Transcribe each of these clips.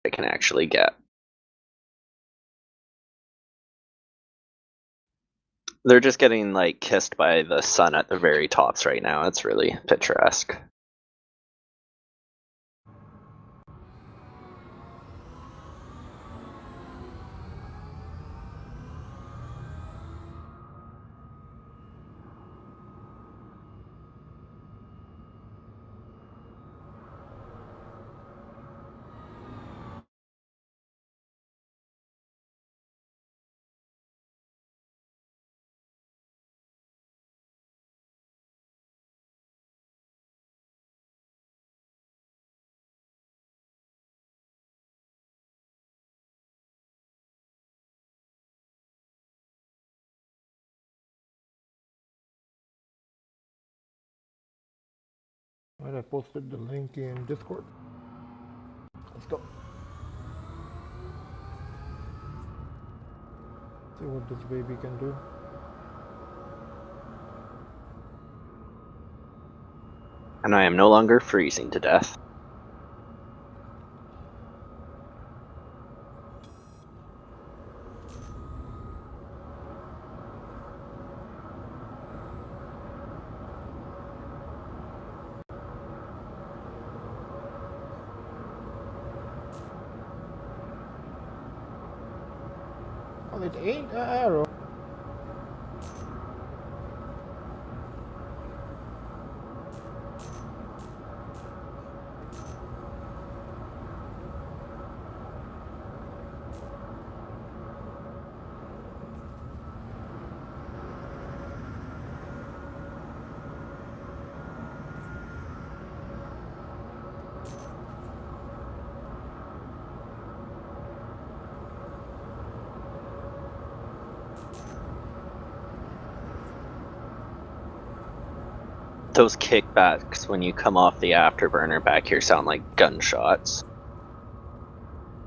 I can actually get. They're just getting like kissed by the sun at the very tops right now. It's really picturesque. Alright, I posted the link in Discord. Let's go. See what this baby can do. And I am no longer freezing to death. Well, it ain't an arrow. Those kickbacks when you come off the afterburner back here sound like gunshots.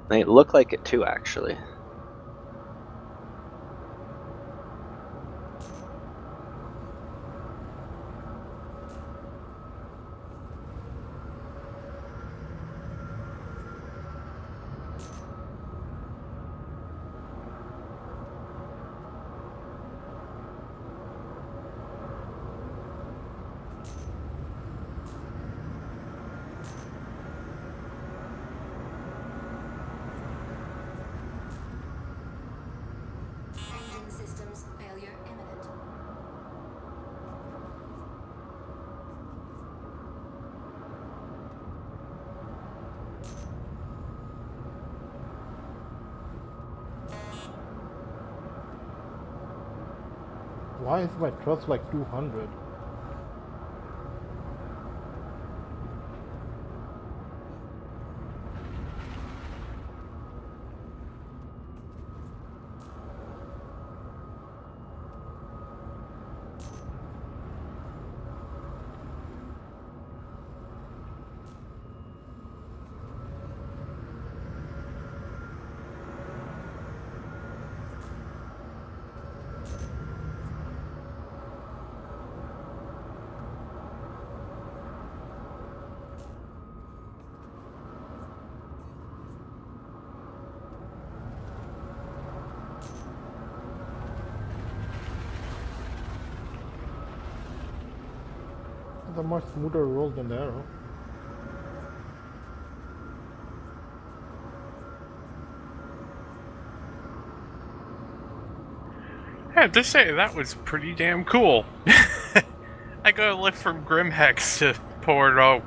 They look like it too, actually. Engine systems failure imminent. Why is my trust like 200? It's a much smoother roll than the arrow. I have to say, that was pretty damn cool. I got a lift from Grimhex to Porto.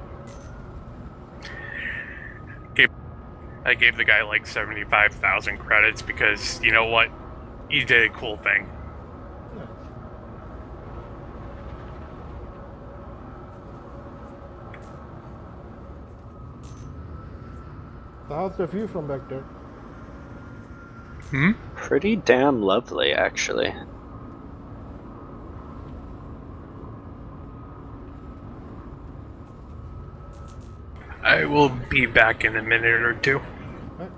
I gave the guy like 75,000 credits because, you know what? He did a cool thing. Nice. So how's the view from back there? Pretty damn lovely, actually. I will be back in a minute or two. Right.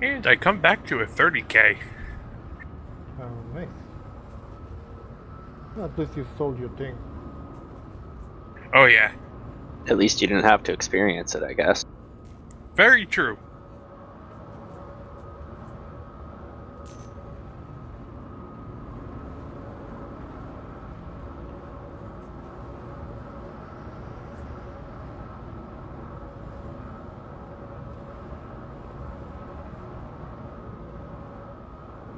And I come back to a 30k. Oh, nice. At least you sold your thing. Oh yeah, At least you didn't have to experience it, I guess. very true.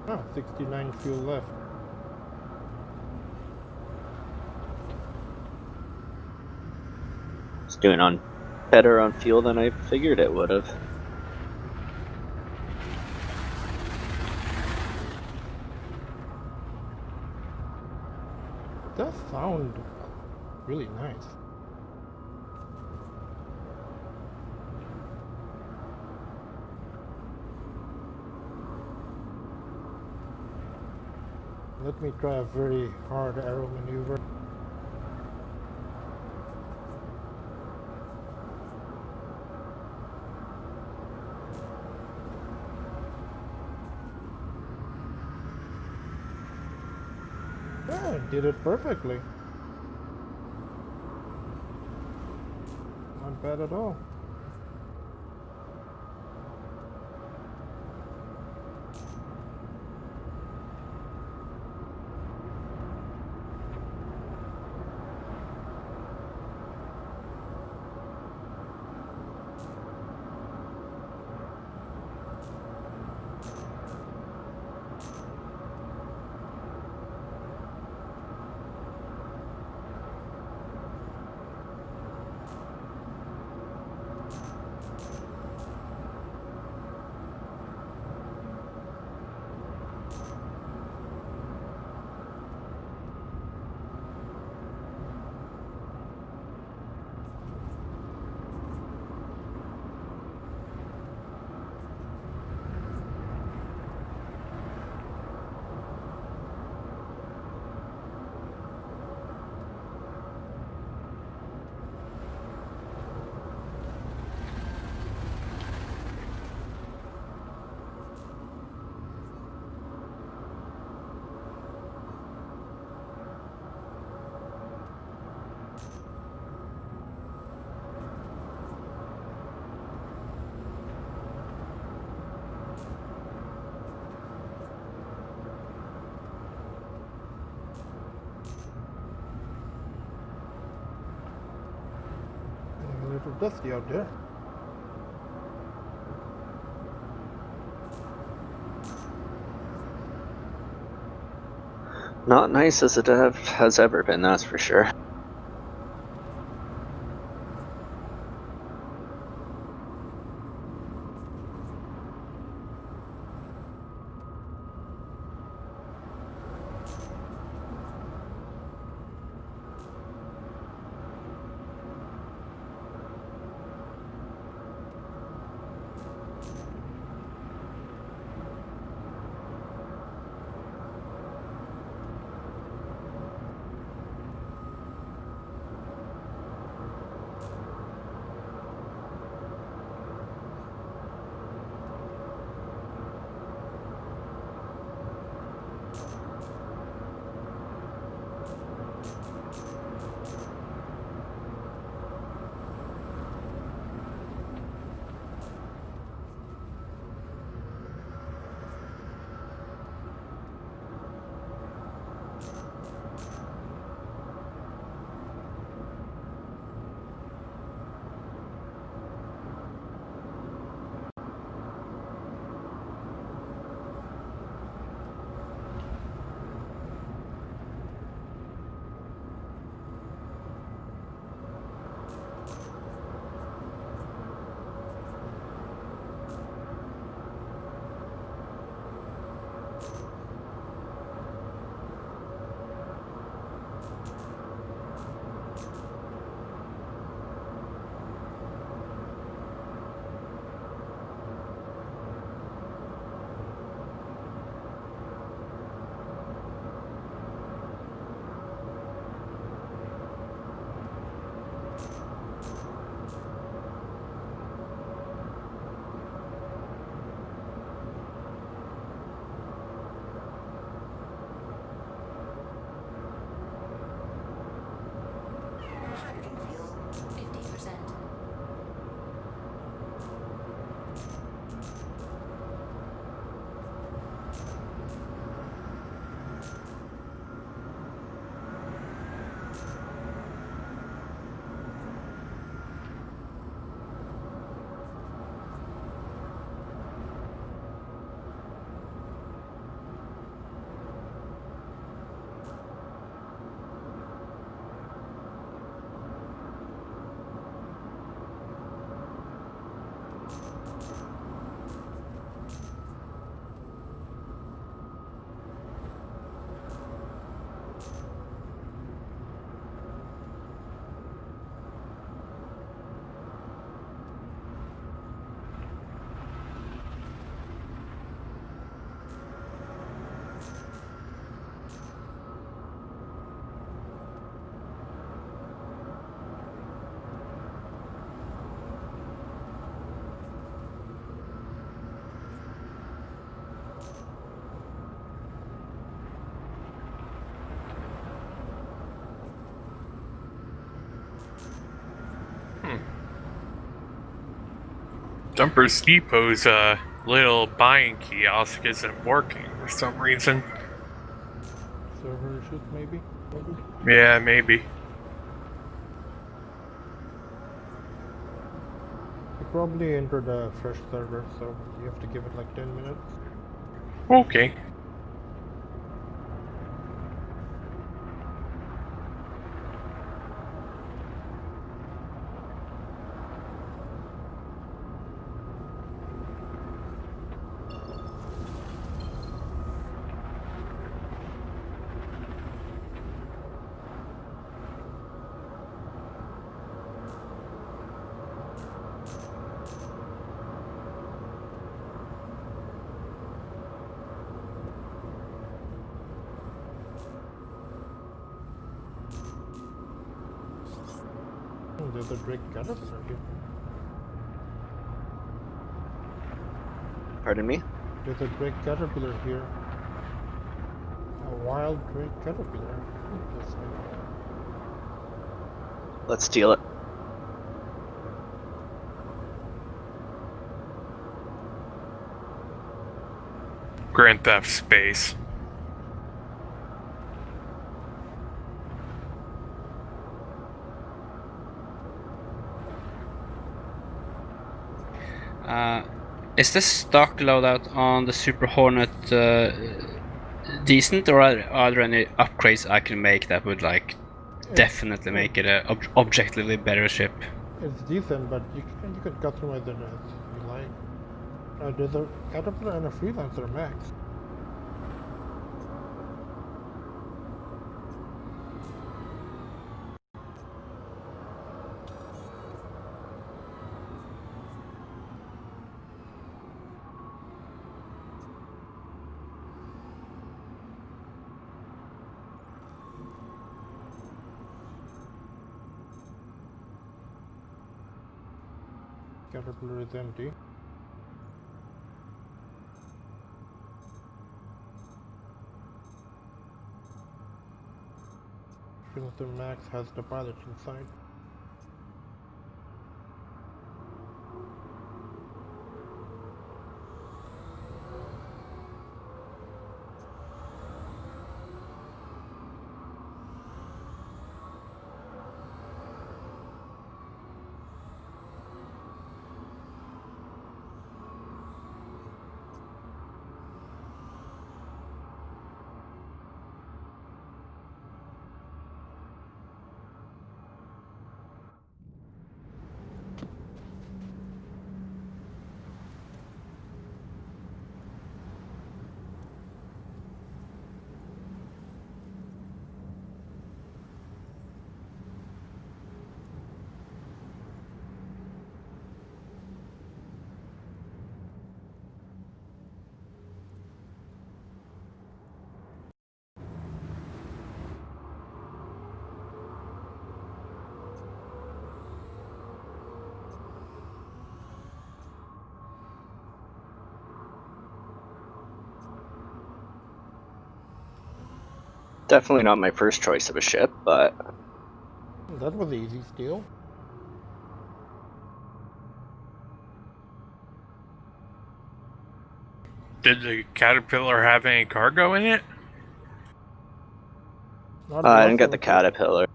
Ah, 69 fuel left. It's doing on better on fuel than I figured it would have. It does sound really nice. Let me try a very hard arrow maneuver. Yeah, I did it perfectly. Not bad at all. A little dusty out there. Not nice as it has ever been, that's for sure. Jumper's Depot's little buying kiosk isn't working for some reason. Server issues, maybe? Yeah, maybe. You probably entered a fresh server, so you have to give it like 10 minutes. Okay. Oh, there's a Drake caterpillar here. Pardon me? There's a Drake caterpillar here. A wild Drake caterpillar. Interesting. Let's steal it. Grand Theft Space. Is the stock loadout on the Super Hornet decent, or are there any upgrades I can make that would like definitely make it a objectively better ship? It's decent, but you can customize it as you like. There's a caterpillar and a freelancer max. Caterpillar is empty. Freelancer max has the pilot inside. Definitely not my first choice of a ship, but That was an easy steal. Did the Caterpillar have any cargo in it? Not I didn't get whatsoever. the caterpillar.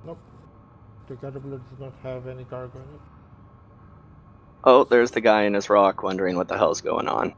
Nope. The caterpillar does not have any cargo in it. Oh, there's the guy in his rock wondering what the hell's going on.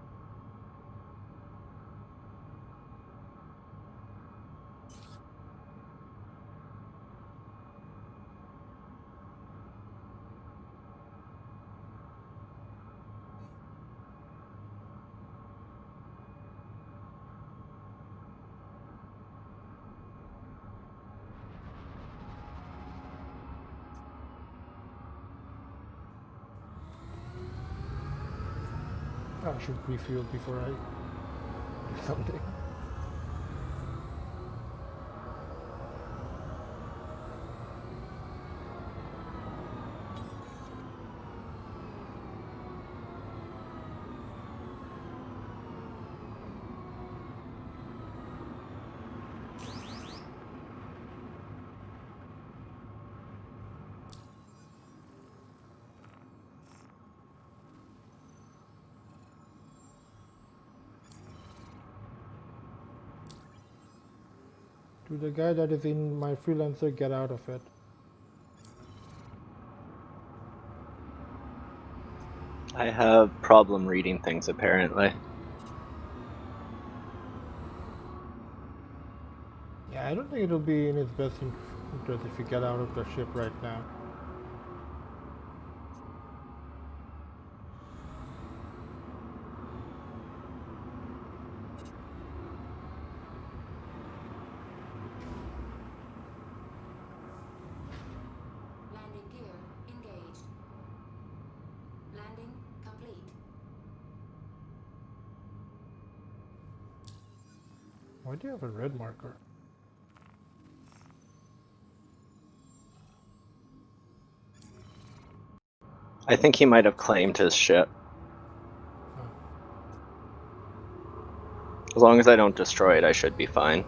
I should refuel before I do something. To the guy that is in my freelancer, get out of it. I have problem reading things apparently. Yeah, I don't think it'll be in his best interest if you get out of the ship right now. Landing gear engaged. Landing complete. Why do you have a red marker? I think he might have claimed his ship. As long as I don't destroy it, I should be fine.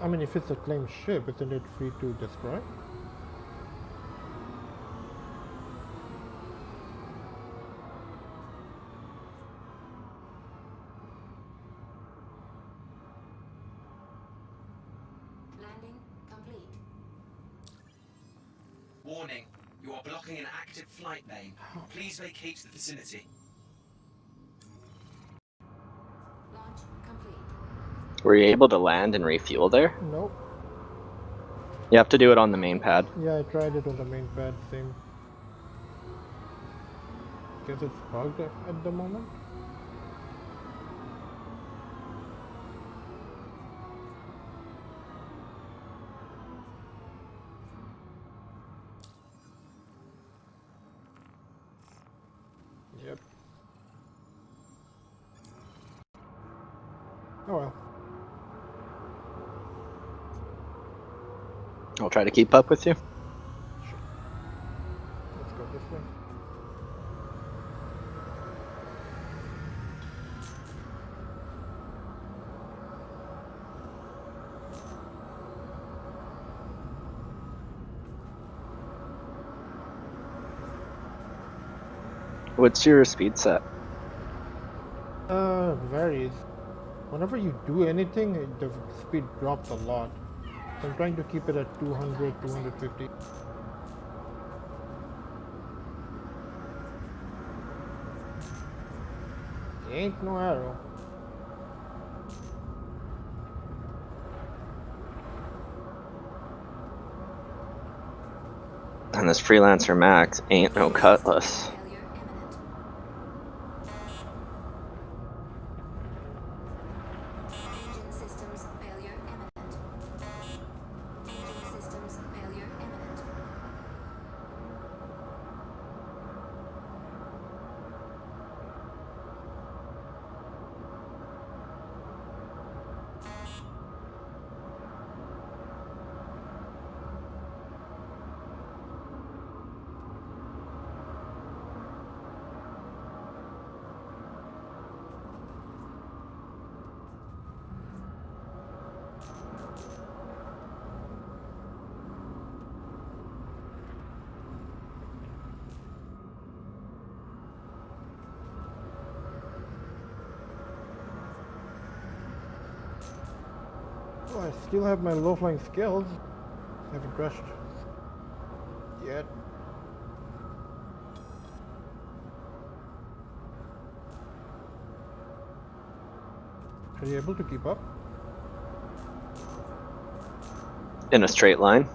I mean, if it's a claimed ship, isn't it free to destroy? Landing complete. Warning, you are blocking an active flight lane. Please vacate the vicinity. Launch complete. Were you able to land and refuel there? Nope. You have to do it on the main pad. Yeah, I tried it on the main pad, same. Guess it's bugged at the moment. Yep. Oh well. I'll try to keep up with you. Sure. Let's go this way. What's your speed set? Varies. Whenever you do anything, the speed drops a lot. So I'm trying to keep it at 200, 250. Ain't no arrow. And this freelancer Max ain't no cutlass. Failure imminent. Engine systems failure imminent. Engine systems failure imminent. Well, I still have my low flying skills. Haven't crashed yet. Are you able to keep up? In a straight line.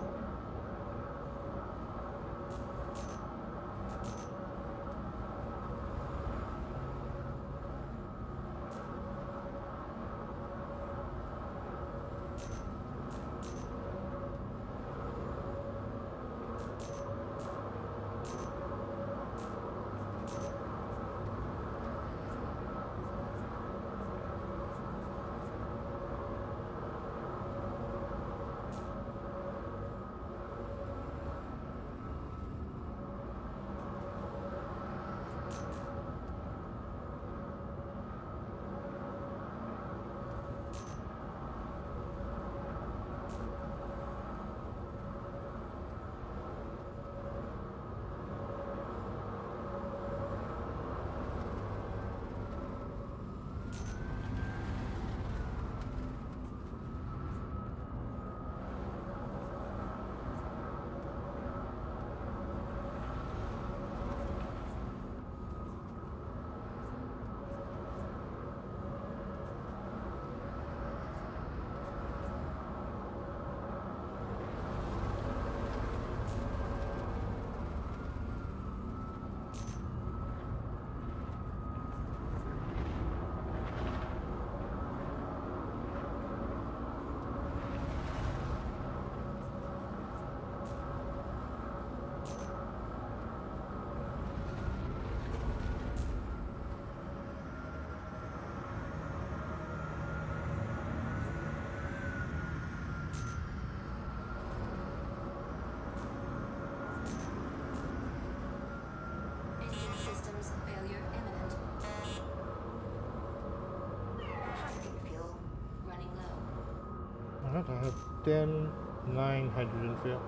Alright, I have 10, 9 hydrogen fuel.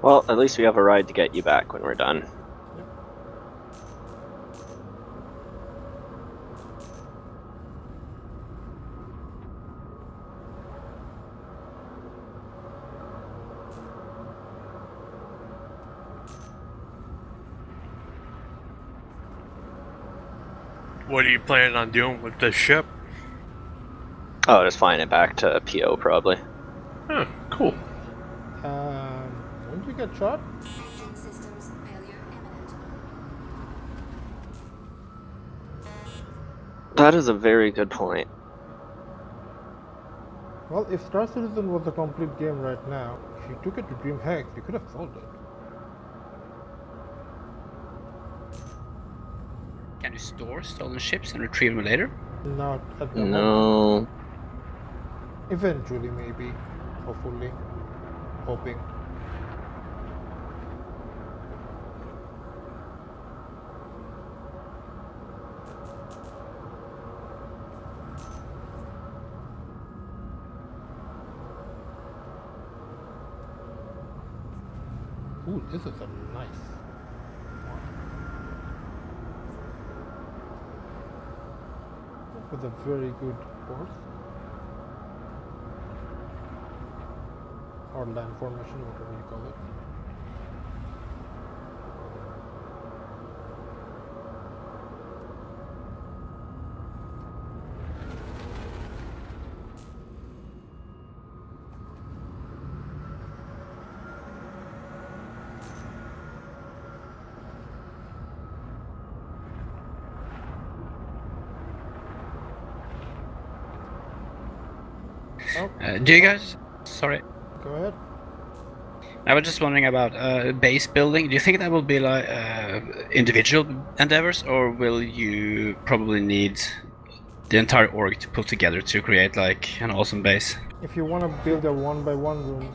Well, at least we have a ride to get you back when we're done. Yep. What are you planning on doing with the ship? Oh, just flying it back to PO probably. Huh, cool. When did you get shot? Engine systems failure imminent. That is a very good point. Well, if Star Citizen was a complete game right now, if you took it to DreamHack, you could have solved it. Can you store stolen ships and retrieve them later? Not at the moment. No. Eventually, maybe. Hopefully. Hoping. Ooh, this is a nice one. With a very good course. Or land formation, whatever you call it. Oh, Do you guys? Sorry, go ahead. I was just wondering about base building. Do you think that will be like individual endeavors, or will you probably need the entire org to put together to create like an awesome base? If you want to build a 1x1 room,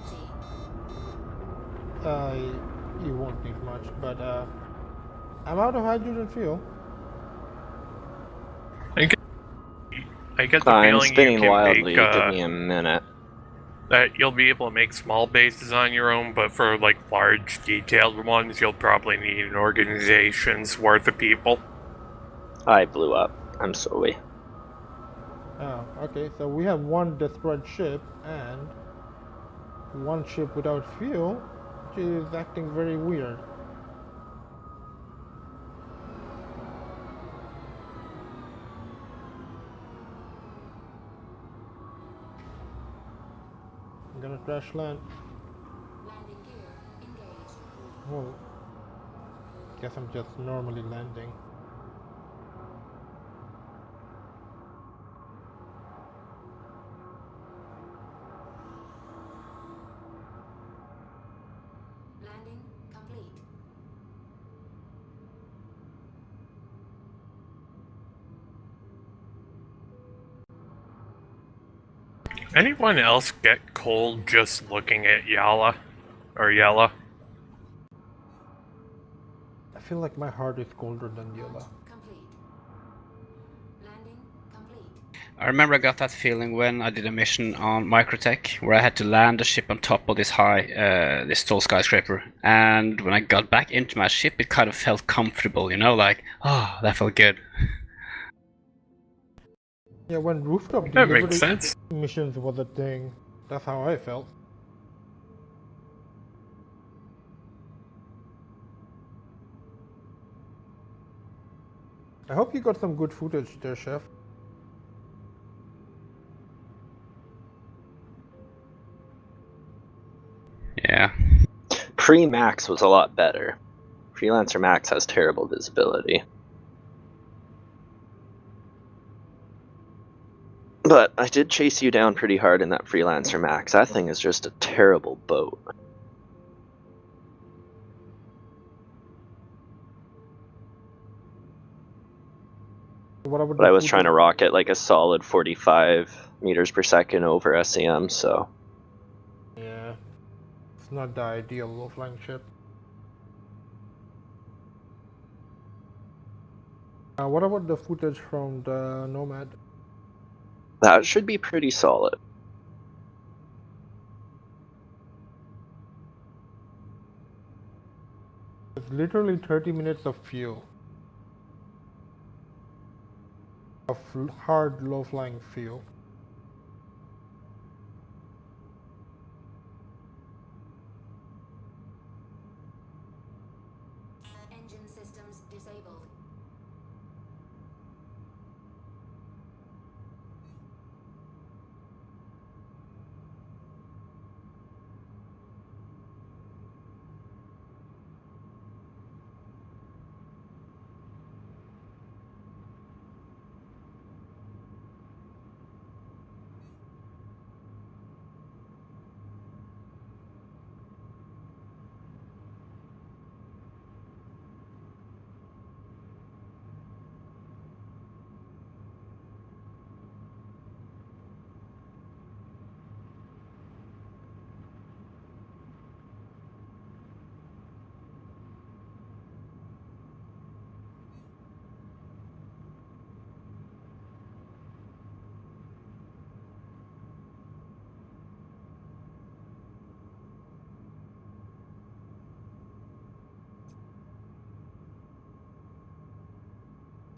Empty. you won't need much, but I'm out of hydrogen fuel. I get the I'm feeling you spinning can wildly. make Give me a minute. that you'll be able to make small bases on your own, but for like large, detailed ones, you'll probably need an organization's worth of people. I blew up. I'm sorry. Oh, okay, so we have one destroyed ship and one ship without fuel, which is acting very weird. I'm gonna crash land. Landing gear engaged. Whoa. Guess I'm just normally landing. Landing complete. Anyone else get cold just looking at Yala? Or Yella? I feel like my heart is colder than Yola. Launch complete. Landing complete. I remember I got that feeling when I did a mission on Microtech, where I had to land a ship on top of this this tall skyscraper. And when I got back into my ship, it kind of felt comfortable, you know, like, oh, that felt good. Yeah, when rooftop That delivery makes sense. missions was a thing, that's how I felt. I hope you got some good footage there, Chef. Yeah. Pre-Max was a lot better. Freelancer Max has terrible visibility. But I did chase you down pretty hard in that Freelancer Max. That thing is just a terrible boat. What about But the I was footage? trying to rocket like a solid 45 meters per second over SEM, so... Yeah, it's not the ideal low-flying ship. What about the footage from the Nomad? That should be pretty solid. It's literally 30 minutes of fuel. Of hard, low-flying fuel. Engine systems disabled.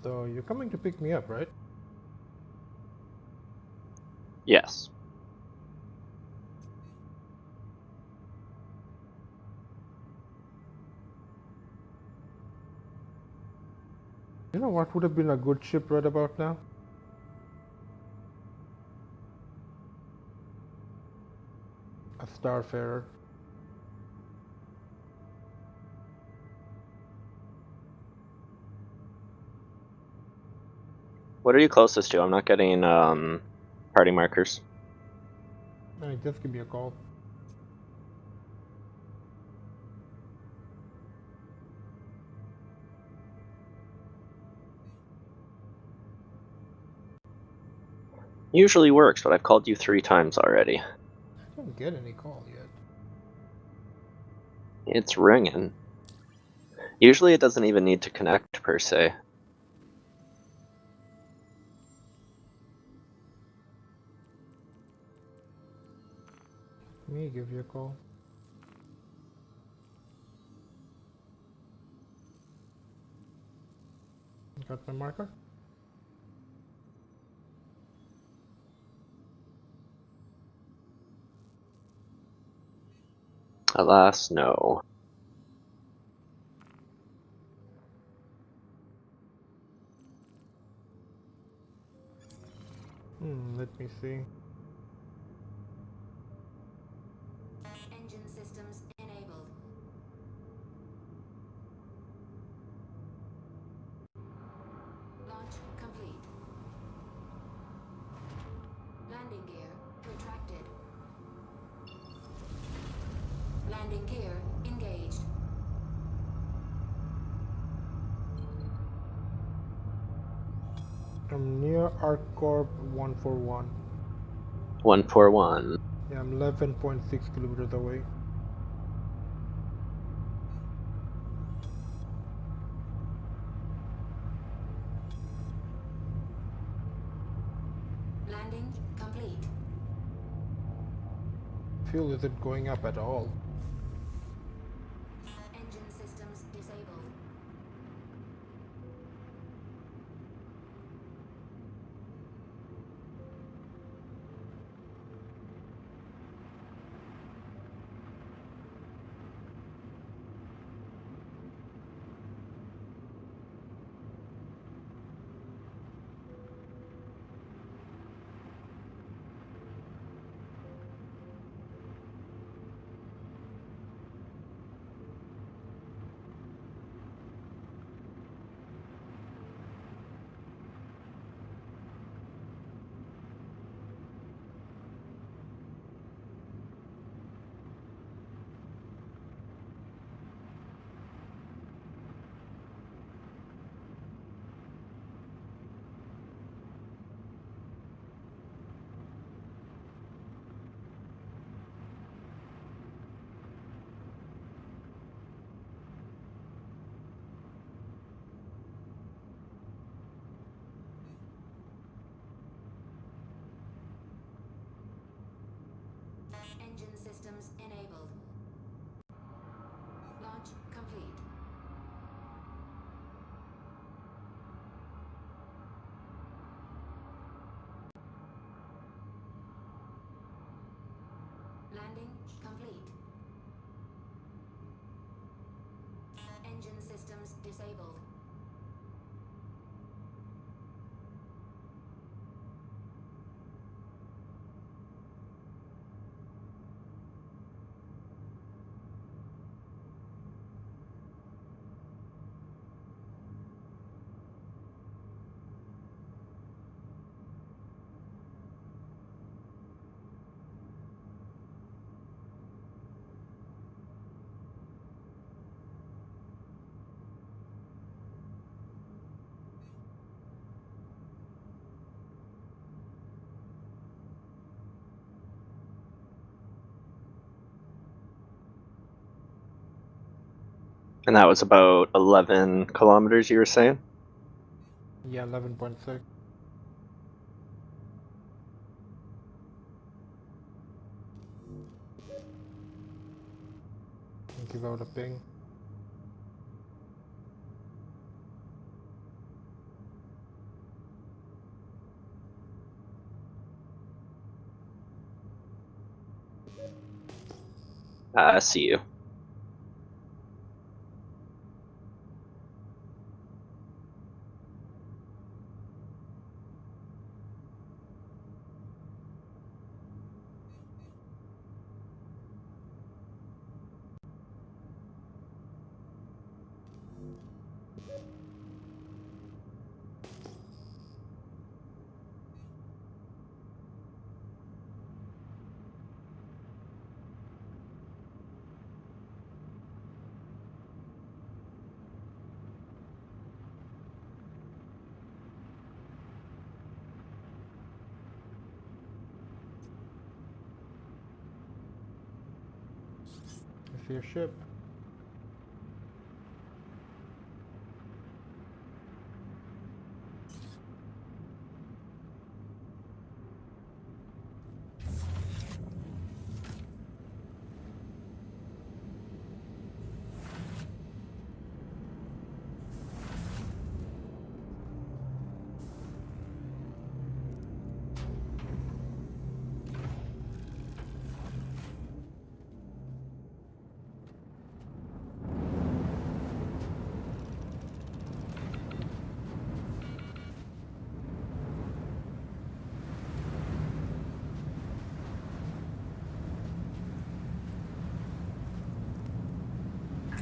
So you're coming to pick me up, right? Yes. You know what would have been a good ship right about now? A Starfarer. What are you closest to? I'm not getting party markers. Hey, just give me a call. Usually works, but I've called you 3 times already. I didn't get any call yet. It's ringing. Usually it doesn't even need to connect per se. Me give you a call. Got my marker? Alas, no. Let me see. Engine systems enabled. Launch complete. Landing gear retracted. Landing gear engaged. I'm near ArcCorp 141. 141. Yeah, I'm 11.6 kilometers away. Landing complete. Fuel isn't going up at all. Engine systems disabled. systems enabled. Launch complete. Landing complete. Engine systems disabled. And that was about 11 kilometers, you were saying? Yeah, 11.6. Give out a ping. I see you. I see a ship.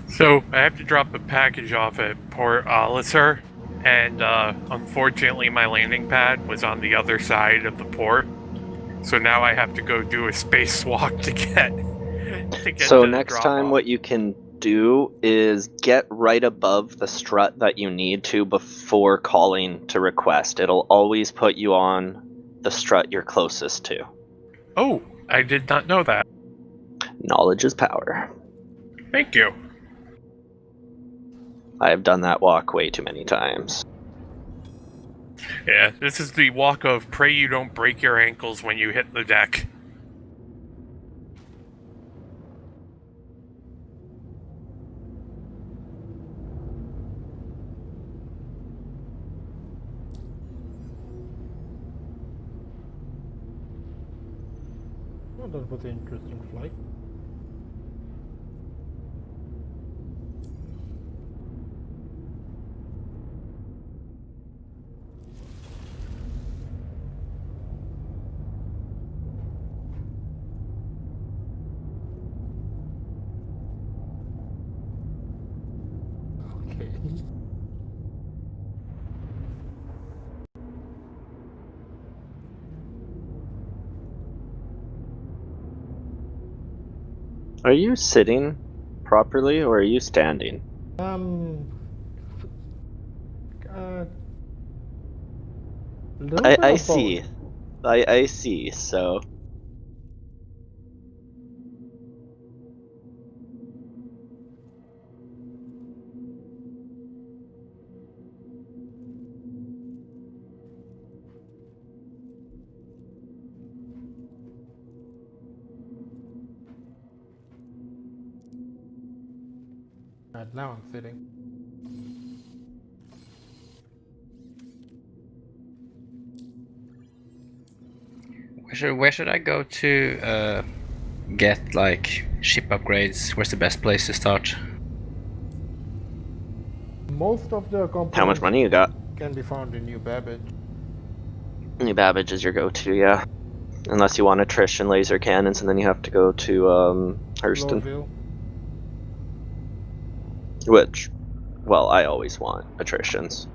So I have to drop a package off at Port Olisar, and unfortunately my landing pad was on the other side of the port. So now I have to go do a spacewalk to get So to the next drop time off. what you can do is get right above the strut that you need to before calling to request. It'll always put you on the strut you're closest to. Oh, I did not know that. Knowledge is power. Thank you. I have done that walk way too many times. Yeah, this is the walk of pray you don't break your ankles when you hit the deck. Oh, that was an interesting flight. Okay. Are you sitting properly or are you standing? Um, uh, little I, bit I of both. see. I see, so Right now I'm sitting. Where should I go to get like ship upgrades? Where's the best place to start? Most of the How much components money you got? can be found in New Babbage. New Babbage is your go-to, yeah. Unless you want attrition laser cannons, and then you have to go to Hurston. Lowville. Which, well, I always want attritions.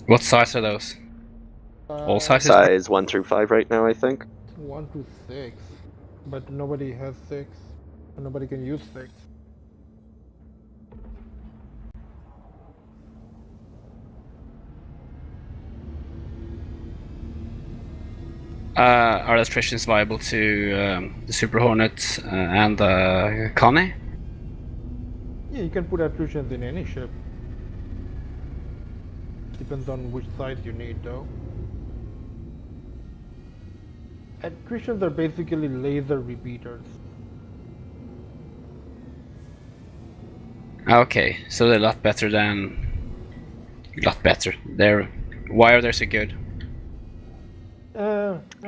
What size are those? All sizes? Size 1 through 5 right now, I think. 1 to 6. But nobody has 6. Nobody can use 6. Are the attritions viable to the Super Hornet and the Connie? Yeah, you can put attritions in any ship. Depends on which size you need though. Attritions are basically laser repeaters. Okay, so they're a lot better than... lot better. Why are they so good?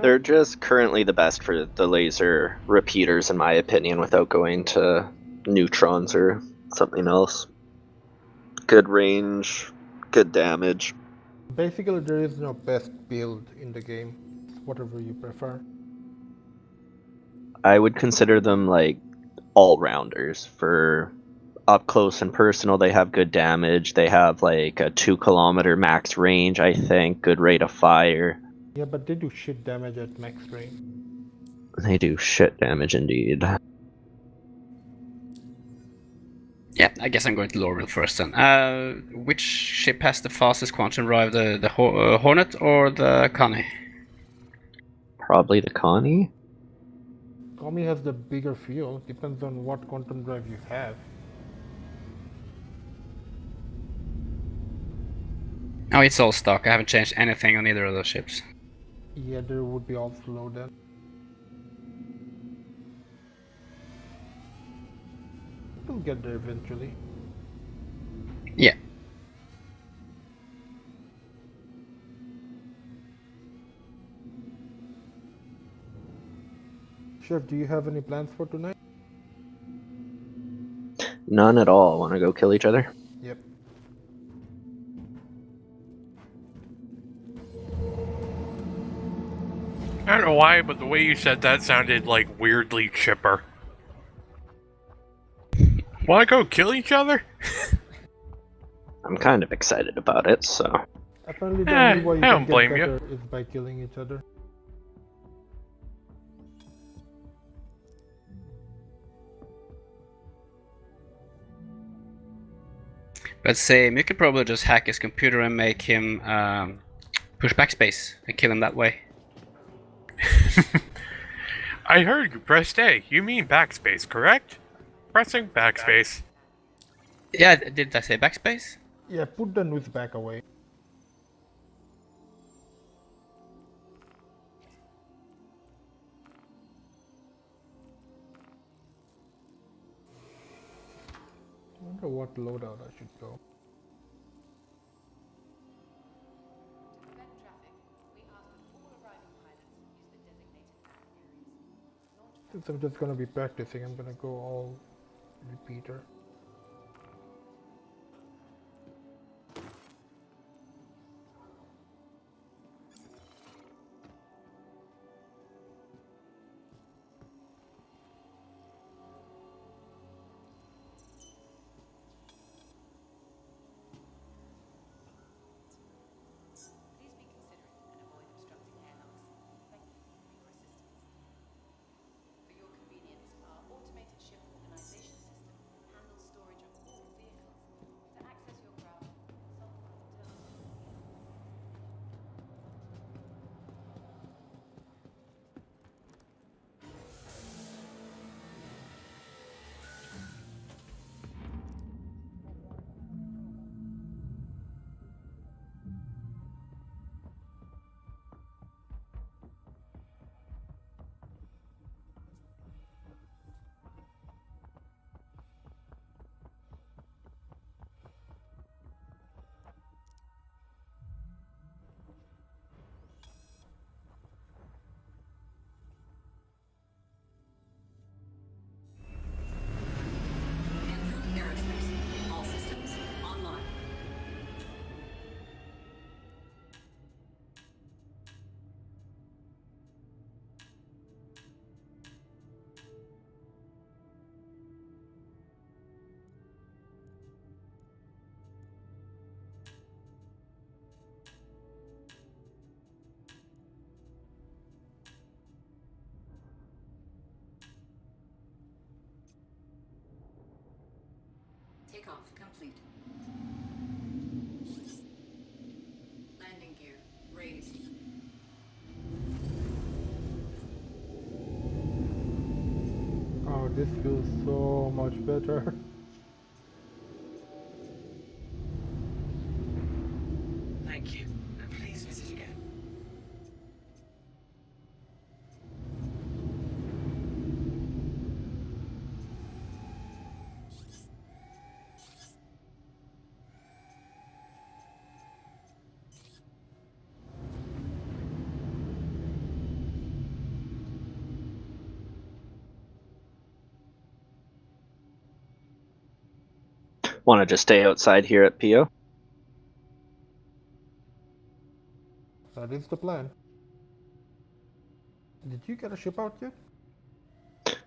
They're just currently the best for the laser repeaters, in my opinion, without going to neutrons or something else. Good range, good damage. Basically there is no best build in the game. It's whatever you prefer. I would consider them like all-rounders. For up close and personal, they have good damage. They have like a 2 kilometer max range, I think. Good rate of fire. Yeah, but they do shit damage at max range. They do shit damage indeed. Yeah, I guess I'm going to Lorville first then. Which ship has the fastest quantum drive, the Hornet or the Connie? Probably the Connie? Commie has the bigger fuel, depends on what quantum drive you have. Oh, it's all stock. I haven't changed anything on either of those ships. Yeah, there would be all slow then. We'll get there eventually. Yeah. Chef, do you have any plans for tonight? None at all. Want to go kill each other? Yep. I don't know why, but the way you said that sounded like weirdly chipper. Wanna go kill each other? I'm kind of excited about it, so... Apparently the only way you I can don't get blame you. better is by killing each other. But same, you could probably just hack his computer and make him push backspace and kill him that way. I heard you pressed A. You mean backspace, correct? Pressing backspace. Yeah, did I say backspace? Yeah, put the news back away. I wonder what loadout I should go. To prevent traffic, we ask that all arriving pilots use the designated landing areas. Launch Since I'm just gonna be practicing, I'm gonna go all repeater. Please be considerate and avoid obstructing airlocks. Thank you for your assistance. For your convenience, our automated ship organization system handles Takeoff complete. Landing gear raised. Oh, this feels so much better. Thank you, and please visit again. Want to just stay outside here at PO? That is the plan. Did you get a ship out yet?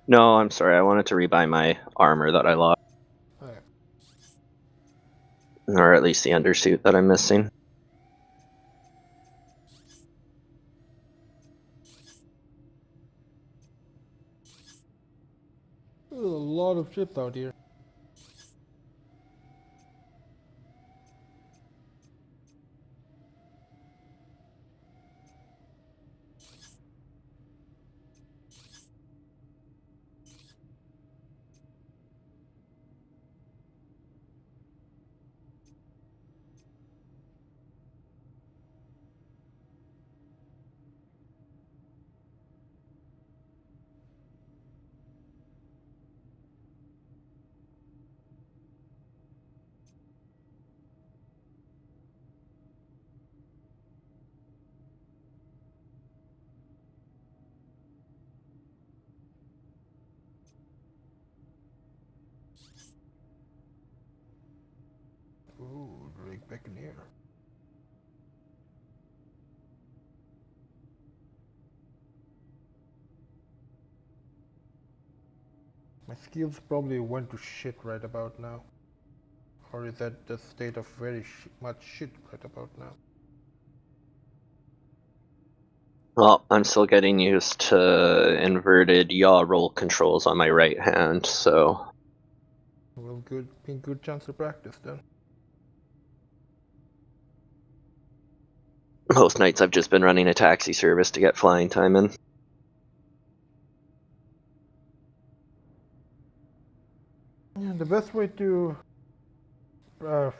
No, I'm sorry. I wanted to rebuy my armor that I lost, Oh, yeah. or at least the undersuit that I'm missing. There's a lot of ships out here. Ooh, Drake Buccaneer. My skills probably went to shit right about now. Or is that the state of very much shit right about now? Well, I'm still getting used to inverted yaw roll controls on my right hand, so Well, good chance to practice then. most nights I've just been running a taxi service to get flying time in. Yeah, the best way to uh,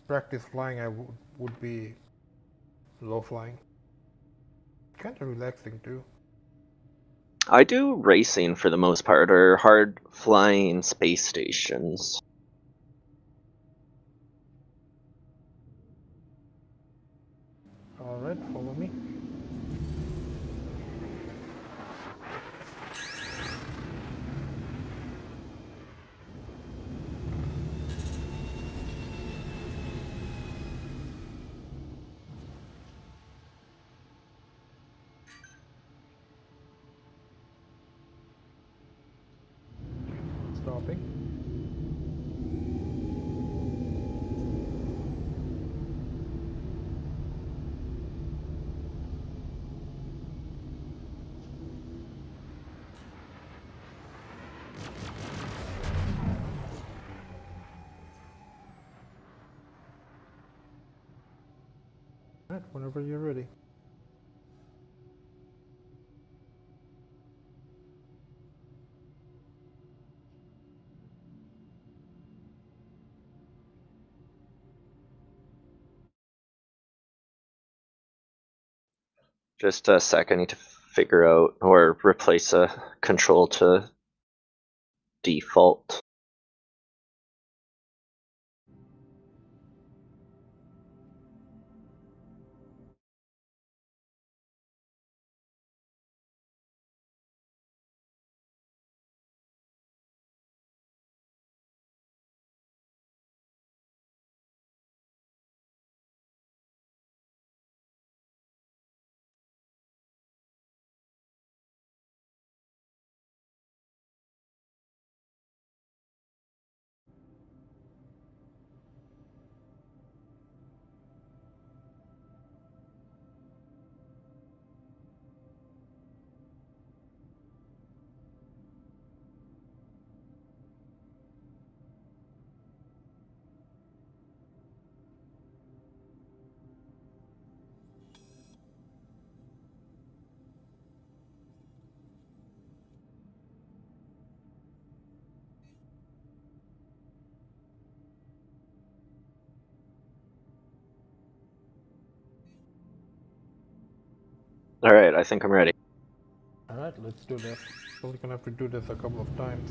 practice flying would be low flying. Kind of relaxing too. I do racing for the most part, or hard flying space stations. Alright, follow me. Stopping. Alright, whenever you're ready. Just a sec, I need to figure out or replace a control to default. Alright, I think I'm ready. Alright, let's do this. We're gonna have to do this a couple of times.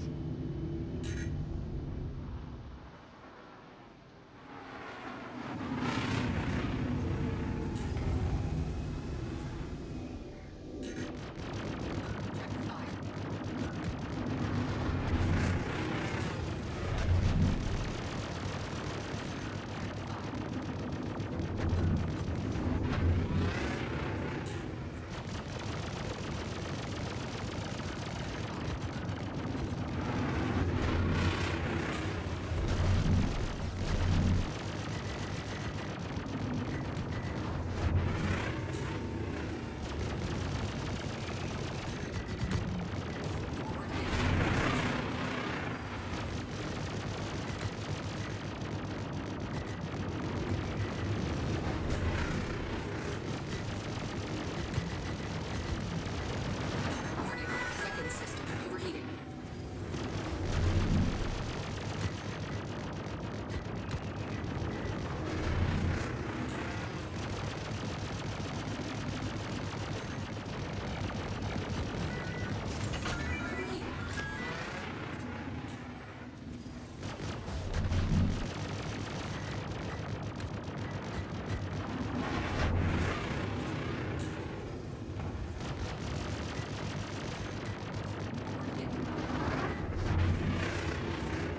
Weapon system overheating.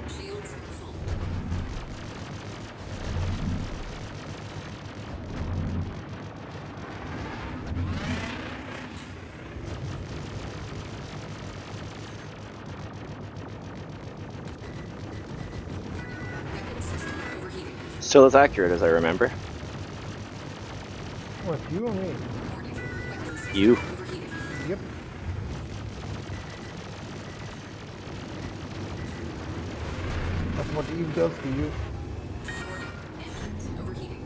Shields full. Weapon system overheating. Still as accurate as I remember. What, you or me? Warning. Weapon system You. overheating. Yep. That's what Eve does to you. Warning. Engines overheating.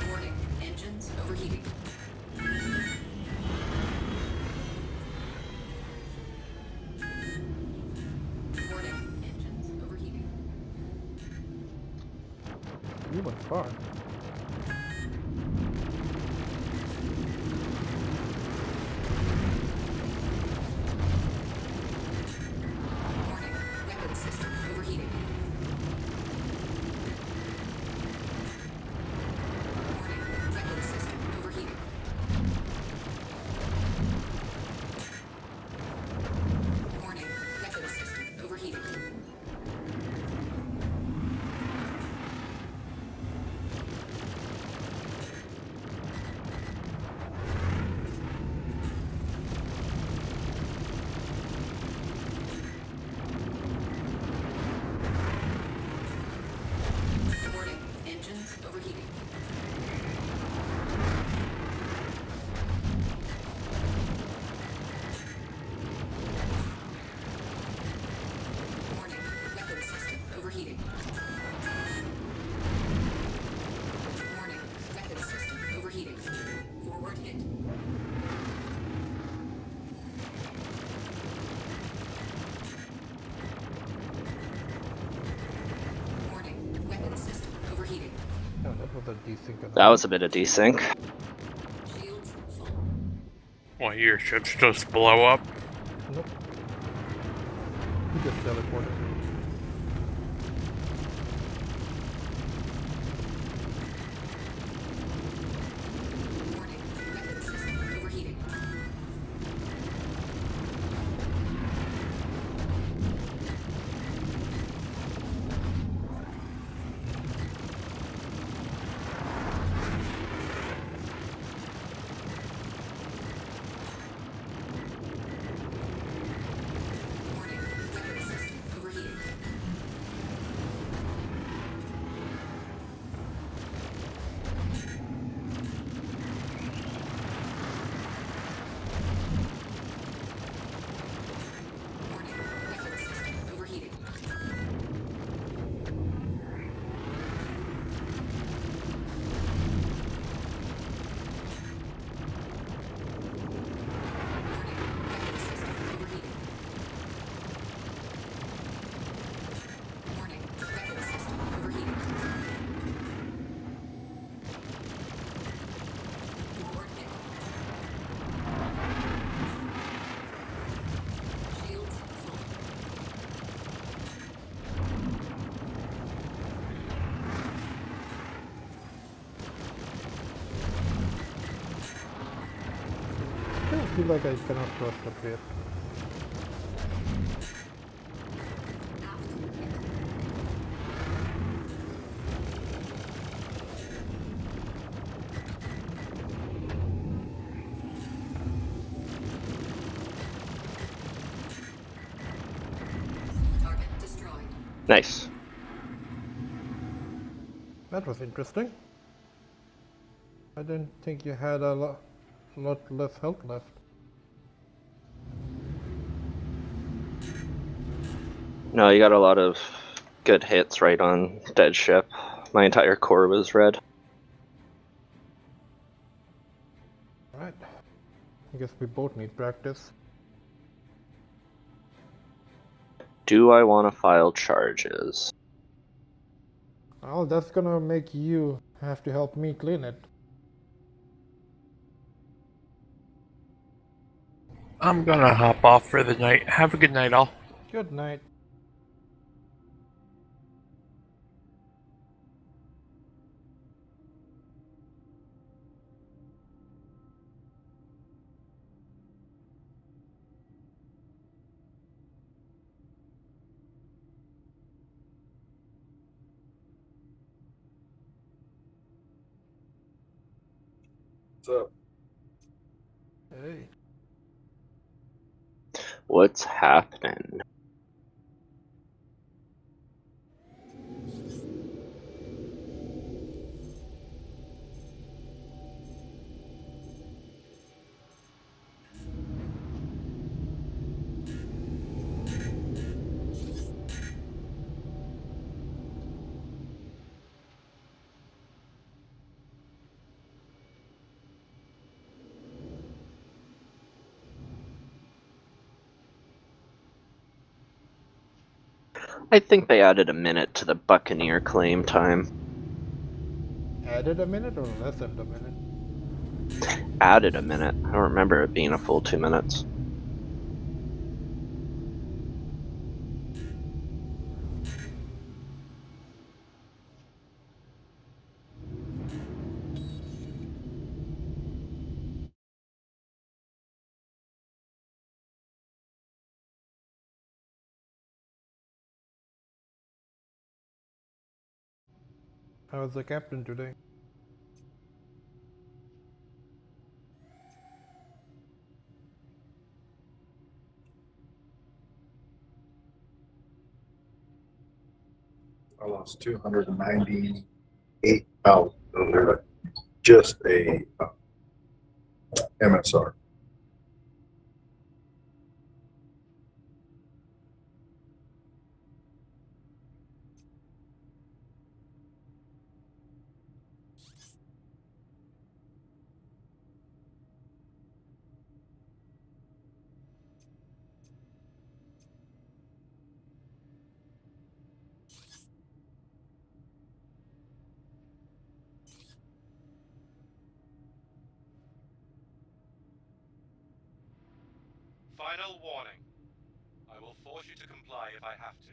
Warning. Engines overheating. Warning. Engines overheating. You went far. Warning. Weapon system overheating. Warning. Weapon system overheating. Warning. Weapon system overheating. Warning. Engines overheating. Warning. Weapon system overheating. Warning. Weapon system overheating. Forward hit. Warning. Weapon system overheating. Oh, that was a desync. That was a bit of desync. Shields full. What, your ships just blow up? Nope. He just teleported. Warning. Weapon system overheating. Warning. Weapon system overheating. feel like I cannot trust up here. Target destroyed. Nice. That was interesting. I didn't think you had a lot less health left. No, you got a lot of good hits right on dead ship. My entire core was red. Right. I guess we both need practice. Do I want to file charges? Well, that's gonna make you have to help me clean it. I'm gonna hop off for the night. Have a good night, all. Good night. What's up? Hey. What's happening? I think they added a minute to the Buccaneer claim time. Added a minute or lessened a minute? Added a minute. I don't remember it being a full 2 minutes. How's the captain today? I lost 298,000 under just a MSR. Final warning. I will force you to comply if I have to.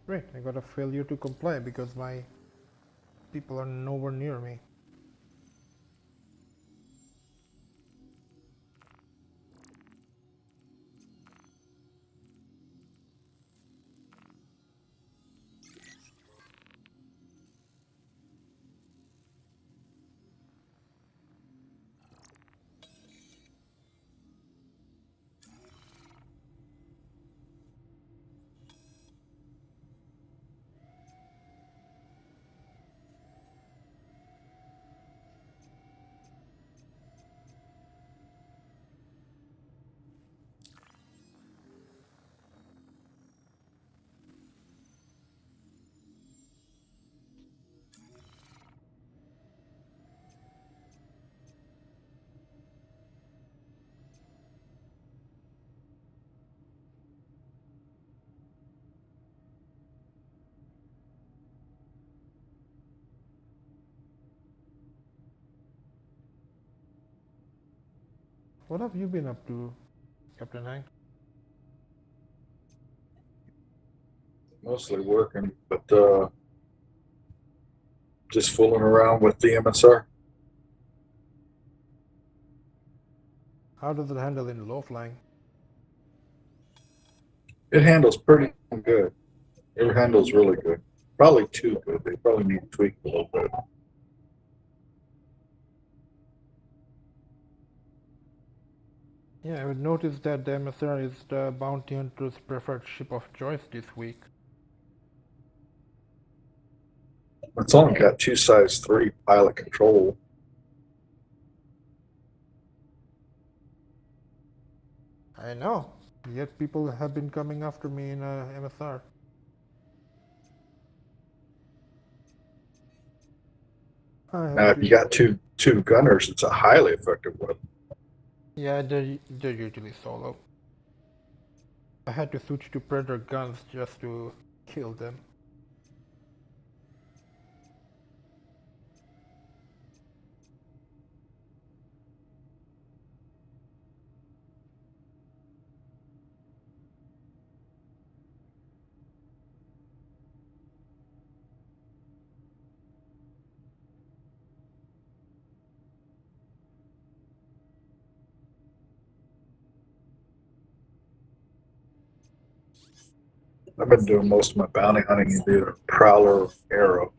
Great, I got a failure to comply because my people are nowhere near me. What have you been up to, Captain Hank? Mostly working, but just fooling around with the MSR. How does it handle in low flying? It handles pretty good. It handles really good. Probably too good. They probably need to tweak a little bit. Yeah, I would notice that the MSR is the bounty hunter's preferred ship of choice this week. It's only got 2 size 3 pilot control. I know, yet people have been coming after me in MSR. Now, if you got two gunners, it's a highly effective weapon. Yeah, they're usually solo. I had to switch to Predator guns just to kill them. I've been doing most of my bounty hunting in the Prowler Arrow.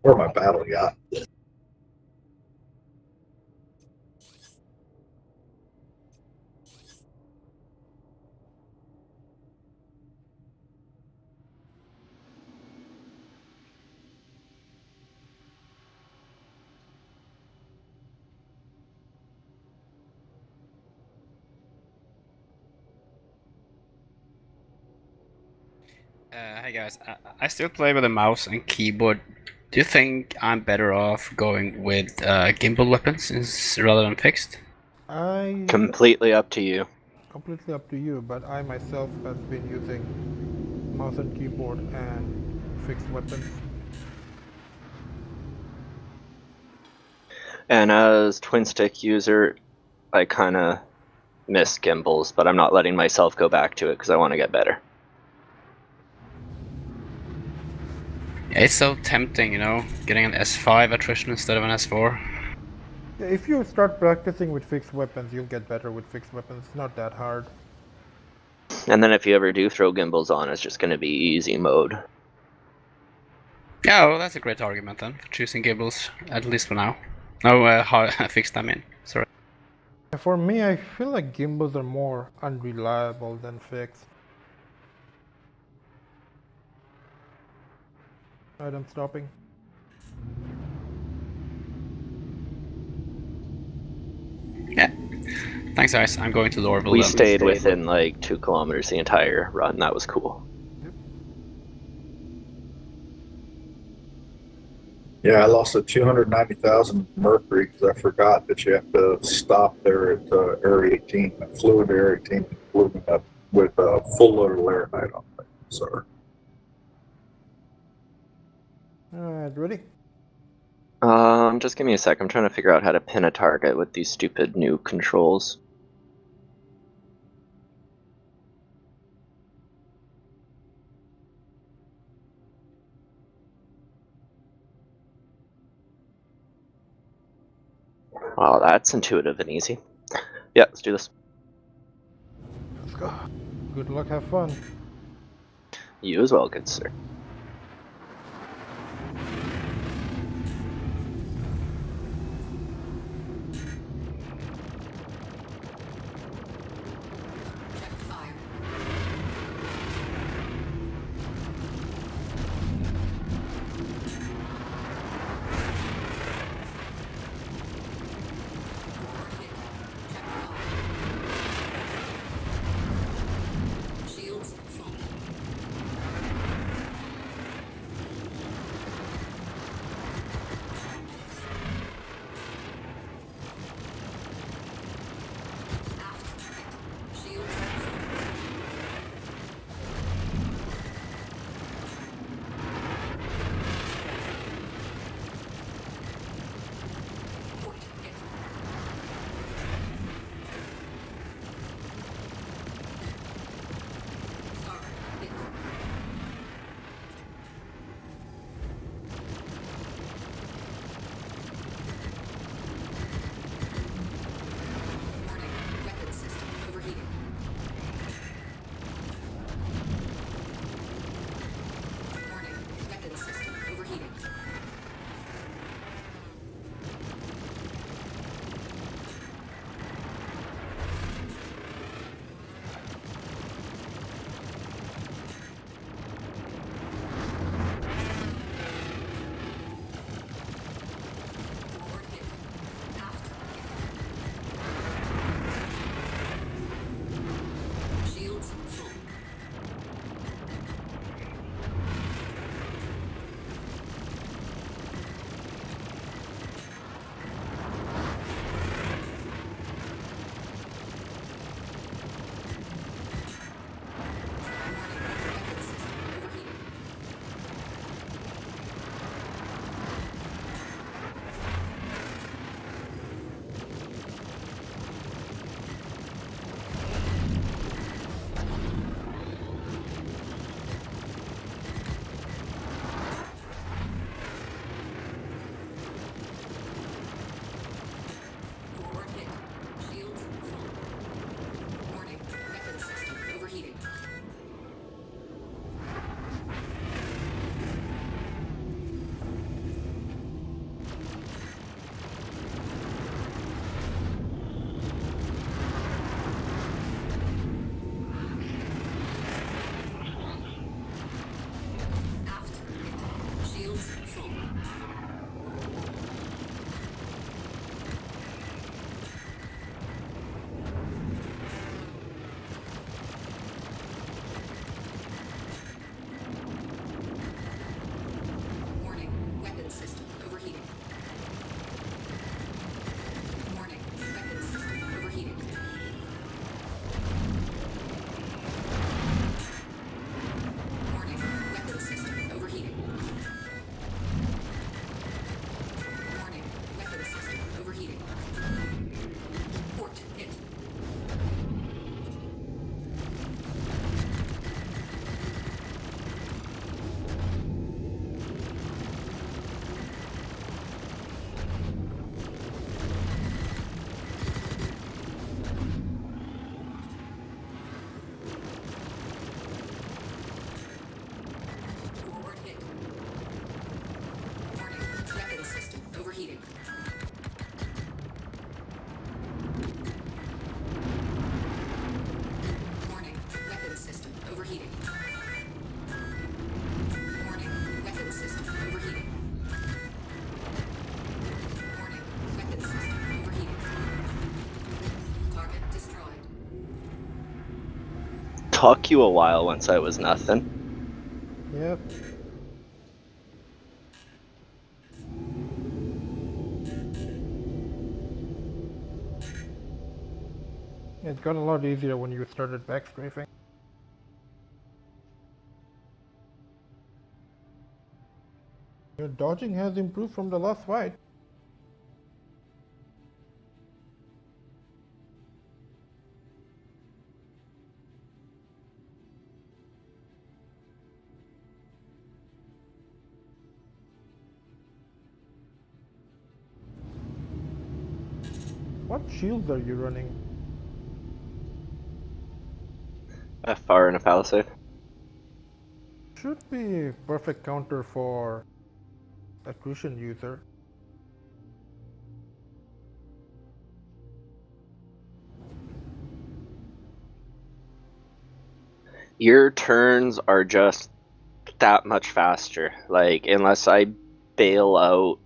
Or my battle yacht. Hey guys, I still play with a mouse and keyboard. Do you think I'm better off going with gimbal weapons rather than fixed? Completely up to you. Completely up to you, but I myself have been using mouse and keyboard and fixed weapons. And as twin stick user, I kind of miss gimbals, but I'm not letting myself go back to it because I want to get better. Yeah, it's so tempting, you know, getting an S5 attrition instead of an S4. Yeah, if you start practicing with fixed weapons, you'll get better with fixed weapons. It's not that hard. And then if you ever do throw gimbals on, it's just going to be easy mode. Yeah, well, that's a great argument then, for choosing gimbals, at least for now. No, fixed, I mean. Sorry. For me, I feel like gimbals are more unreliable than fixed. Alright, I'm stopping. Yeah. Thanks, guys. I'm going to Lorville. We then. stayed within like 2 kilometers the entire run. That was cool. Yeah, I lost a 290,000 Mercury because I forgot that you have to stop there at Area 18. I flew into Area 18 and flew up with a full load of Laranite on it. Sorry. Alright, ready? Just give me a sec. I'm trying to figure out how to pin a target with these stupid new controls. Oh, that's intuitive and easy. Yeah, let's do this. Let's go. Good luck, have fun. You as well, good sir. Fire. Shields front. Took you a while once I was nothing. Yep. It got a lot easier when you started backstrafing. Your dodging has improved from the last fight. What shields are you running? A fire and a palisade. Should be perfect counter for attrition user. Your turns are just that much faster. Like, unless I bail out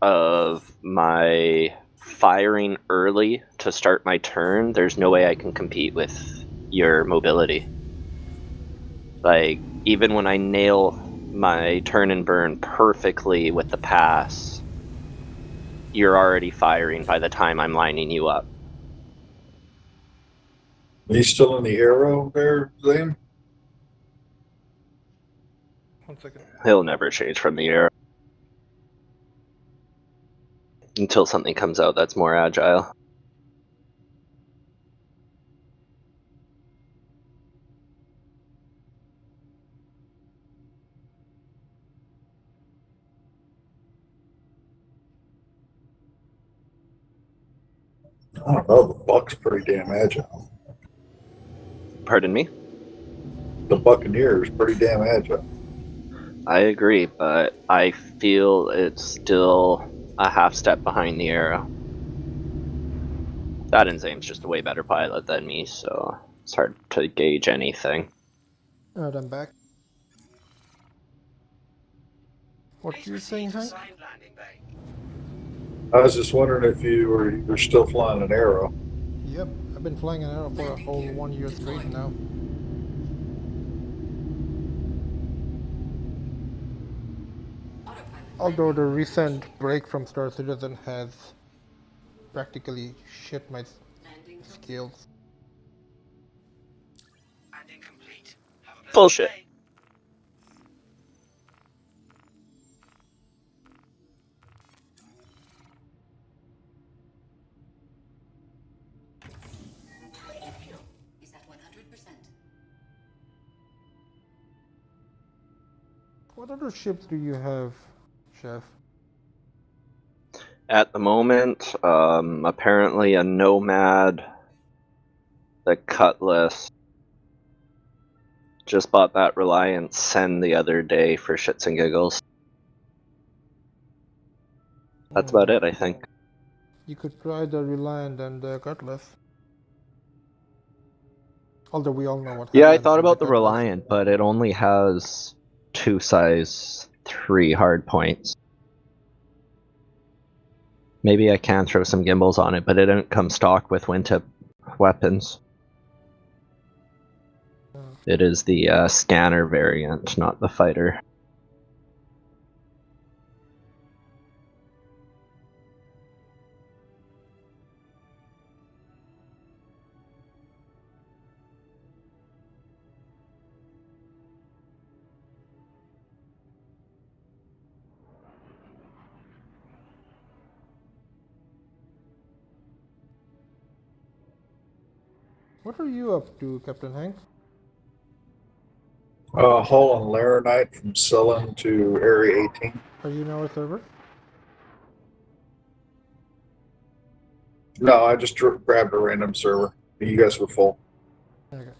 of my firing early to start my turn, there's no way I can compete with your mobility. Like, even when I nail my turn and burn perfectly with the pass, you're already firing by the time I'm lining you up. He's still in the arrow there, Zane? 1 second. He'll never change from the arrow until something comes out that's more agile. I don't know. The Buck's pretty damn agile. Pardon me? The Buccaneer is pretty damn agile. I agree, but I feel it's still a half step behind the arrow. That and Zame's just a way better pilot than me, so it's hard to gauge anything. Alright, I'm back. What Please you proceed saying, to Hank? assigned landing bay. I was just wondering if you're still flying an arrow. Yep, I've been flying an arrow for a Landing whole gear 1 year straight deployed. now. Autopilot Although landing. the recent break from Star Citizen has practically shit my Landing complete. skills. Landing complete. Have a pleasant Bullshit. day. Fuel is at 100%. What other ships do you have, Chef? At the moment, apparently a Nomad, the Cutlass. Just bought that Reliant Send the other day for shits and giggles. That's about it, I think. You could try the Reliant and the Cutlass. Although we all know what happens. Yeah, I thought with about the Cutlass. Reliant, but it only has 2 size 3 hard points. Maybe I can throw some gimbals on it, but it didn't come stock with wingtip weapons. It is the scanner variant, not the fighter. What are you up to, Captain Hank? Hauling Laranite from Sullen to Area 18. Are you in our server? No, I just grabbed a random server. You guys were full. Okay.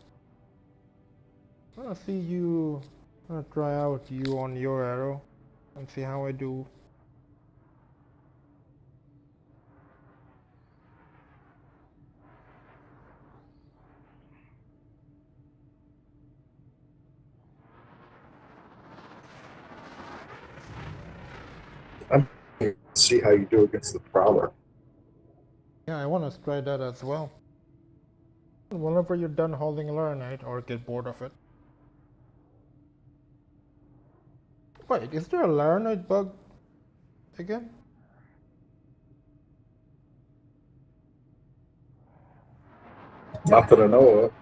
I wanna see you. I'm gonna try out you on your arrow and see how I do. I'm going to see how you do against the Prowler. Yeah, I wanna try that as well. Whenever you're done holding Laranite or get bored of it. Wait, is there a Laranite bug again? Not that I know of.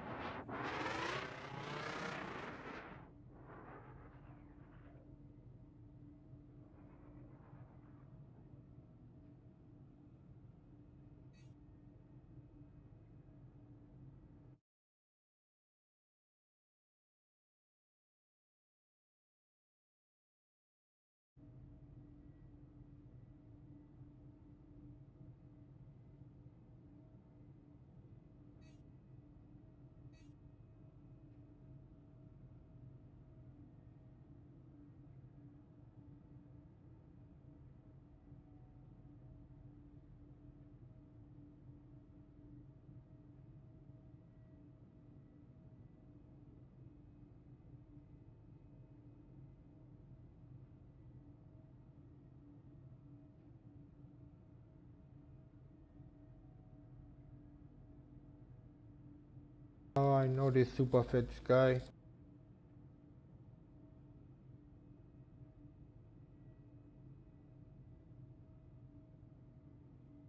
Oh, I know this super fit guy.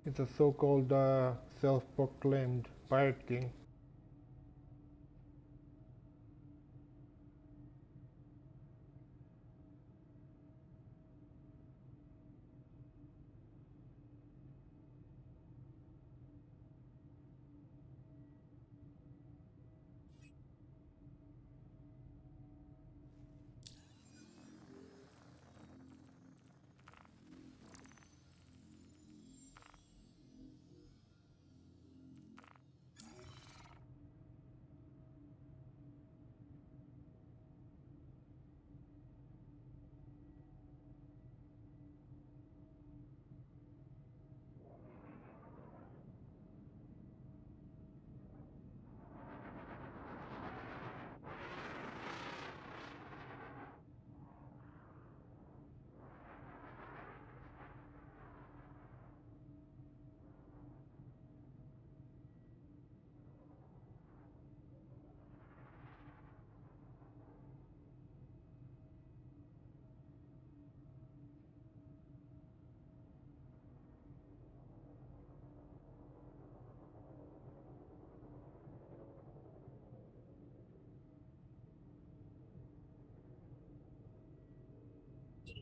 It's a so-called self-proclaimed pirate king.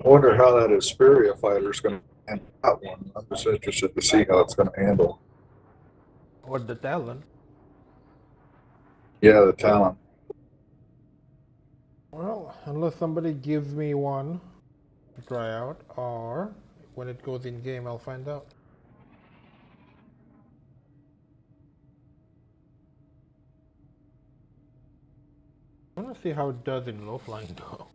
I wonder how that Asperia fighter's going to handle that one. I'm just interested to see how it's going to handle. What the talent? Yeah, the talent. Well, unless somebody gives me one to try out, or when it goes in game, I'll find out. I want to see how it does in low flying though.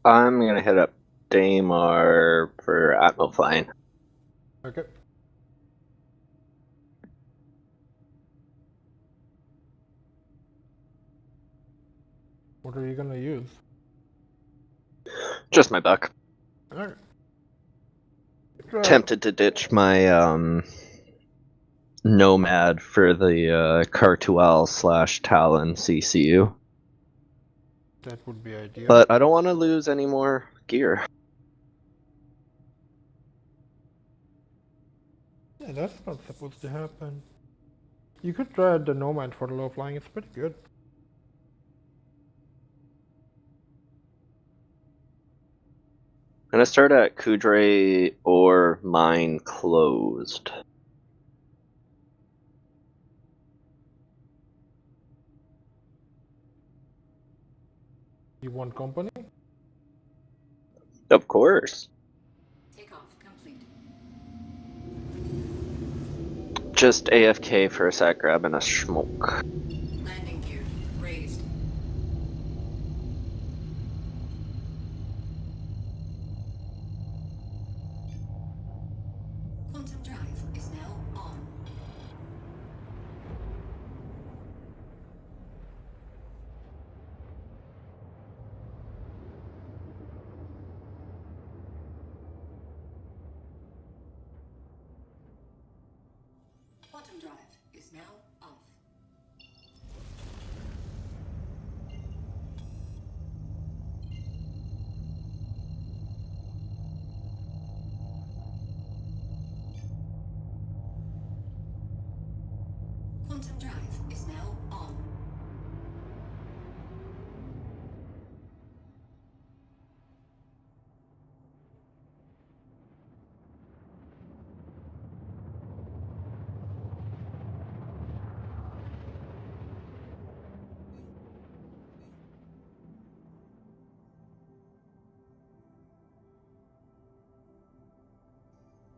I'm gonna hit up Daymar for Atmo flying. Okay. What are you gonna use? Just my buck. Alright. Tempted to ditch my Nomad for the Cartuel / Talon CCU. That would be ideal. But I don't want to lose any more gear. Yeah, that's not supposed to happen. You could try the Nomad for low flying, it's pretty good. I'm gonna start at Kudre or Mine Closed. You want company? Of course. Takeoff complete. Just AFK for a sec, grabbing a smoke. Landing gear raised. is now on. Quantum drive is now off. Quantum drive is now on.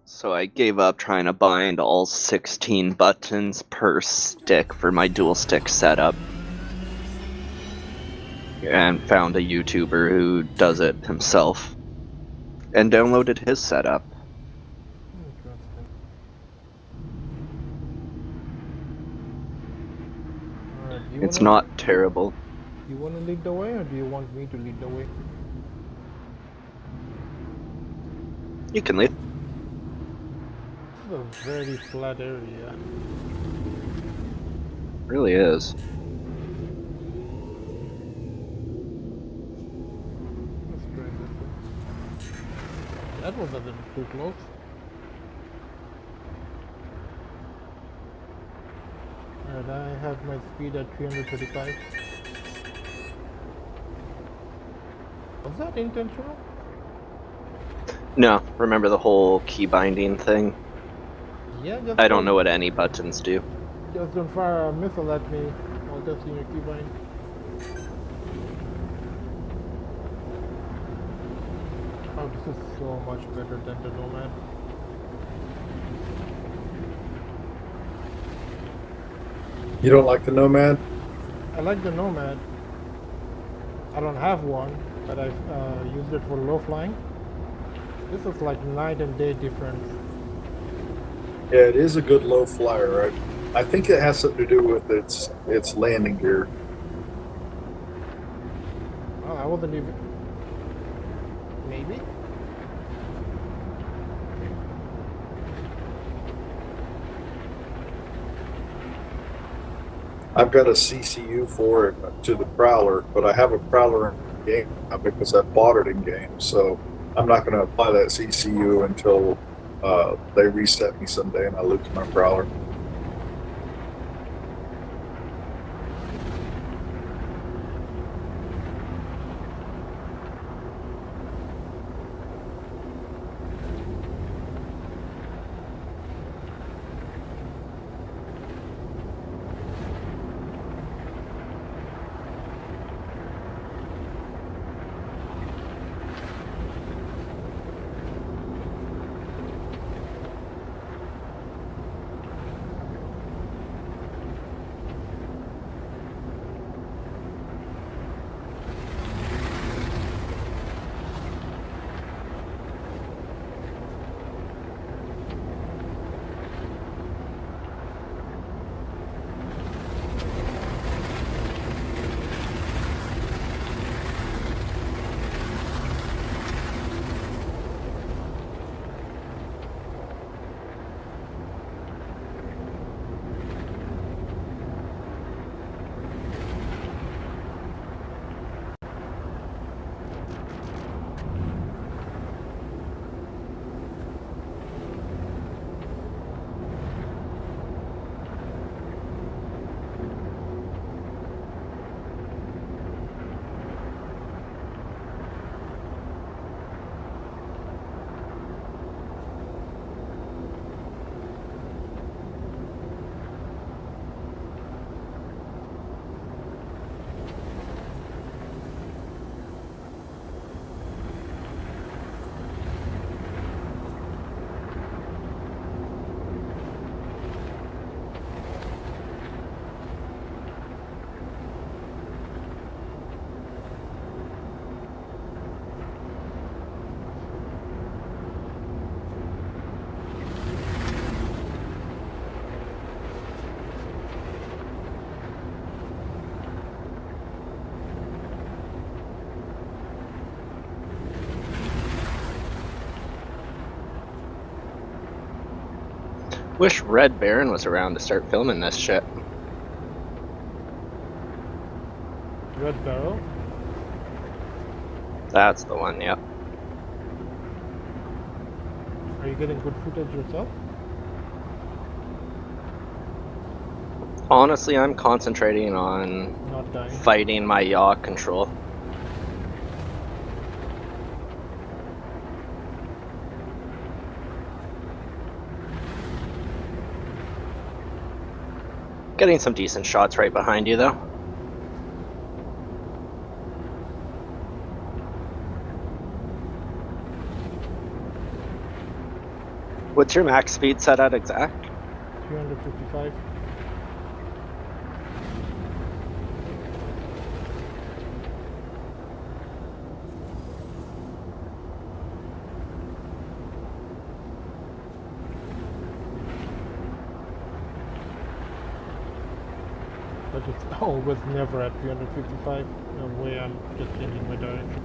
So I gave up trying to bind all 16 buttons per stick for my dual stick setup. And found a YouTuber who does it himself. And downloaded his setup. Interesting. Alright, do you It's wanna not terrible. you wanna lead the way or do you want me to lead the way? You can leave. This is a very flat area. Really is. Let's try this way. That wasn't too close. Alright, I have my speed at 335. Was that intentional? No, remember the whole key binding thing? Yeah, just I don't know what any buttons do. Just don't fire a missile at me while testing your keybind. Oh, this is so much better than the Nomad. You don't like the Nomad? I like the Nomad. I don't have one, but I've used it for low flying. This is like night and day difference. Yeah, it is a good low flyer, right? I think it has something to do with its landing gear. Well, I wasn't even... Maybe? I've got a CCU for it to the Prowler, but I have a Prowler in the game now because I bought it in game, so I'm not going to apply that CCU until they reset me someday and I lose my Prowler. Wish Red Baron was around to start filming this shit. Red Barrel. That's the one, yep. Are you getting good footage yourself? Honestly, I'm concentrating on Not dying. fighting my yaw control. Getting some decent shots right behind you, though. What's your max speed set at exact? 355. But it's always never at 355. No way, I'm just changing my direction.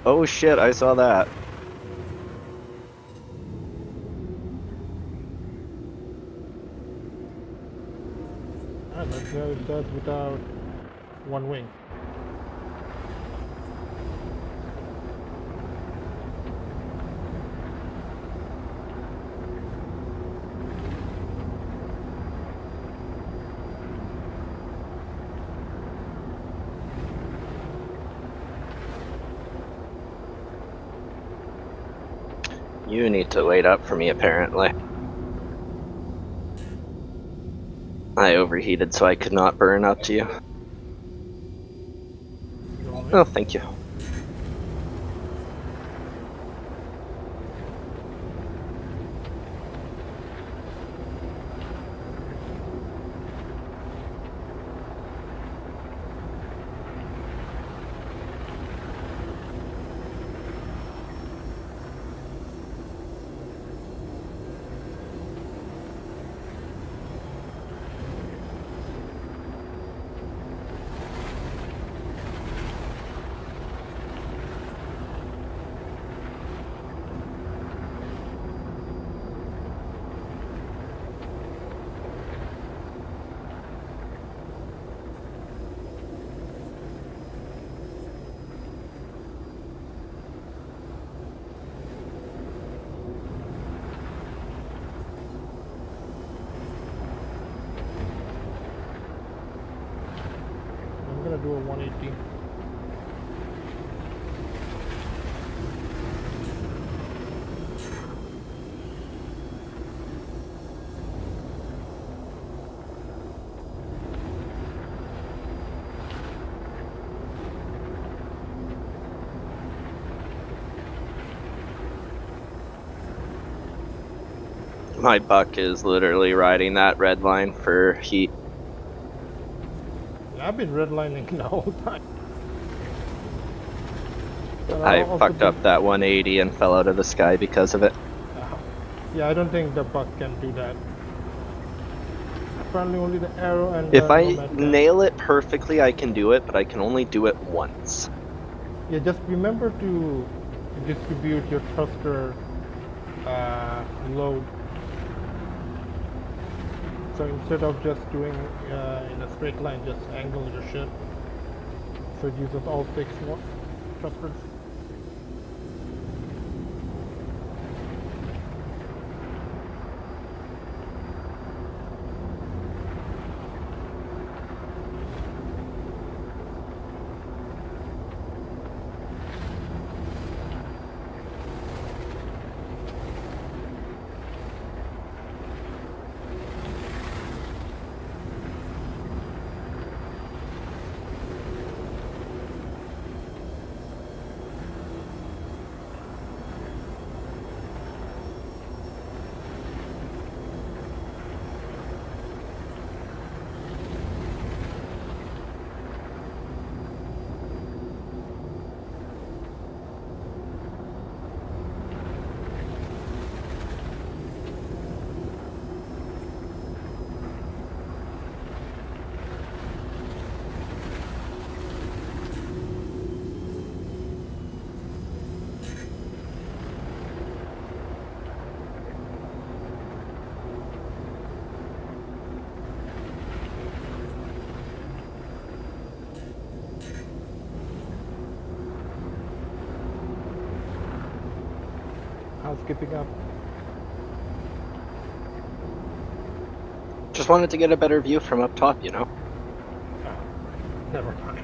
Oh shit, I saw that. Ah, that guy does without one wing. You need to wait up for me, apparently. I overheated, so I could not burn up to you. Oh, thank you. I'm gonna do a 180. My buck is literally riding that red line for heat. Yeah, I've been redlining the whole time. But I also fucked up that 180 and fell out of the sky because of it. Yeah, I don't think the buck can do that. Apparently only the arrow and If the I Nomad can. nail it perfectly, I can do it, but I can only do it once. Yeah, just remember to distribute your thruster load. So instead of just doing in a straight line, just angle your ship. So it uses all 6 thrusters. How's keeping up? Just wanted to get a better view from up top, you know? Never mind.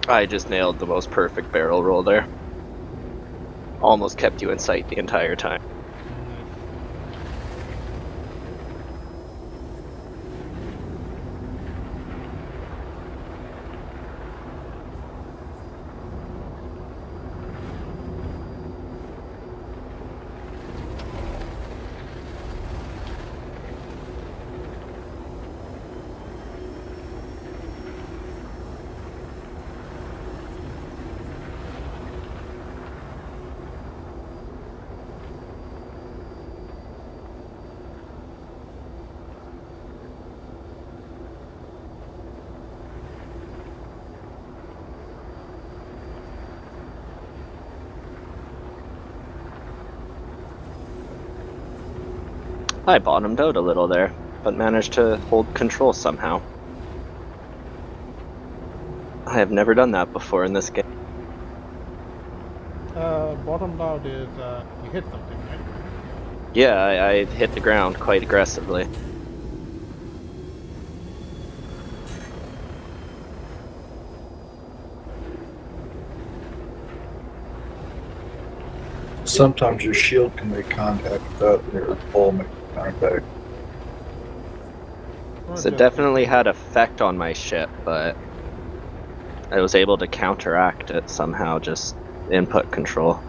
I just nailed the most perfect barrel roll there. Almost kept you in sight the entire time. I bottomed out a little there, but managed to hold control somehow. I have never done that before in this game. Bottomed out is you hit something, right? Yeah, I hit the ground quite aggressively. Sometimes your shield can make contact without your hull making contact. Or So it just definitely had effect on my ship, but I was able to counteract it somehow, just input control.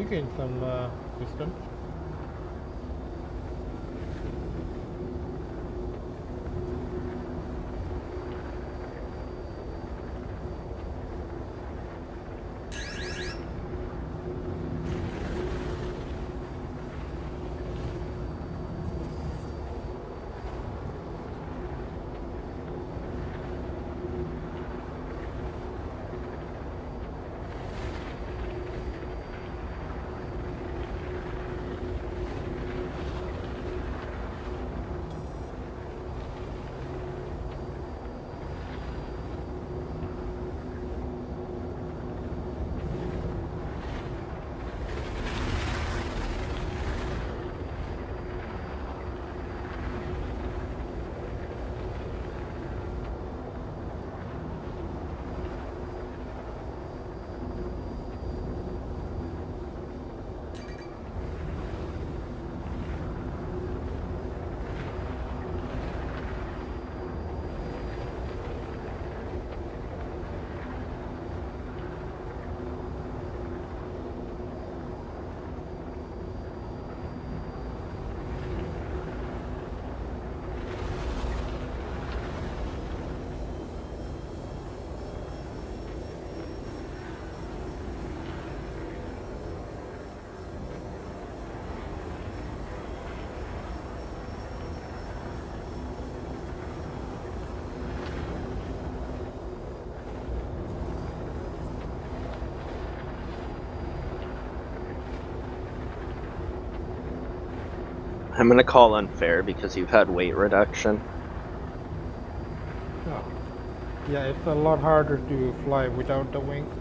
you gained some distance. I'm gonna call unfair because you've had weight reduction. Oh. Yeah, it's a lot harder to fly without the wings.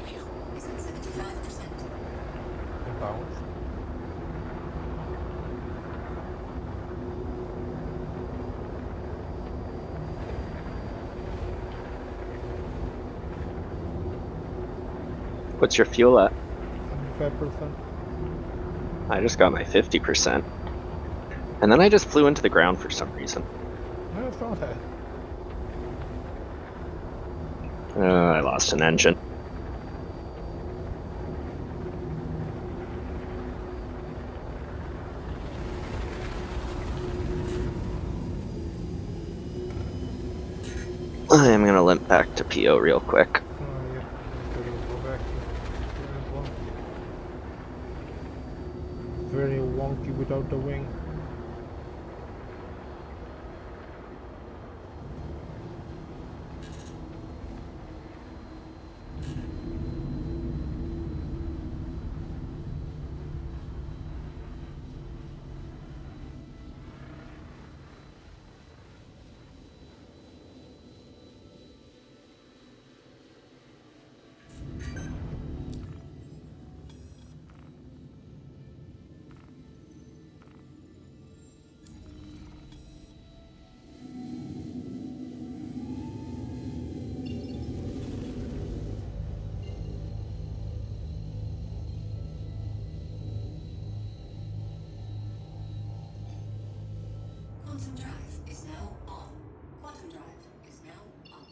Fuel is at 75%. Bounce. What's your fuel at? 75%. I just got my 50%. And then I just flew into the ground for some reason. I saw that. I lost an engine. I am gonna limp back to PO real quick. Yeah. Better go back to there as well. Very wonky without the wing. Quantum drive is now on. Quantum drive is now off.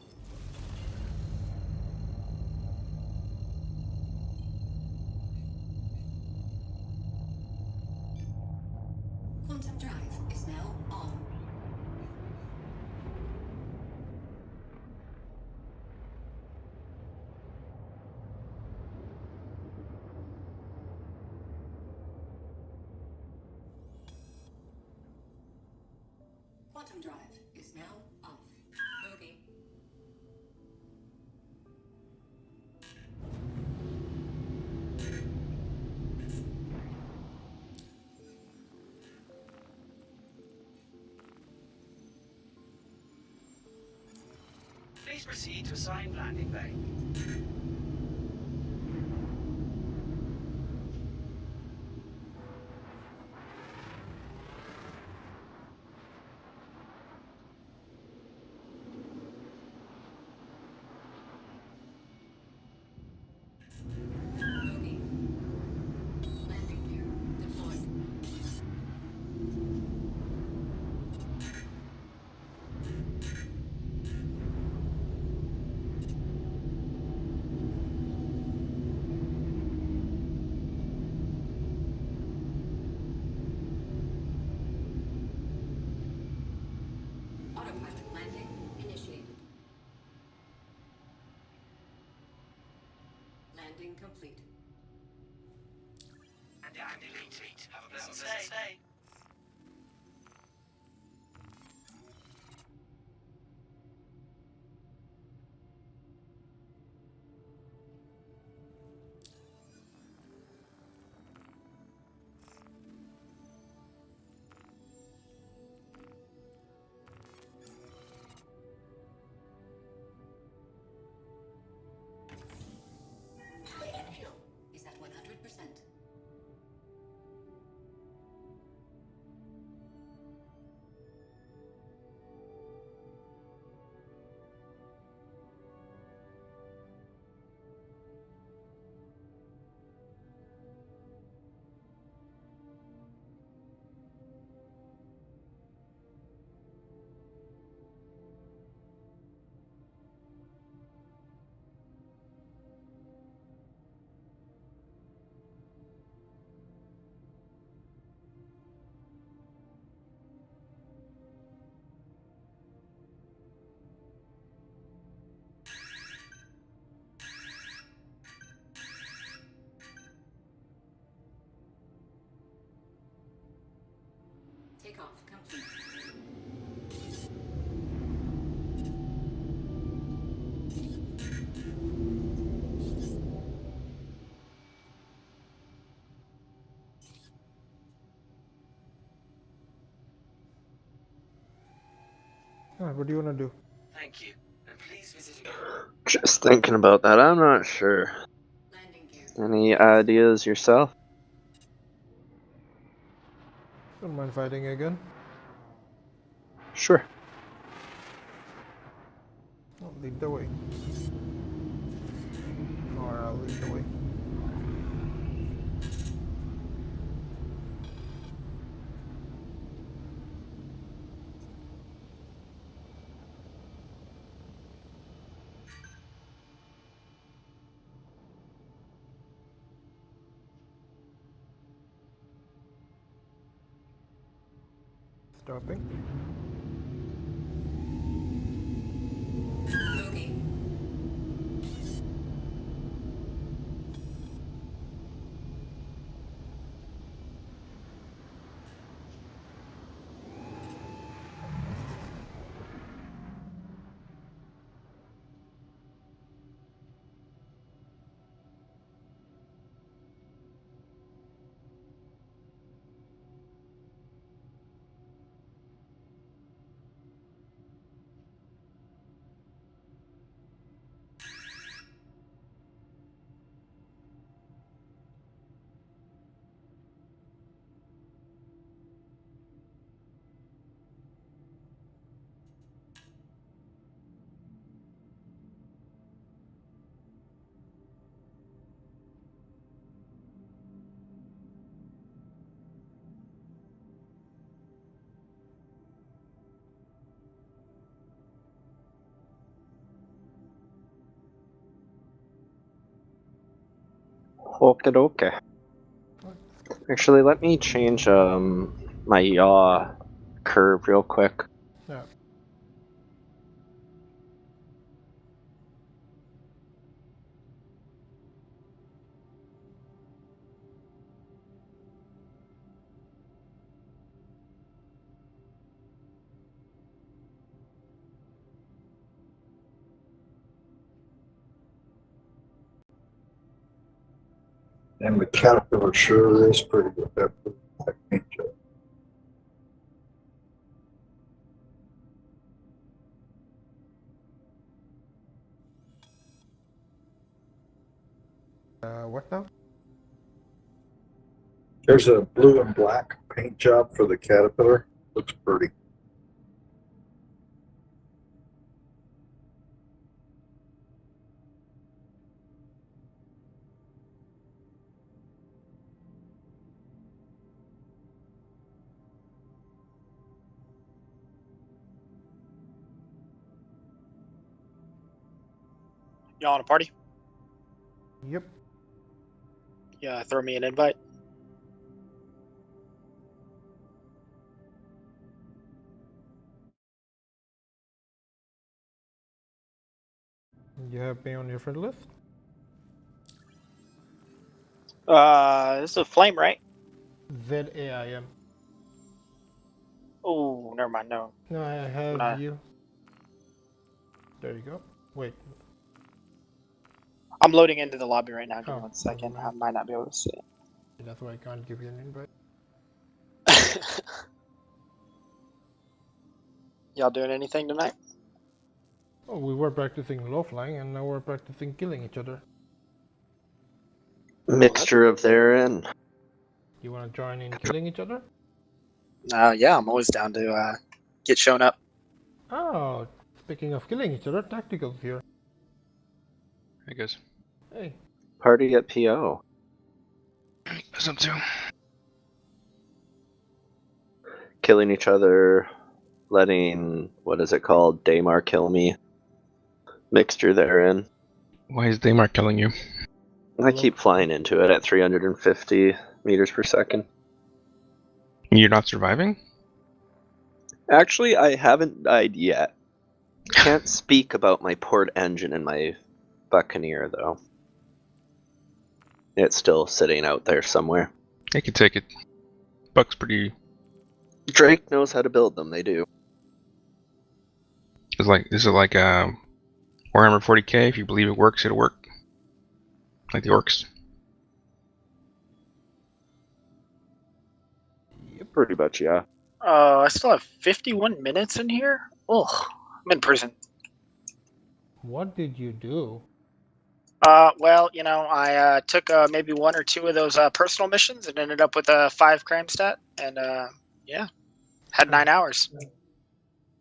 Quantum drive is now on. Quantum drive is now off. Bogey. Please proceed to assigned landing bay. Landing complete. And delete. Have a pleasant stay. Fuel is at 100%. Takeoff complete. Alright, what do you want to do? Thank you. And please visit again. Just thinking about that, I'm not sure. Landing gear. Any ideas yourself? Don't mind fighting again. Sure. I'll lead the way. Or I'll lead the way. Stopping. Bogey. Okie dokie. Actually, let me change my yaw curve real quick. Yeah. And the Caterpillar sure is pretty good. That paint job. What now? There's a blue and black paint job for the Caterpillar. Looks pretty. Y'all on a party? Yep. Yeah, throw me an invite. You have me on your friend list? This is a flame, right? ZAIM. Oh, never mind. No. No, I have Nah. you. There you go. Wait. I'm loading into the lobby right now. Give me Oh, 1 second. never I mind. might not be able to see That's why I can't give you an invite. it. Y'all doing anything tonight? Oh, we were practicing low flying and now we're practicing killing each other. Mixture of therein. You want to join in killing each other? Yeah, I'm always down to get shown up. Oh, speaking of killing each other, Tactical's here. I guess. Hey. Party at PO. What's up, too? Killing each other, letting, what is it called, Daymar kill me. Mixture therein. Why is Daymar killing you? I keep flying into it at 350 meters per second. You're not surviving? Actually, I haven't died yet. Can't speak about my port engine and my Buccaneer, though. It's still sitting out there somewhere. I can take it. Buck's pretty... Drake knows how to build them, they do. Is it like Warhammer 40k? If you believe it works, it'll work. Like the orcs. Pretty much, yeah. I still have 51 minutes in here? Ugh, I'm in prison. What did you do? Well, you know, I took maybe 1 or 2 of those personal missions and ended up with a 5 crime stat, and yeah, had 9 hours.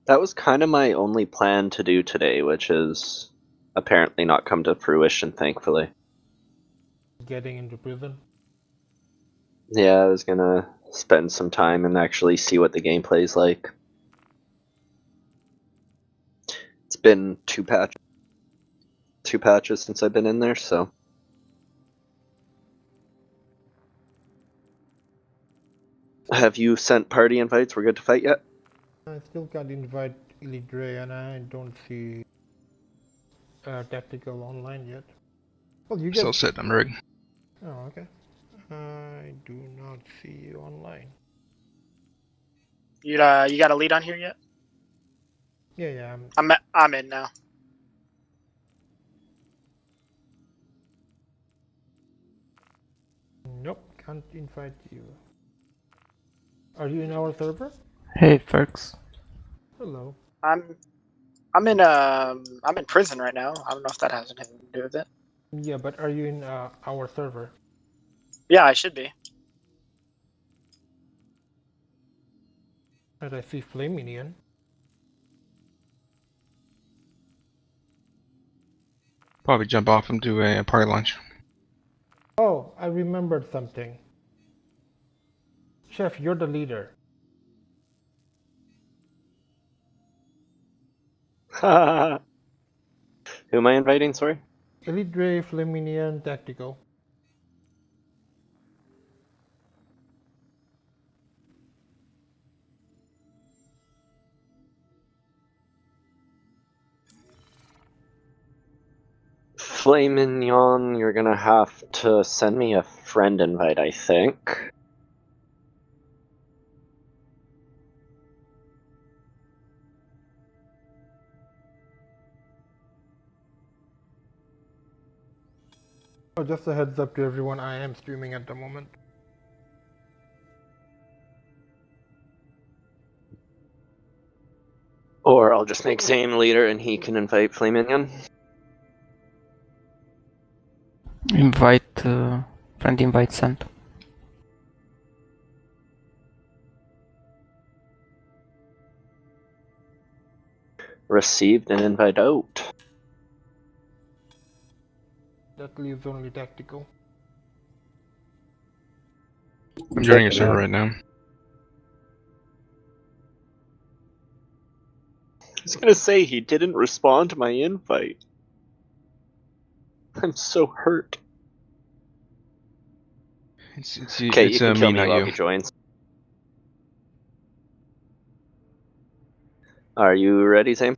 That was kind of my only plan to do today, which is apparently not come to fruition, thankfully. Getting into prison? Yeah, I was gonna spend some time and actually see what the gameplay's like. It's been 2 patches since I've been in there, so. Have you sent party invites? We're good to fight yet? I still can't invite Illidre and I don't see Tactical online yet. Well, you Still guys... set, I'm rigged. Oh, okay. I do not see you online. You got a lead on here yet? Yeah, I'm in now. Nope, can't invite you. Are you in our server? Hey, folks. Hello. I'm in prison right now. I don't know if that has anything to do with it. Yeah, but are you in our server? Yeah, I should be. And I see Flaminian. Probably jump off and do a party launch. Oh, I remembered something. Chef, you're the leader. Who am I inviting, sorry? Illidre, Flaminian, Tactical. Flame Mignon, you're gonna have to send me a friend invite, I think. Oh, just a heads up to everyone, I am streaming at the moment. Or I'll just make Zane leader and he can invite Flame Mignon. Invite, friend invite sent. Received an invite out. That leaves only Tactical. I'm joining your server right now. I was gonna say he didn't respond to my invite. I'm so hurt. Okay, you can kill me, me not while you. he joins. Are you ready, Zane?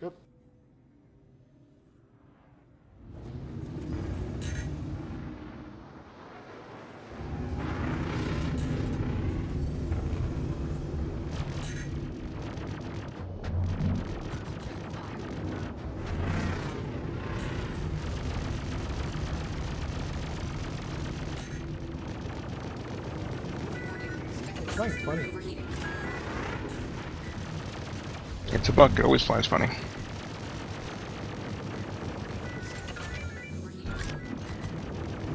Yep. flying funny. Overheating. It's a buck. It always flies funny.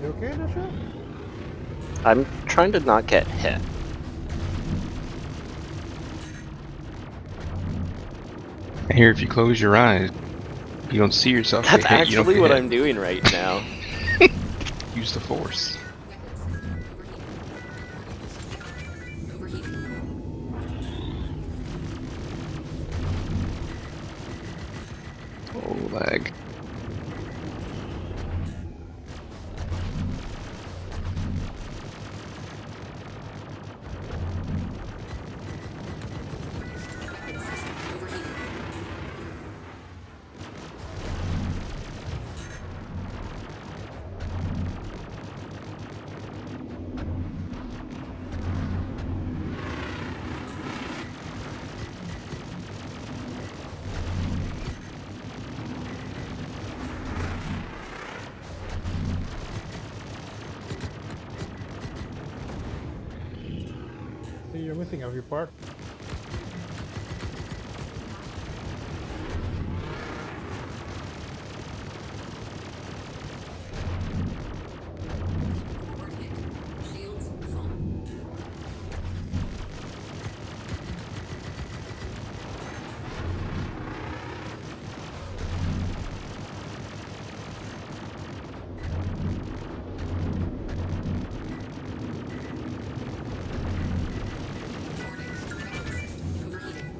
You okay, Nisha? I'm trying to not get hit. I hear if you close your eyes, you don't see yourself That's get hit. You don't actually get what hit. I'm doing right now. Use the force. Overheating. Oh, lag. See, you're missing every part. Forward hit. Shields full. Overheating.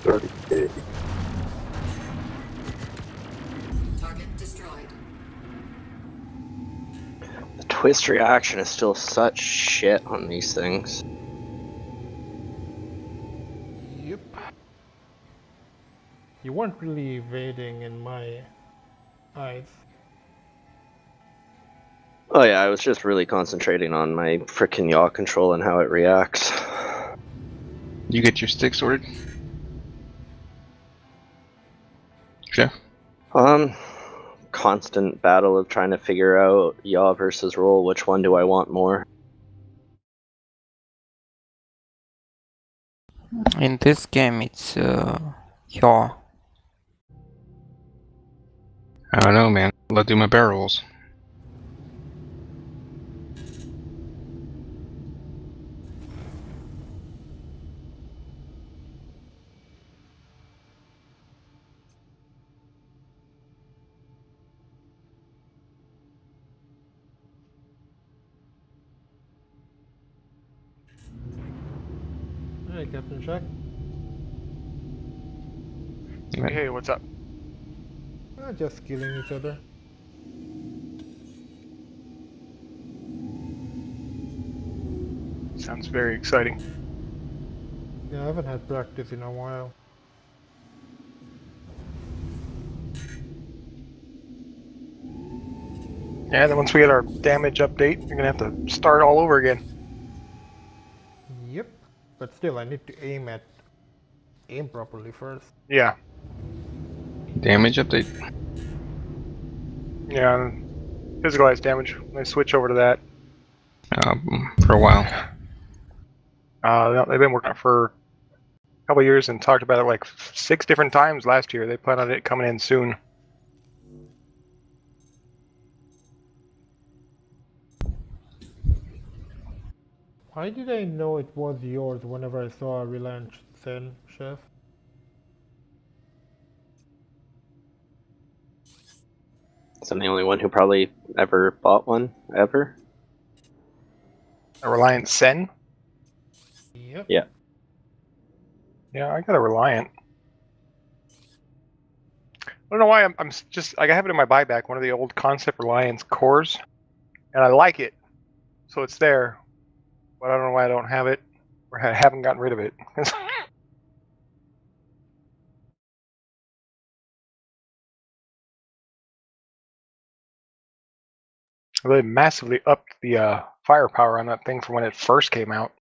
$30K. Target destroyed. The twist reaction is still such shit on these things. Yep. You weren't really evading in my eyes. Oh yeah, I was just really concentrating on my frickin' yaw control and how it reacts. You get your stick sorted? Sure. Constant battle of trying to figure out yaw versus roll. Which one do I want more? In this game, it's yaw. I don't know, man. Let's do my barrels. Hey, Captain Shack. Hey, what's up? Just killing each other. Sounds very exciting. Yeah, I haven't had practice in a while. Yeah, then once we get our damage update, you're gonna have to start all over again. Yep. But still, I need to aim properly first. Yeah. Damage update. Yeah. Physicalized damage. I switch over to that. For a while. They've been working on it for a couple of years and talked about it like 6 different times last year. They plan on it coming in soon. Why did I know it was yours whenever I saw a Reliance Zen, Chef? So I'm the only one who probably ever bought one, ever? A Reliant Sen? Yep. Yeah. Yeah, I got a Reliant. I don't know why I'm just like I have it in my buyback, one of the old Concept Reliance cores, and I like it, so it's there. But I don't know why I don't have it or haven't gotten rid of it. They massively upped the firepower on that thing from when it first came out.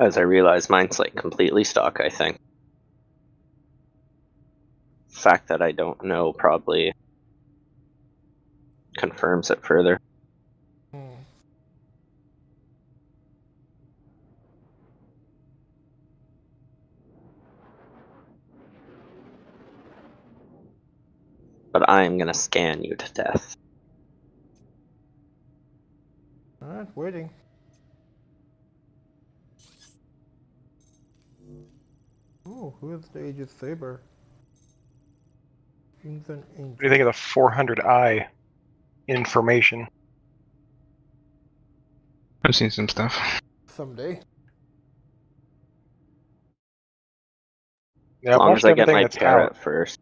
As I realize mine's like completely stuck, I think. Fact that I don't know probably confirms it further. But I am gonna scan you to death. Alright, waiting. Ooh, who is the Aegis Saber? Seems an angel. What do you think of the 400i information? I've seen some stuff. Someday. Yeah, As I've long as watched I get everything my that's parrot out. first.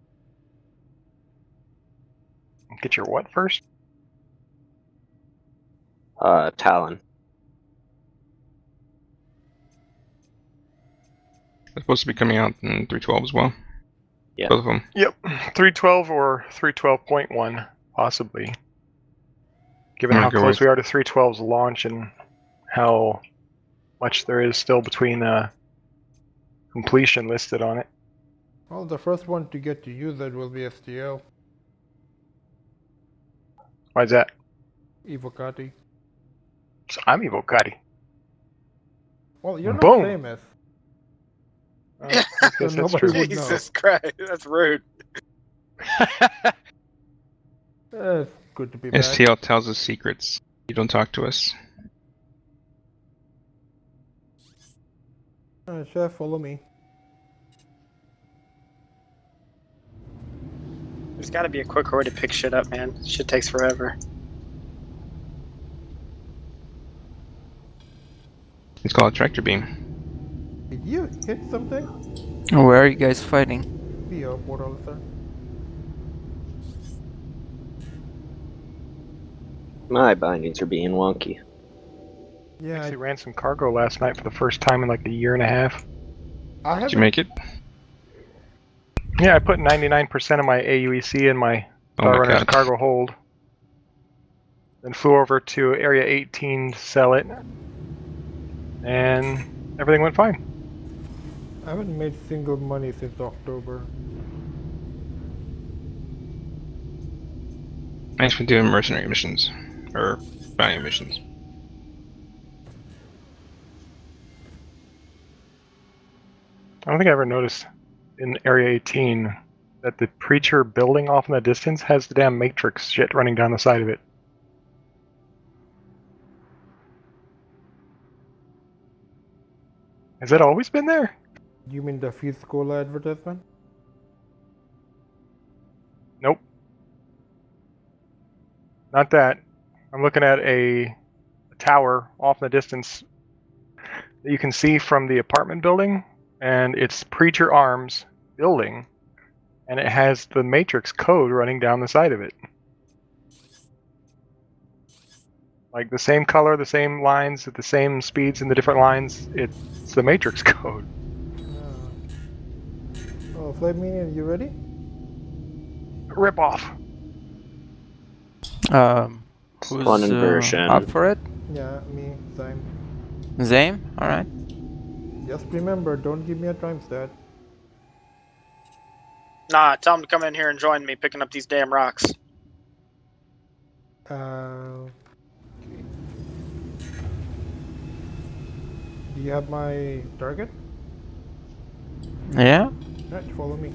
Get your what first? Talon. It's supposed to be coming out in 3.12 as well. Yeah. Both of them. Yep, 3.12 or 3.12.1, possibly. Given I'm how gonna go close with- we are to 3.12's launch and how much there is still between completion listed on it. Well, the first one to get to use it will be STL. Why is that? Evocati. So I'm Evocati. Well, you're not Boom. famous. Yeah. So Yes, that's nobody true. would know. Jesus Christ, that's rude. It's good to be back. STL tells us secrets. You don't talk to us. Chef, follow me. There's got to be a quicker way to pick shit up, man. Shit takes forever. It's called a tractor beam. Did you hit something? Where are you guys fighting? The airport, officer. My bindings are being wonky. Yeah, Actually ran some cargo last night for the first time in like a year and a half. I Did haven't. you make it? Yeah, I put 99% of my AUEC in my Oh my Starrunner's god. cargo hold. Then flew over to Area 18 to sell it. And everything went fine. I haven't made single money since October. Thanks for doing mercenary missions. Or bounty missions. I don't think I ever noticed in Area 18 that the Preacher building off in the distance has the damn Matrix shit running down the side of it. Has that always been there? You mean the Fizcola advertisement? Nope. Not that. I'm looking at a tower off in the distance that you can see from the apartment building, and it's Preacher Arms building, and it has the Matrix code running down the side of it. Like the same color, the same lines, at the same speeds in the different lines. It's the Matrix code. Oh, Flight Minion, you ready? Rip off. Who's One inversion. up for it? Yeah, me, same. Zame? Alright. Just remember, don't give me a time stat. Nah, tell him to come in here and join me picking up these damn rocks. Okay. Do you have my target? Yeah? Right, follow me.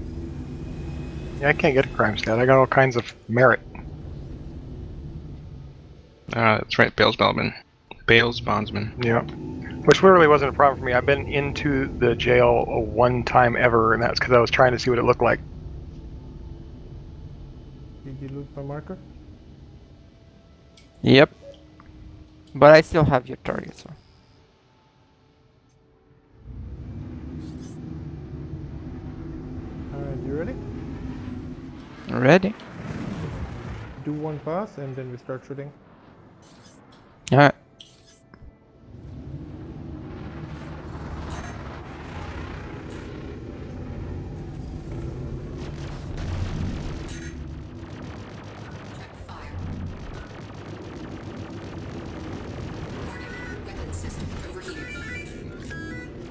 Yeah, I can't get a crime stat. I got all kinds of merit. That's right, Bales Bondsman. Yeah. Which really wasn't a problem for me. I've been into the jail one time ever, and that's because I was trying to see what it looked like. Did you lose my marker? Yep. But I still have your target, so. Alright, you ready? Ready? Do one pass and then we start shooting. Alright. Weapon system overheated.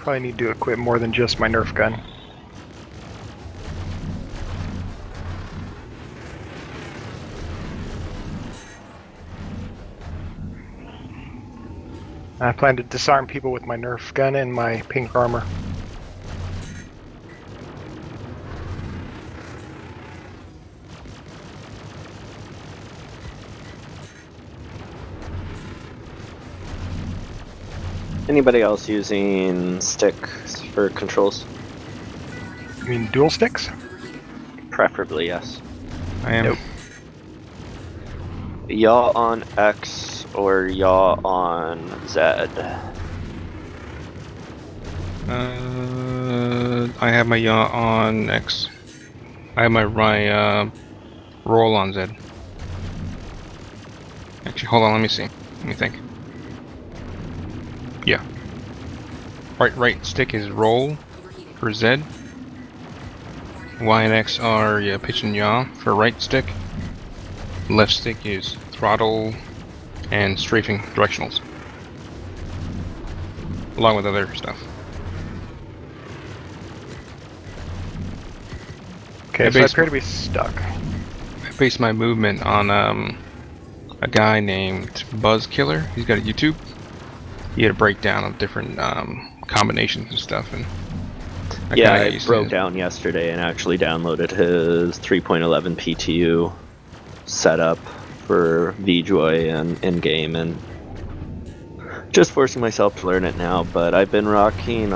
Probably need to equip more than just my Nerf gun. I plan to disarm people with my Nerf gun and my pink armor. Anybody else using sticks for controls? You mean dual sticks? Preferably, yes. I am. Nope. Yaw on X or yaw on Z? I have my yaw on X. I have my roll on Z. Actually, hold on. Let me see. Let me think. Yeah. Right stick is roll for Z. Y and X are pitch and yaw for right stick. Left stick is throttle and strafing directionals, along with other stuff. Okay, so I appear to be stuck. I base my movement on a guy named Buzz Killer. He's got a YouTube. He had a breakdown of different combinations and stuff, and yeah, I broke down yesterday and actually downloaded his 3.11 PTU setup for VJoy and in-game, and just forcing myself to learn it now. But I've been rocking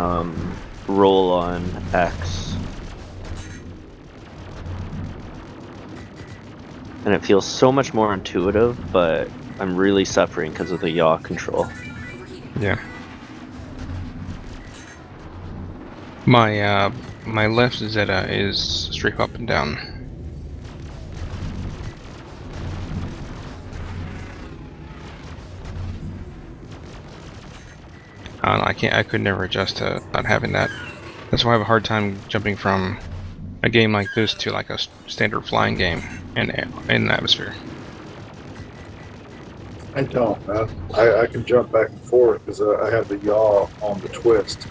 roll on X, and it feels so much more intuitive, but I'm really suffering because of the yaw control. Yeah. My my left Zeta is straight up and down. I don't know, I could never adjust to not having that. That's why I have a hard time jumping from a game like this to like a standard flying game in the atmosphere. I don't, man. I can jump back and forth because I have the yaw on the twist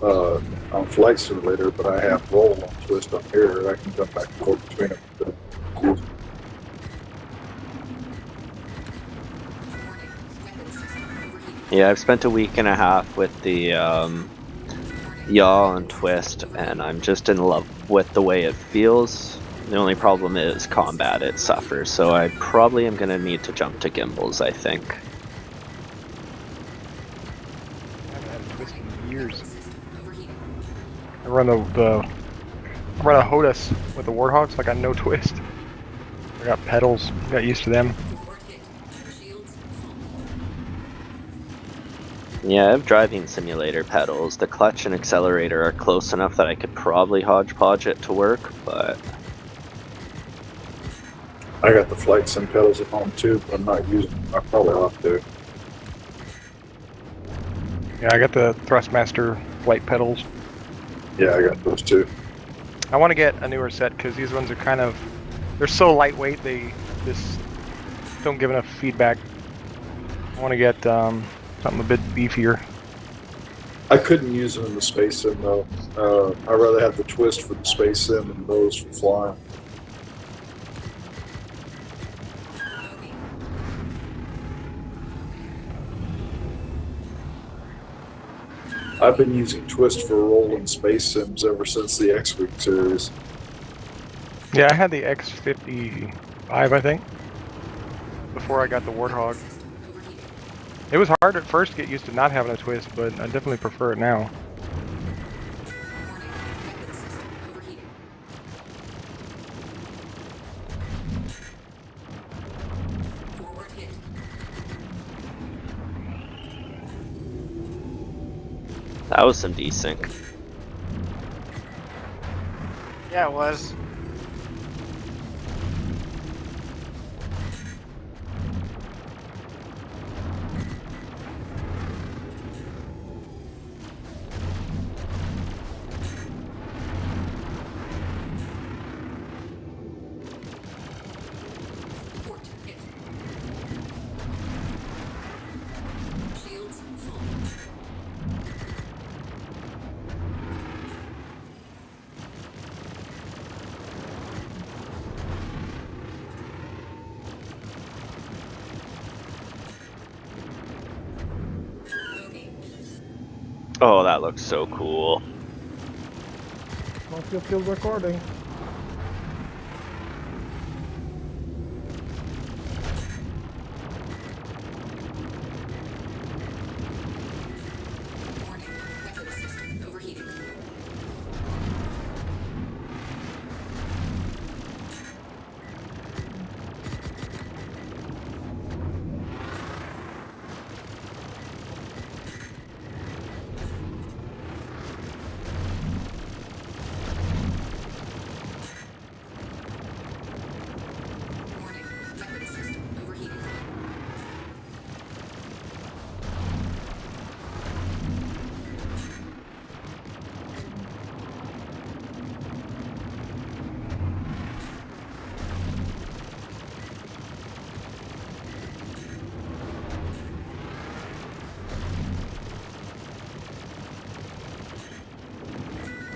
on Flight Simulator, but I have roll on twist on here. I can jump back and forth between them. Yeah, I've spent a week and a half with the yaw and twist, and I'm just in love with the way it feels. The only problem is combat, it suffers, so I probably am going to need to jump to gimbals, I think. I haven't had a twist in years. I run a HOTAS with the Warthogs, so I got no twist. I got pedals, got used to them. Yeah, I have driving simulator pedals. The clutch and accelerator are close enough that I could probably hodgepodge it to work, but... I got the flight sim pedals at home too, but I'm not using them. I probably ought to. Yeah, I got the Thrustmaster flight pedals. Yeah, I got those too. I want to get a newer set because these ones are kind of... They're so lightweight, they just don't give enough feedback. I want to get something a bit beefier. I couldn't use them in the space sim though. I'd rather have the twist for the space sim and those for flying. I've been using twist for rolling space sims ever since the X-Wing series. Yeah, I had the X55, I think, before I got the Warthog. It was hard at first to get used to not having a twist, but I definitely prefer it now. That was some desync. Yeah, it was. Oh, that looks so cool. Once you're still recording. Warning, echo system overheating. Warning, echo system overheating.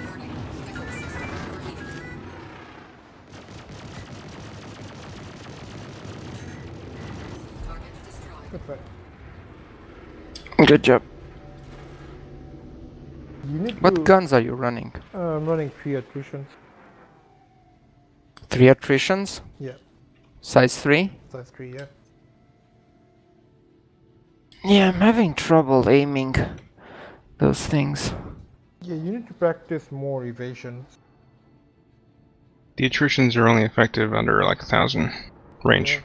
Warning, echo system overheating. Target destroyed. Good fight. Good job. You need What to. guns are you running? I'm running 3 attritions. 3 attritions? Yeah, Size 3? size 3, yeah. Yeah, I'm having trouble aiming those things. Yeah, you need to practice more evasions. The attritions are only effective under like 1,000 range. Yeah.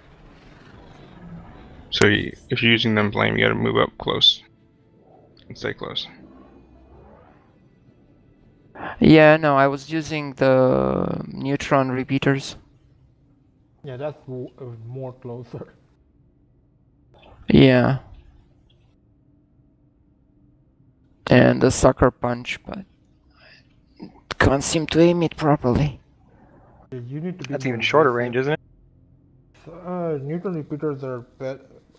So if you're using them flame, you gotta move up close and stay close. Yeah, no, I was using the neutron repeaters. Yeah, that's more closer. Yeah. And the sucker punch, but can't seem to aim it properly. Yeah, you need to be That's more even shorter aggressive. range, isn't it? Neutron repeaters are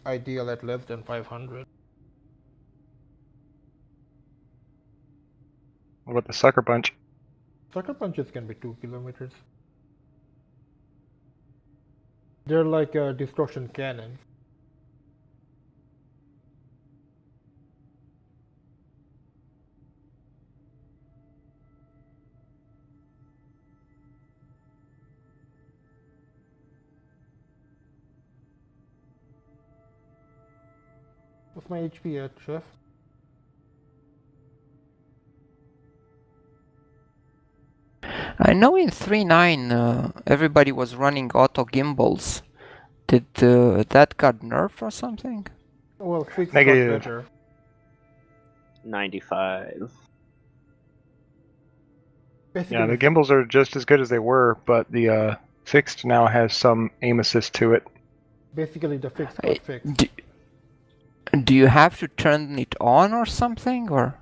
ideal at less than 500. What about the sucker punch? Sucker punches can be 2 kilometers. They're like a distortion cannon. What's my HP at, Chef? I know in 3.9 everybody was running auto gimbals. Did that got nerfed or something? Well, 6 Negative. got better. 95. Basically, Yeah, the gimbals are just as good as they were, but the fixed now has some aim assist to it. basically the fix got fixed. Do you have to turn it on or something, or?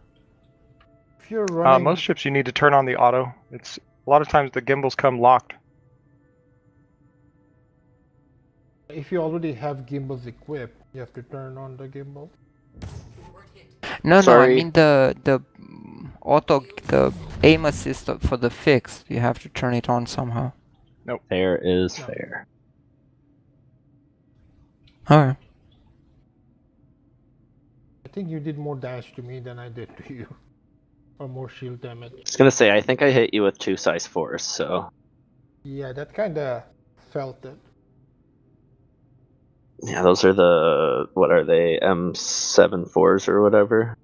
If you're running, Most ships you need to turn on the auto. It's a lot of times the gimbals come locked. if you already have gimbals equipped, you have to turn on the gimbal. No, Sorry. I mean the auto, the aim assist for the fix. You have to turn it on somehow. Nope. Fair is No. fair. Alright. I think you did more damage to me than I did to you. Or more shield damage. I was gonna say, I think I hit you with 2 size 4s, so. Yeah, that kinda felt it. Yeah, those are the, what are they, M74s or whatever?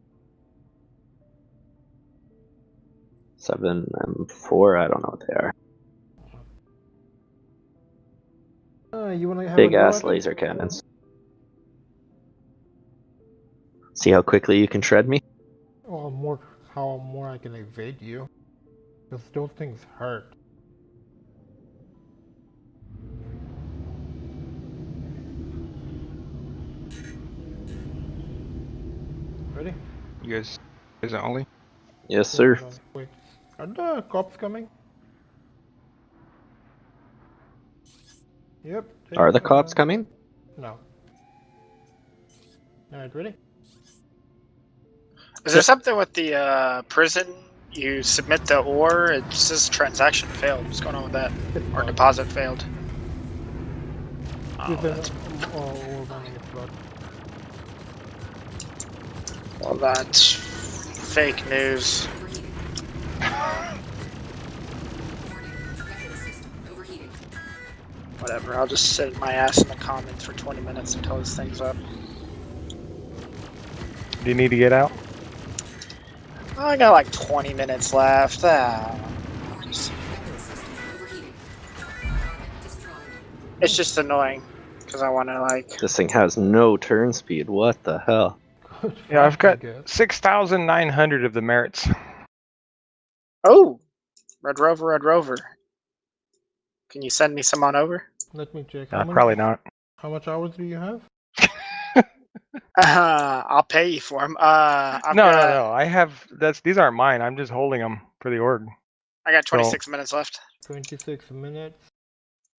7 M4, I don't know what they are. You wanna have Big a go ass at it? laser cannons. See how quickly you can shred me? Or more, how more I can evade you. Because those things hurt. Ready? You guys at Ollie? Yes, sir. Hold on, wait. Are the cops coming? Yep. Are the cops coming? No. Alright, ready? Is there something with the prison? You submit the ore, it says transaction failed. What's going on with that? Or deposit failed? Oh, that's, or running a flood. well, that's Fake news. Whatever, I'll just sit my ass in the comments for 20 minutes until this thing's up. Do you need to get out? I got like 20 minutes left. It's just annoying because I want to like. This thing has no turn speed. What the hell? Yeah, I've got 6,900 of the merits. Oh, Red Rover, Red Rover. Can you send me some on over? Let me check. Probably not. How much hours do you have? I'll pay you for them. No. I have these aren't mine. I'm just holding them for the org. I got 26 minutes left. 26 minutes.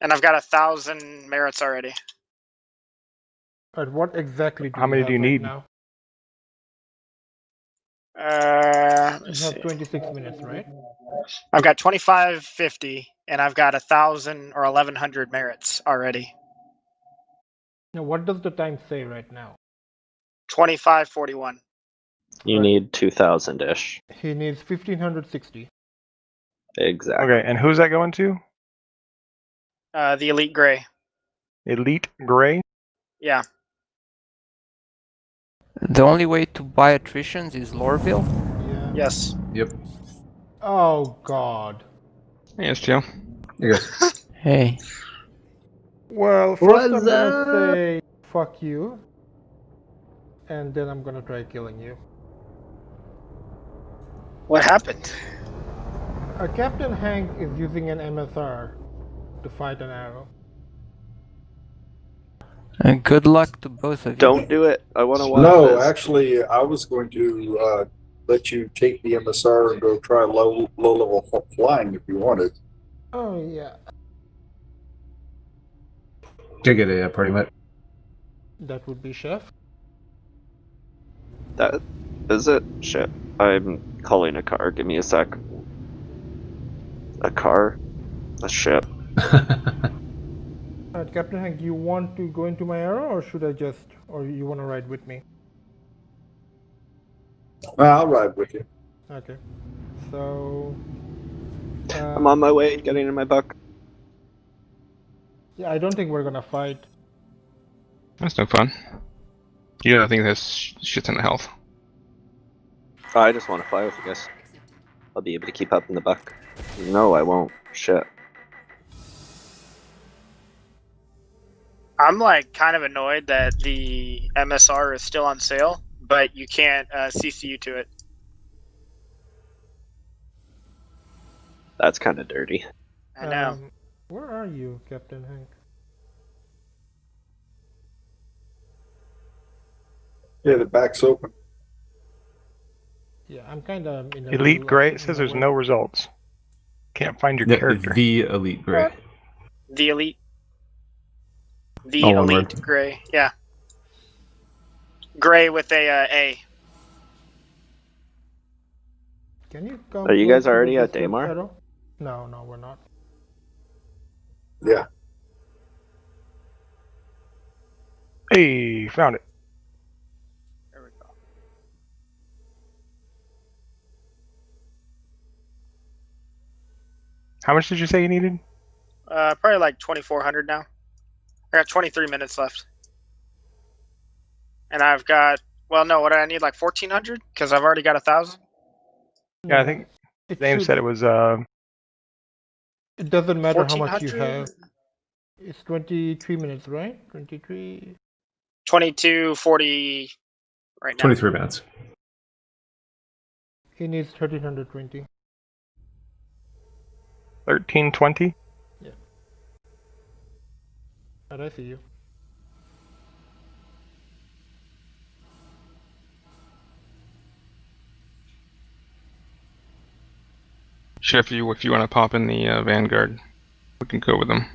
And I've got 1,000 merits already. Alright, what exactly do How many have do you right need? now? You have 26 minutes, right? I've got 2550, and I've got 1,000 or 1,100 merits already. Now, what does the time say right now? 2541. You need 2,000-ish. He needs 1,560. Exactly. Okay, and who's that going to? The Elite Gray. Elite Gray? Yeah. The only way to buy attritions is Lorville? Yeah. Yes. Yep. Oh god. Yes, Joe. Yes. Hey. Well, first What's I'm gonna up? say fuck you. And then I'm gonna try killing you. What happened? Captain Hank is using an MSR to fight an arrow. And good luck to both of you. Don't do it. I want to watch No, this. actually, I was going to let you take the MSR and go try low level flying if you wanted. Oh yeah. Did get a party met. That would be Chef. That is it? Shit. I'm calling a car. Give me a sec. A car? A ship. Alright, Captain Hank, you want to go into my arrow or should I just, or you want to ride with me? I'll ride with you. Okay. So... I'm on my way, getting in my buck. Yeah, I don't think we're gonna fight. That's no fun. You don't think there's shit ton of health. I just want to fly with you guys. I'll be able to keep up in the buck. No, I won't. Shit. I'm like kind of annoyed that the MSR is still on sale, but you can't CCU to it. That's kind of dirty. I know. Where are you, Captain Hank? Yeah, the back's open. Yeah, I'm kind of in the Elite middle Gray of it says there's no results. Can't find your Yeah, character. the Elite Gray. The Elite. The All one Elite word. Gray. Yeah. Gray with a A. Can you come Are you guys close to the already at distance Daymar? arrow? No, we're not. Yeah. Hey, found it. There we go. How much did you say you needed? Probably like 2,400 now. I got 23 minutes left. And I've got, well, no, what do I need? Like 1,400? Because I've already got 1,000? Yeah, I think James said it was It doesn't matter how much you 1,400? have. It's 23 minutes, right? 23. 2240 right now. 23 minutes. He needs 1,320. 1320. Yeah. And I see you. Chef, if you want to pop in the Vanguard, we can go with them.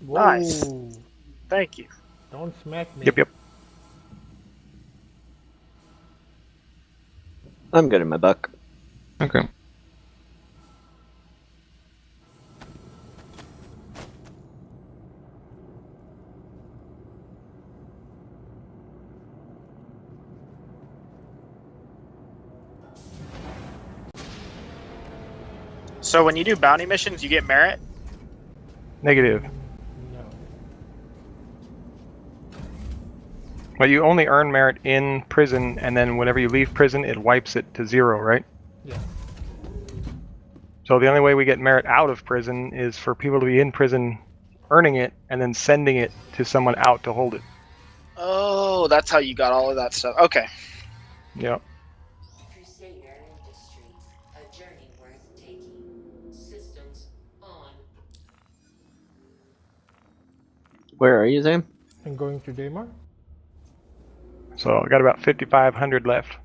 Whoa. Nice. Thank you. Don't smack me. Yep. I'm good in my buck. Okay. So when you do bounty missions, you get merit? Negative. No. But you only earn merit in prison, and then whenever you leave prison, it wipes it to 0, right? Yeah. So the only way we get merit out of prison is for people to be in prison earning it and then sending it to someone out to hold it. Oh, that's how you got all of that stuff. Okay. Yep. Crusader Industries, a journey worth taking. Systems on. Where are you, Zane? I'm going to Daymar. So I got about 5,500 left.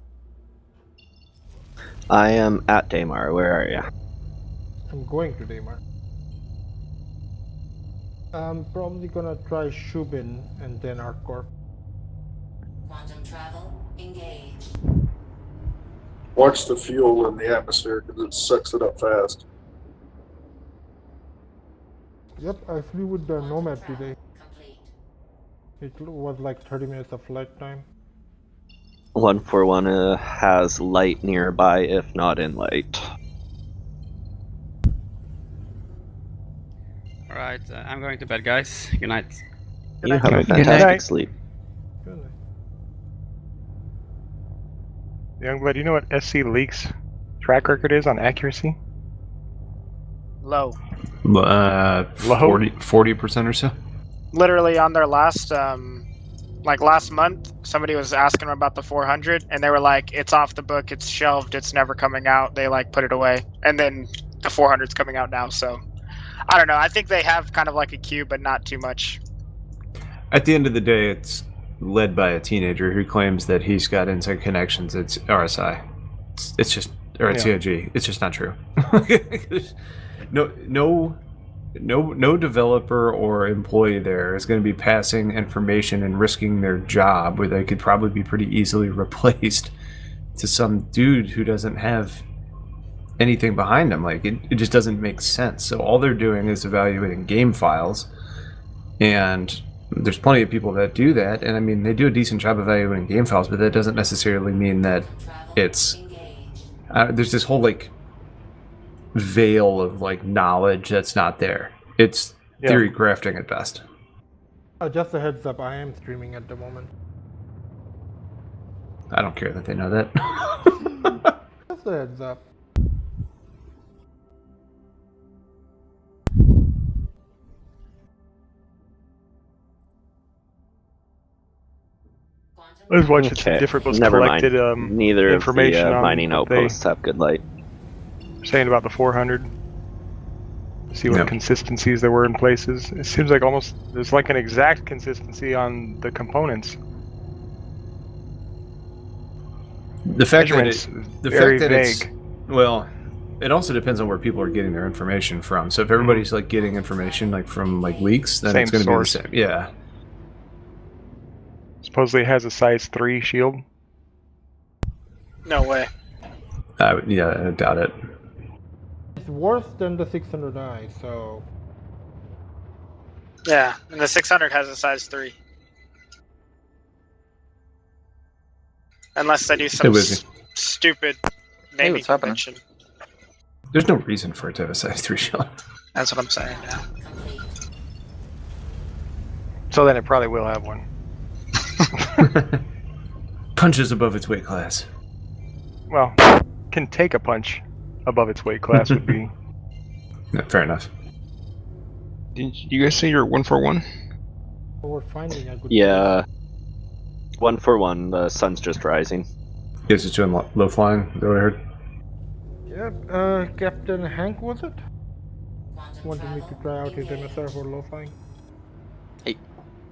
I am at Daymar. Where are you? I'm going to Daymar. I'm probably gonna try Shubin and then Arcor. Quantum travel engaged. Watch the fuel in the atmosphere because it sucks it up fast. Yep, I flew with the Nomad today. It was like 30 minutes of flight time. 141 has light nearby, if not in light. Alright, I'm going to bed, guys. Good night. You have a Good night. fantastic sleep. Good night. Youngblood, you know what SC Leak's track record is on accuracy? Low. 40% or so. Literally on their last, like last month, somebody was asking them about the 400, and they were like, "It's off the book. It's shelved. It's never coming out." They like put it away, and then the 400's coming out now. So I don't know. I think they have kind of like a queue, but not too much. At the end of the day, it's led by a teenager who claims that he's got inside connections. It's RSI. It's just, or it's CIG. It's just not true. No developer or employee there is going to be passing information and risking their job where they could probably be pretty easily replaced to some dude who doesn't have anything behind them. Like, it just doesn't make sense. So all they're doing is evaluating game files, and there's plenty of people that do that, and I mean, they do a decent job evaluating game files, but that doesn't necessarily mean that it's there's this whole like veil of like knowledge that's not there. It's theory crafting at best. Just a heads up, I am streaming at the moment. I don't care that they know that. Just a heads up. Let's watch different was Never collected mind. Neither information of the on mining what they outposts have good light. saying about the 400. See what consistencies there were in places. It seems like almost there's like an exact consistency on the components. The fact that Measurements it's vague. well, it also depends on where people are getting their information from. So if everybody's like getting information like from like leaks, then it's Same going to be the source. same. Yeah. Supposedly it has a size 3 shield. No way. Yeah, I doubt it. It's worse than the 600i, so... Yeah, and the 600 has a size 3. Unless they do some stupid naming convention. There's no reason for it to have a size 3 shield. That's what I'm saying, yeah. So then it probably will have one. Punches above its weight class. Well, can take a punch above its weight class would be... No, fair enough. Did you guys say you're 141? We're finding a good... Yeah. 141, the sun's just rising. You guys just doing low flying, is that what I heard? Yep, Captain Hank, was it? Wanted me to try out his MSR for low flying. Hey.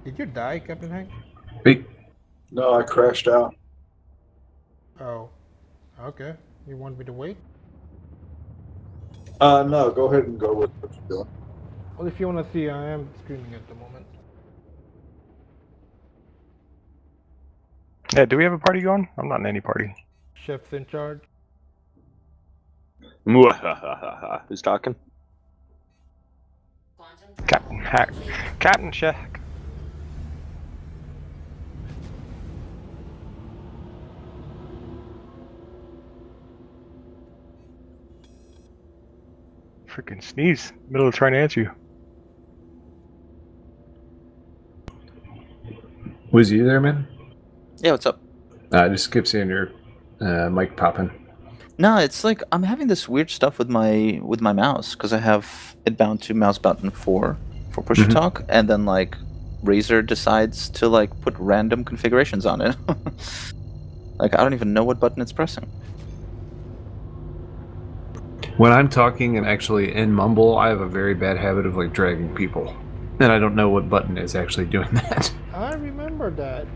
Did you die, Captain Hank? Hey. No, I crashed out. Oh. Okay. You want me to wait? No, go ahead and go with what you're doing. Well, if you want to see, I am streaming at the moment. Yeah, do we have a party going? I'm not in any party. Chef's in charge. Who's talking? Captain Hack. Captain Shack. fucking sneeze. Middle of trying to answer you. Was you there, man? Yeah, what's up? I just kept seeing your mic popping. No, it's like I'm having this weird stuff with my mouse because I have it bound to mouse button 4 for push to talk, and then like Razer decides to like put random configurations on it. Like I don't even know what button it's pressing. When I'm talking and actually in Mumble, I have a very bad habit of like dragging people, and I don't know what button is actually doing that. I remember that.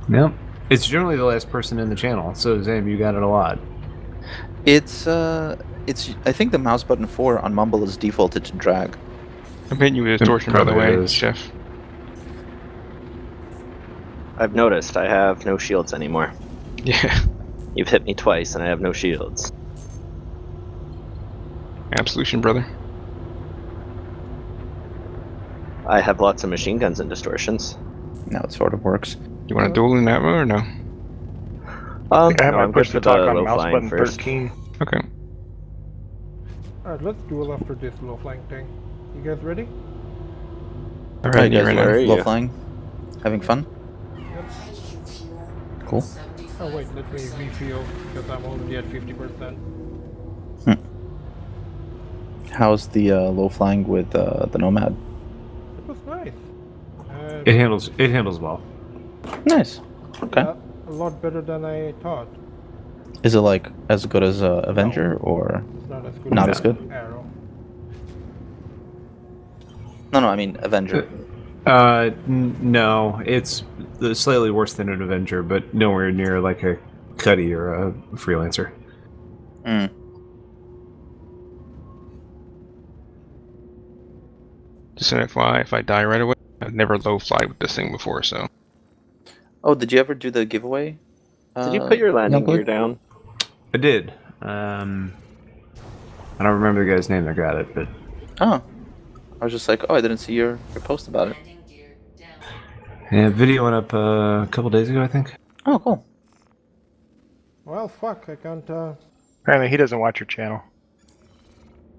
Yep. It's generally the last person in the channel, so Zam, you got it a lot. It's I think the mouse button 4 on Mumble is defaulted to drag. I'm hitting you with distortion, by the way, Chef. I've noticed I have no shields anymore. Yeah. You've hit me twice and I have no shields. Absolution, brother. I have lots of machine guns and distortions. Now it sort of works. You want to duel in that mode or no? I have no, my I'm push good to for talk the on low mouse flying button first. 13. Okay. Alright, let's duel after this low flying thing. You guys ready? Alright, you yeah, guys right are now. low flying, having fun. Yep. Cool. Oh wait, let me refuel because I'm already at 50%. How's the low flying with the Nomad? It was nice. It handles well. Nice. Okay. Yeah, a lot better than I thought. Is it like as good as Avenger or It's not as good not as as good? Arrow. No, I mean Avenger. No, it's slightly worse than an Avenger, but nowhere near like a Cuddy or a Freelancer. Mm. Just an FYI, if I die right away, I've never low flied with this thing before, so. Oh, did you ever do the giveaway? Did you put your landing gear down? I did. I don't remember the guy's name that got it, but Oh. I was just like, oh, I didn't see your post about it. yeah, video went up a couple days ago, I think. Oh, cool. Well, fuck, I can't, Apparently he doesn't watch your channel.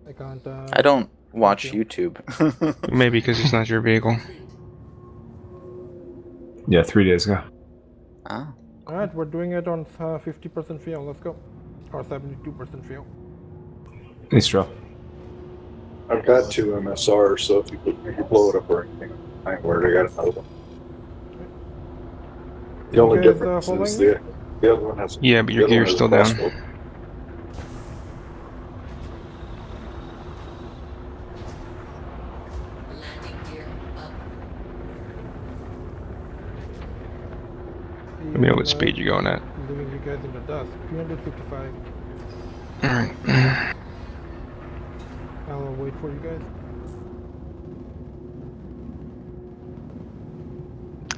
I can't, I don't watch YouTube. Maybe because it's not your vehicle. Yeah, 3 days ago. Ah. Alright, we're doing it on 50% fuel, let's go. Or 72% fuel. Nice draw. I've got 2 MSRs, so if you blow it up or anything, I ain't worried, I got another one. The only guys, difference following is me? the other one has. Yeah, but your the other gear's one has a still down. crossbow. Let me know what speed you're going at. Leaving you guys in the dust. 355. Alright. I'll wait for you guys.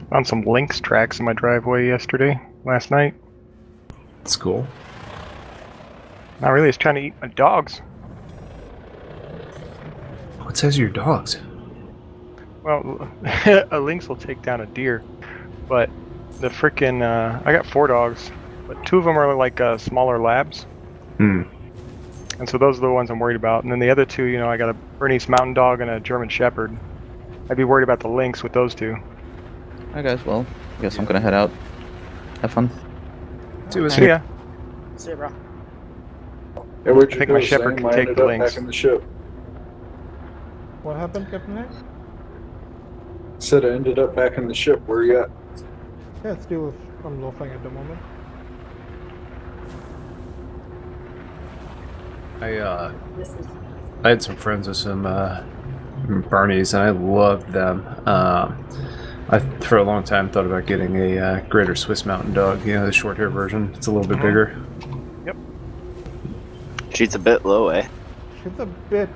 Found some Lynx tracks in my driveway last night. That's cool. Not really, it's trying to eat my dogs. What size are your dogs? Well, a lynx will take down a deer, but the frickin' I got 4 dogs, but 2 of them are like smaller labs. Hmm. And so those are the ones I'm worried about. And then the other 2, you know, I got a Bernese Mountain Dog and a German Shepherd. I'd be worried about the lynx with those 2. Alright guys, well, I guess I'm gonna head out. Have fun. See ya. See ya, bro. Hey, where'd you I think go, my shepherd Sam? can I take ended the up lynx. back in the ship. What happened, Captain Hank? Said I ended up back in the ship. Where you at? Yeah, still I'm low flying at the moment. I had some friends with some Barneys, and I loved them. I, for a long time, thought about getting a Greater Swiss Mountain Dog, you know, the short hair version. It's a little bit bigger. Yep. She's a bit low, eh? She's a bit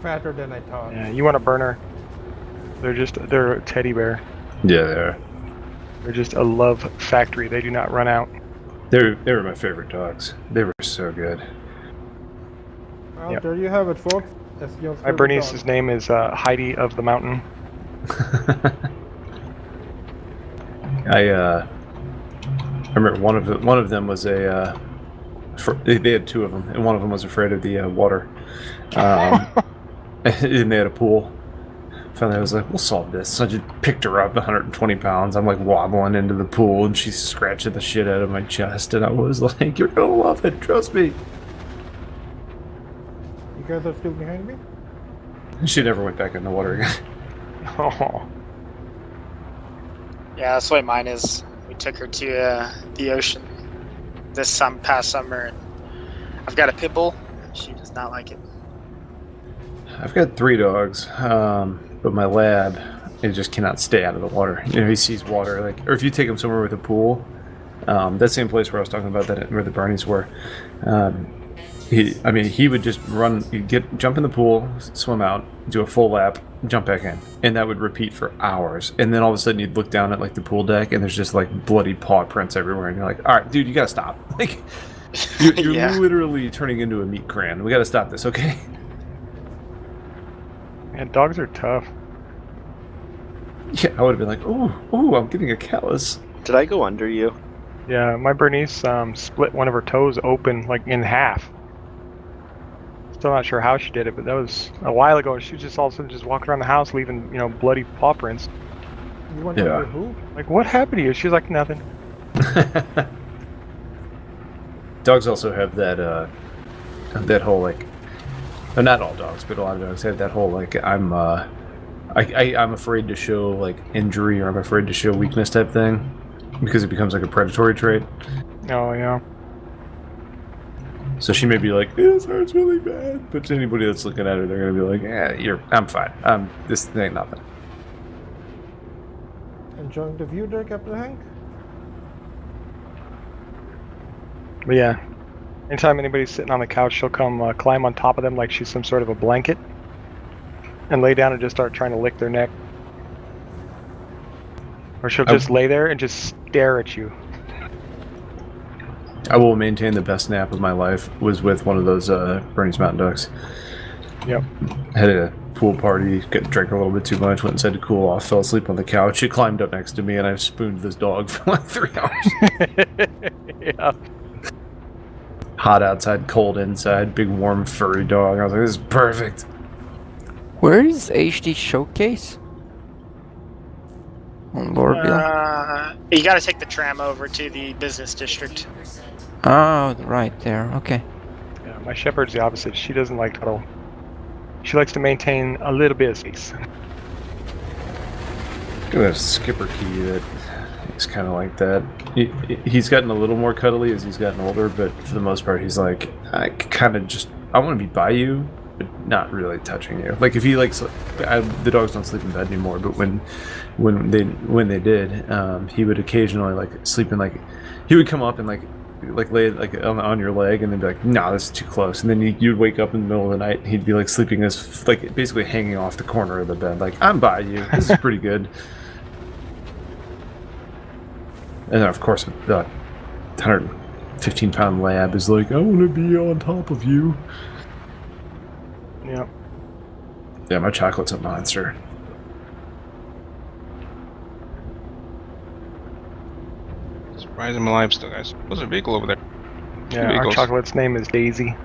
fatter than I thought. Yeah, you want a burner. They're a teddy bear. Yeah, they are. They're just a love factory. They do not run out. They were my favorite dogs. They were so good. Well, Yep. there you have it, folks. That's John's My favorite Bernice's dog. name is Heidi of the Mountain. I remember one of them was they had 2 of them, and one of them was afraid of the water. And they had a pool. Finally, I was like, we'll solve this. So I just picked her up, 120 pounds. I'm like wobbling into the pool, and she's scratching the shit out of my chest. And I was like, you're gonna love it, trust me. You guys are still behind me? She never went back in the water again. Oh. Yeah, that's the way mine is. We took her to the ocean this past summer, and I've got a pit bull. She does not like it. I've got 3 dogs, but my lab, it just cannot stay out of the water. You know, he sees water, like, or if you take him somewhere with a pool, that same place where I was talking about that, where the Bernies were, he would just run, jump in the pool, swim out, do a full lap, jump back in, and that would repeat for hours. And then all of a sudden you'd look down at like the pool deck, and there's just like bloody paw prints everywhere, and you're like, all right, dude, you gotta stop. Like, you're Yeah. literally turning into a meat cran. We gotta stop this, okay? And dogs are tough. Yeah, I would have been like, ooh, I'm getting a callus. Did I go under you? Yeah, my Bernice split one of her toes open, like, in half. Still not sure how she did it, but that was a while ago. She was just all of a sudden just walking around the house, leaving, bloody paw prints. You went Yeah. under who? Like, what happened to you? She's like, nothing. Dogs also have that whole, like, well, not all dogs, but a lot of dogs have that whole, like, I'm afraid to show, like, injury, or I'm afraid to show weakness type thing, because it becomes like a predatory trait. Oh, yeah. So she may be like, this hurts really bad, but to anybody that's looking at her, they're gonna be like, I'm fine. This ain't nothing. Enjoying the view there, Captain Hank? But yeah, anytime anybody's sitting on the couch, she'll come climb on top of them like she's some sort of a blanket and lay down and just start trying to lick their neck. Or she'll just lay there and just stare at you. I will maintain the best nap of my life was with one of those Bernie's Mountain Ducks. Yep. Had a pool party, drank a little bit too much, went inside to cool off, fell asleep on the couch. She climbed up next to me, and I spooned this dog for like 3 hours. Yeah. Hot outside, cold inside, big warm furry dog. I was like, this is perfect. Where is HD Showcase? On Lorville? You gotta take the tram over to the business district. Oh, right there. Okay. Yeah, my shepherd's the opposite. She doesn't like tunnel. She likes to maintain a little bit of space. Look at that skipper key that he's kind of like that. He's gotten a little more cuddly as he's gotten older, but for the most part, he's like, I want to be by you, but not really touching you. Like if he likes, the dogs don't sleep in bed anymore, but when they did, he would occasionally like sleep in, like he would come up and like lay like on your leg, and then be like, nah, this is too close, and then you'd wake up in the middle of the night and he'd be like sleeping as like basically hanging off the corner of the bed, like, I'm by you, this is pretty good. And then of course the 115-pound lab is like, I want to be on top of you. Yep. Yeah, my chocolate's a monster. Surprised I'm alive still, guys. There's a vehicle over there. Yeah, our Vehicles. chocolate's name is Daisy.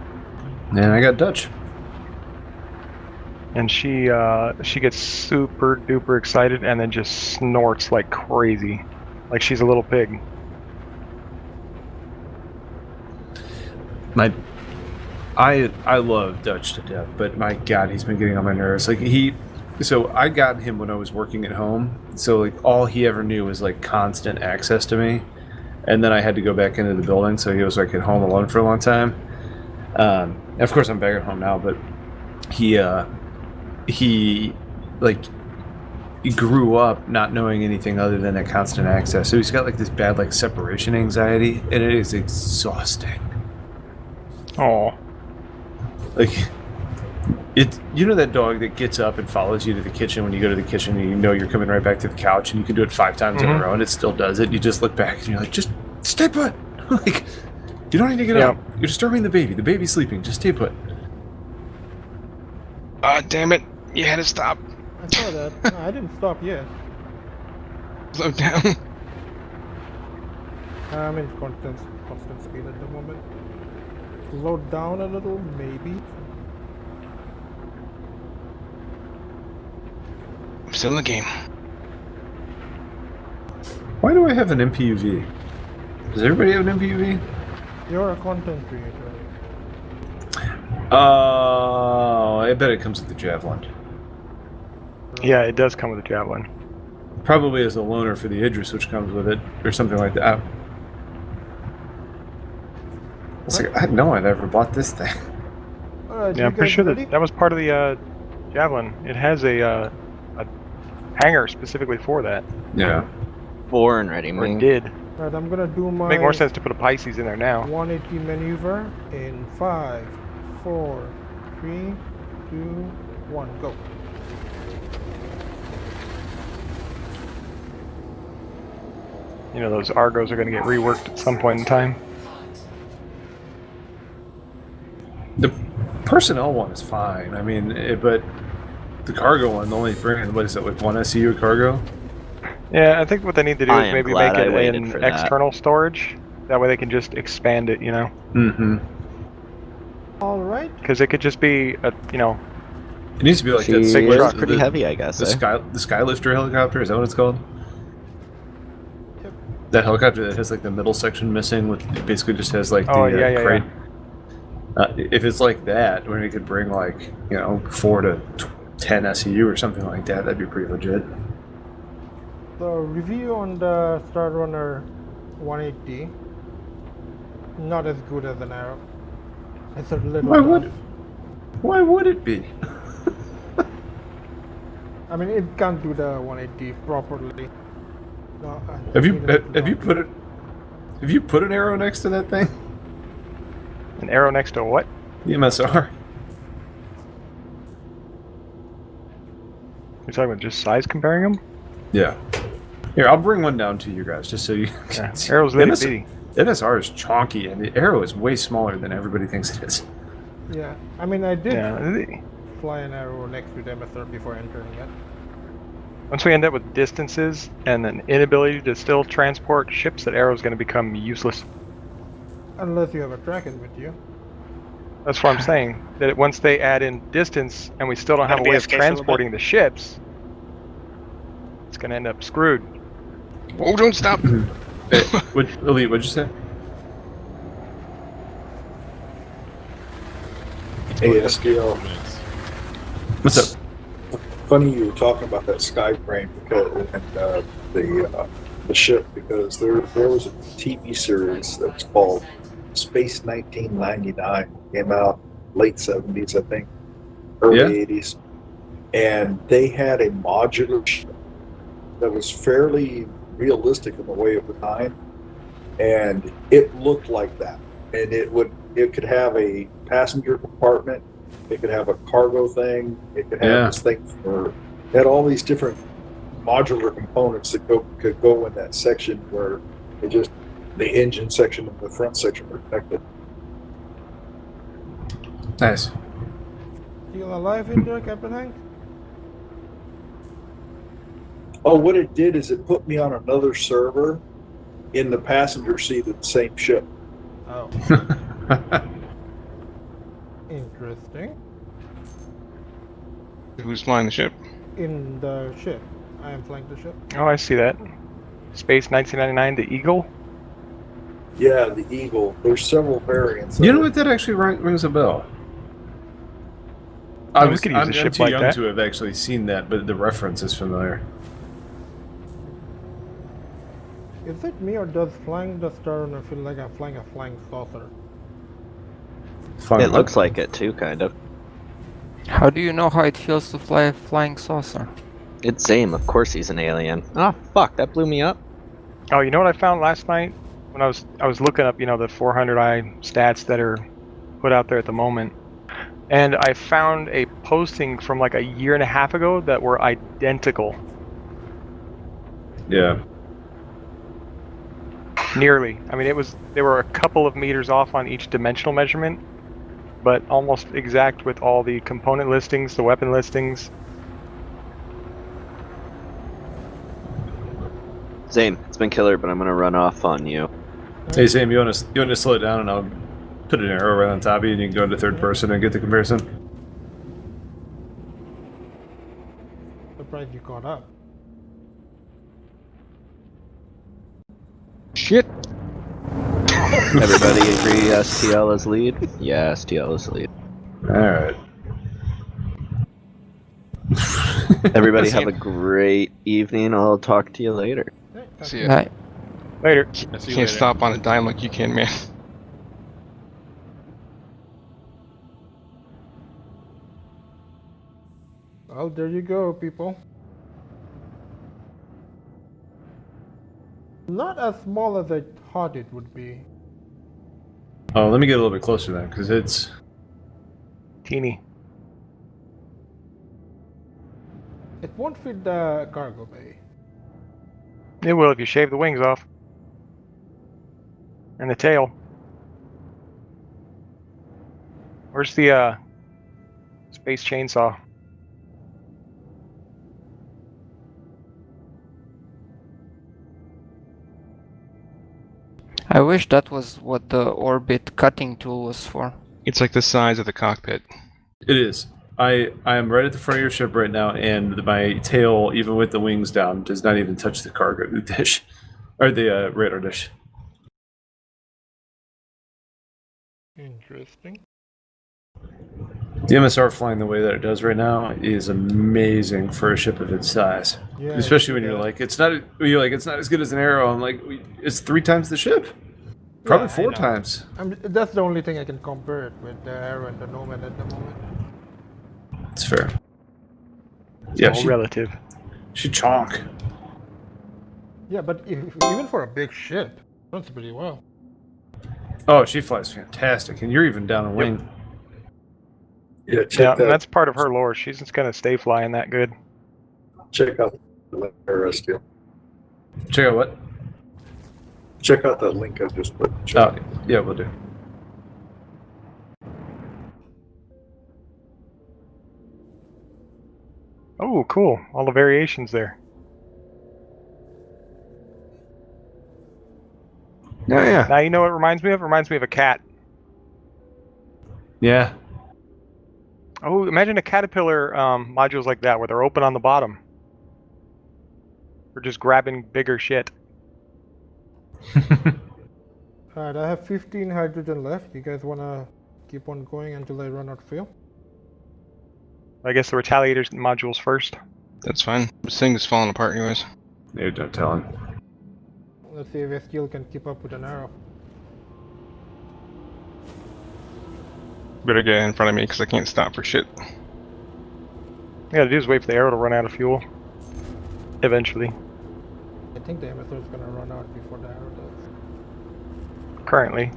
And I got Dutch. And she gets super duper excited and then just snorts like crazy. Like she's a little pig. I love Dutch to death, but my God, he's been getting on my nerves. Like so I got him when I was working at home. So like all he ever knew was like constant access to me, and then I had to go back into the building. So he was like at home alone for a long time. Of course, I'm back at home now, but he grew up not knowing anything other than that constant access. So he's got like this bad like separation anxiety, and it is exhausting. Oh. Like, you know that dog that gets up and follows you to the kitchen when you go to the kitchen, and you know you're coming right back to the couch, and you can do it 5 times in a row, and it still does it. You just look back and you're like, just stay put. Like, you don't need to get up. You're disturbing the baby. The baby's sleeping. Just stay put. Ah, damn it! You had to stop. I saw that. No, I didn't stop yet. Slow down. I'm in constant speed at the moment. Slow down a little, maybe. still in the game. Why do I have an MPUV? Does everybody have an MPUV? You're a content creator. Oh, I bet it comes with the Javelin. Yeah, it does come with a Javelin. Probably as a loaner for the Idris, which comes with it, or something like that. It's like, I had no idea I ever bought this thing. Alright, Yeah, I'm pretty sure that was part of the Javelin. It has a hanger specifically for that. Yeah. Born ready, Or man. it did. Alright, I'm gonna do my Make more sense to put a Pisces in there now. 180 maneuver in 5, 4, 3, 2, 1, go. You know, those Argos are going to get reworked at some point in time. The personnel one is fine. I mean, but the cargo one, the only bringing, what is it, like one SCU cargo? Yeah, I think what they need to do I is am maybe glad make I it waited an for that. external storage. That way they can just expand it, you know? Mm-hmm. Alright. Because it could just be, a, you know... It needs to be like She that is truck, pretty heavy, I guess. The Skylifter helicopter, is that what it's called? Yep. That helicopter that has like the middle section missing, with it basically just has like the crate. If it's like that, where you could bring like 4 to 10 SEU or something like that, that'd be pretty legit. The review on the Star Runner 180, not as good as an Arrow. It's a little. Why would it be? I mean, it can't do the 180 properly. No, Have you put an arrow next to that thing? An arrow next to what? The MSR. You're talking about just size comparing them? Yeah. Here, I'll bring one down to you guys, just so you can see. Arrow's litty bitty. MSR is chonky, and the arrow is way smaller than everybody thinks it is. Yeah, I mean, I did Yeah. fly an Arrow next to the MSR before entering it. Once we end up with distances and an inability to still transport ships, that arrow is going to become useless. Unless you have a Kraken with you. That's what I'm saying. That once they add in distance and we still don't have a way of transporting the ships, it's going to end up screwed. Oh, don't stop! Elite, what'd you say? Hey, SDL. What's up? Funny you were talking about that Skyframe and the ship, because there was a TV series that was called Space 1999. Came out late 70s, I think, early 80s, and they had a modular ship that was fairly realistic in the way of the time, and it looked like that. And it could have a passenger compartment, it could have a cargo thing, it could have this thing it had all these different modular components that could go in that section where the engine section and the front section were connected. Nice. Still alive in there, Captain Hank? Oh, what it did is it put me on another server in the passenger seat of the same ship. Oh. Interesting. Who's flying the ship? In the ship. I am flying the ship. Oh, I see that. Space 1999, the Eagle? Yeah, the Eagle. There's several variants. You know what? That actually rings a bell. I'm we could use a ship too like young that. to have actually seen that, but the reference is familiar. Is it me, or does flying the Star Runner feel like I'm flying a flying saucer? It looks like it too, kind of. How do you know how it feels to fly a flying saucer? It's Zame, of course he's an alien. Oh, fuck, that blew me up. Oh, you know what I found last night? When I was looking up, the 400i stats that are put out there at the moment. And I found a posting from like a year and a half ago that were identical. Yeah. Nearly. I mean, they were a couple of meters off on each dimensional measurement, but almost exact with all the component listings, the weapon listings. Zame, it's been killer, but I'm gonna run off on you. Hey Sam, you want to slow it down, and I'll put an arrow right on top of you, and you can go into third person and get the comparison. surprised you caught up. Shit. Everybody agree STL is lead? Yeah, STL is lead. Alright. Everybody have a great evening. I'll talk to you later. See ya. Right. Later. Can't stop on a dime like you can, man. Well, there you go, people. Not as small as I thought it would be. Oh, let me get a little bit closer then, because it's teeny. It won't fit the cargo bay. It will if you shave the wings off. And the tail. Where's the space chainsaw? I wish that was what the orbit cutting tool was for. It's like the size of the cockpit. It is. I am right at the front of your ship right now, and my tail, even with the wings down, does not even touch the cargo dish. Or the radar dish. Interesting. The MSR flying the way that it does right now is amazing for a ship of its size. Yeah, especially when you're like, it's not as good as an Arrow. I'm like, it's 3 times the ship. Probably Yeah, 4 times. That's the only thing I can compare it with, the Arrow and the Nomad at the moment. It's fair. It's Yeah, all relative. She chonk. Yeah, but even for a big ship, runs pretty well. Oh, she flies fantastic, and you're even down a wing. Yeah, Yeah, that's part of her lore. She's just gonna stay flying that good. Check out the STL. Check out what? Check out that link I just put. Oh, yeah, we'll do. Oh, cool. All the variations there. Oh, yeah. Now you know what it reminds me of? It reminds me of a cat. Yeah. Oh, imagine a caterpillar modules like that where they're open on the bottom. We're just grabbing bigger shit. Alright, I have 15 hydrogen left. You guys wanna keep on going until I run out of fuel? I guess the retaliators modules first. That's fine. This thing is falling apart anyways. Maybe don't tell him. Let's see if STL can keep up with an Arrow. Better get in front of me because I can't stop for shit. Yeah, to do is wait for the Arrow to run out of fuel. Eventually. I think the MSR is gonna run out before the Arrow does. Currently.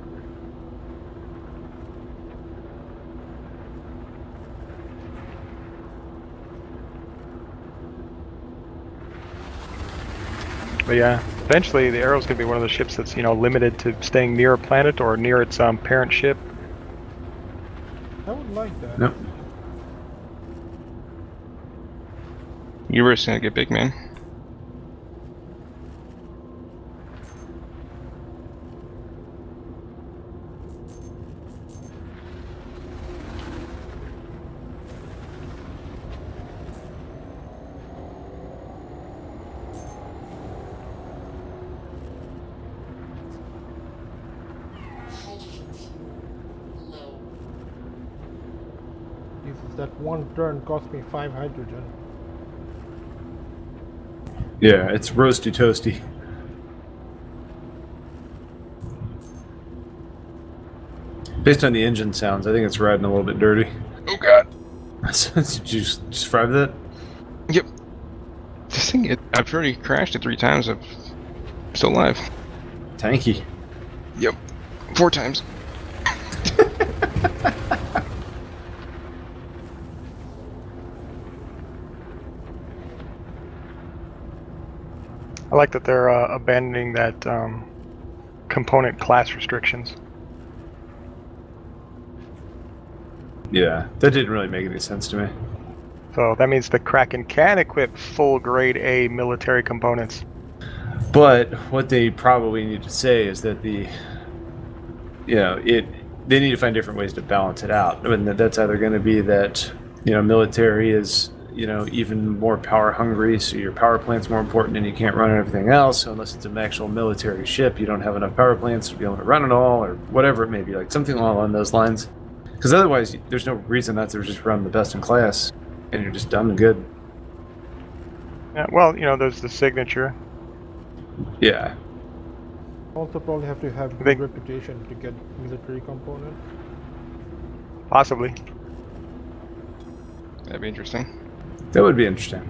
But yeah, eventually the Arrow's gonna be one of the ships that's, you know, limited to staying near a planet or near its parent ship. I would like that. Nope. Universe gonna get big, man. That one turn cost me 5 hydrogen. Yeah, it's roasty toasty. Based on the engine sounds, I think it's riding a little bit dirty. Oh god. Did you just drive that? Yep. This thing, I've already crashed it 3 times. I'm still alive. Tanky. Yep. 4 times. I like that they're abandoning that component class restrictions. Yeah, that didn't really make any sense to me. So that means the Kraken can equip full grade A military components. But what they probably need to say is that they need to find different ways to balance it out. I mean, that's either going to be that, military is even more power hungry, so your power plant's more important and you can't run everything else. So unless it's an actual military ship, you don't have enough power plants to be able to run it all, or whatever it may be, like something along those lines. Because otherwise, there's no reason not to just run the best in class, and you're just done and good. Yeah, well, there's the signature. Yeah. Also probably have to have good reputation to get military components. Possibly. That'd be interesting. That would be interesting.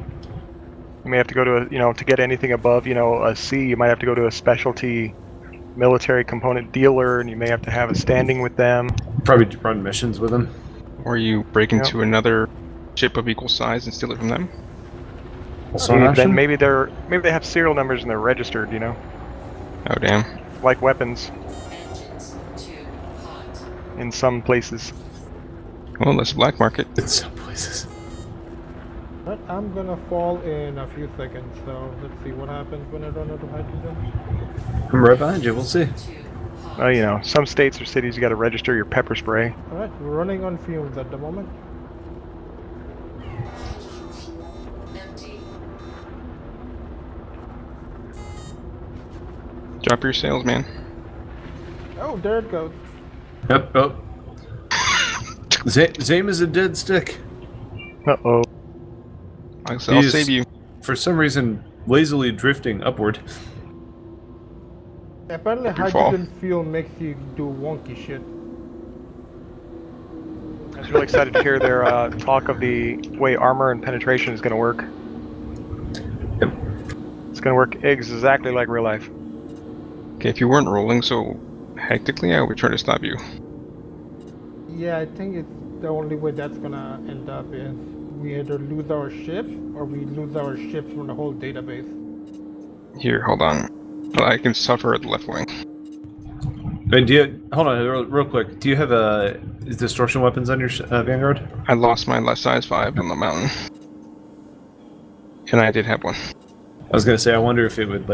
You may have to go to to get anything above, a C, you might have to go to a specialty military component dealer, and you may have to have a standing with them. Probably run missions with them. Or you break into another ship of equal size and steal it from them. Also an option? Then maybe they have serial numbers and they're registered, Oh damn. Like weapons. Engines too hot. In some places. Well, that's black market. In some places. But I'm gonna fall in a few seconds, so let's see what happens when I run out of hydrogen. I'm right behind you, we'll see. Well, some states or cities you gotta register your pepper spray. Alright, we're running on fumes at the moment. Empty. Drop your sails, man. Oh, there it goes. Yep, oh. Zame is a dead stick. Uh-oh. I'll save you. For some reason, lazily drifting upward. Apparently hydrogen fuel makes you do wonky shit. I was really excited to hear their talk of the way armor and penetration is going to work. Yep. It's going to work exactly like real life. Okay, if you weren't rolling so hectically, I would try to stop you. Yeah, I think it's the only way that's gonna end up is we either lose our ships or we lose our ships from the whole database. Here, hold on. I can suffer at the left wing. And hold on, real quick. Do you have distortion weapons on your Vanguard? I lost my left size 5 on the mountain. And I did have one. I was gonna say, I wonder if it would,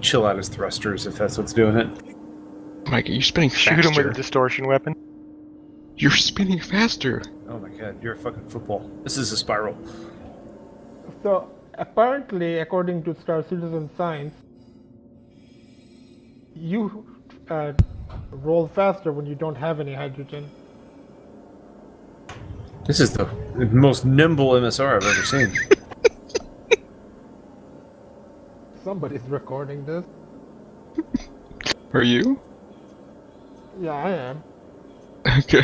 chill out his thrusters, if that's what's doing it. Mike, you're spinning faster. Shoot him with a distortion weapon. You're spinning faster. Oh my god, you're a fucking football. This is a spiral. So, apparently, according to Star Citizen Science, you roll faster when you don't have any hydrogen. This is the most nimble MSR I've ever seen. Somebody's recording this. Are you? Yeah, I am. Okay.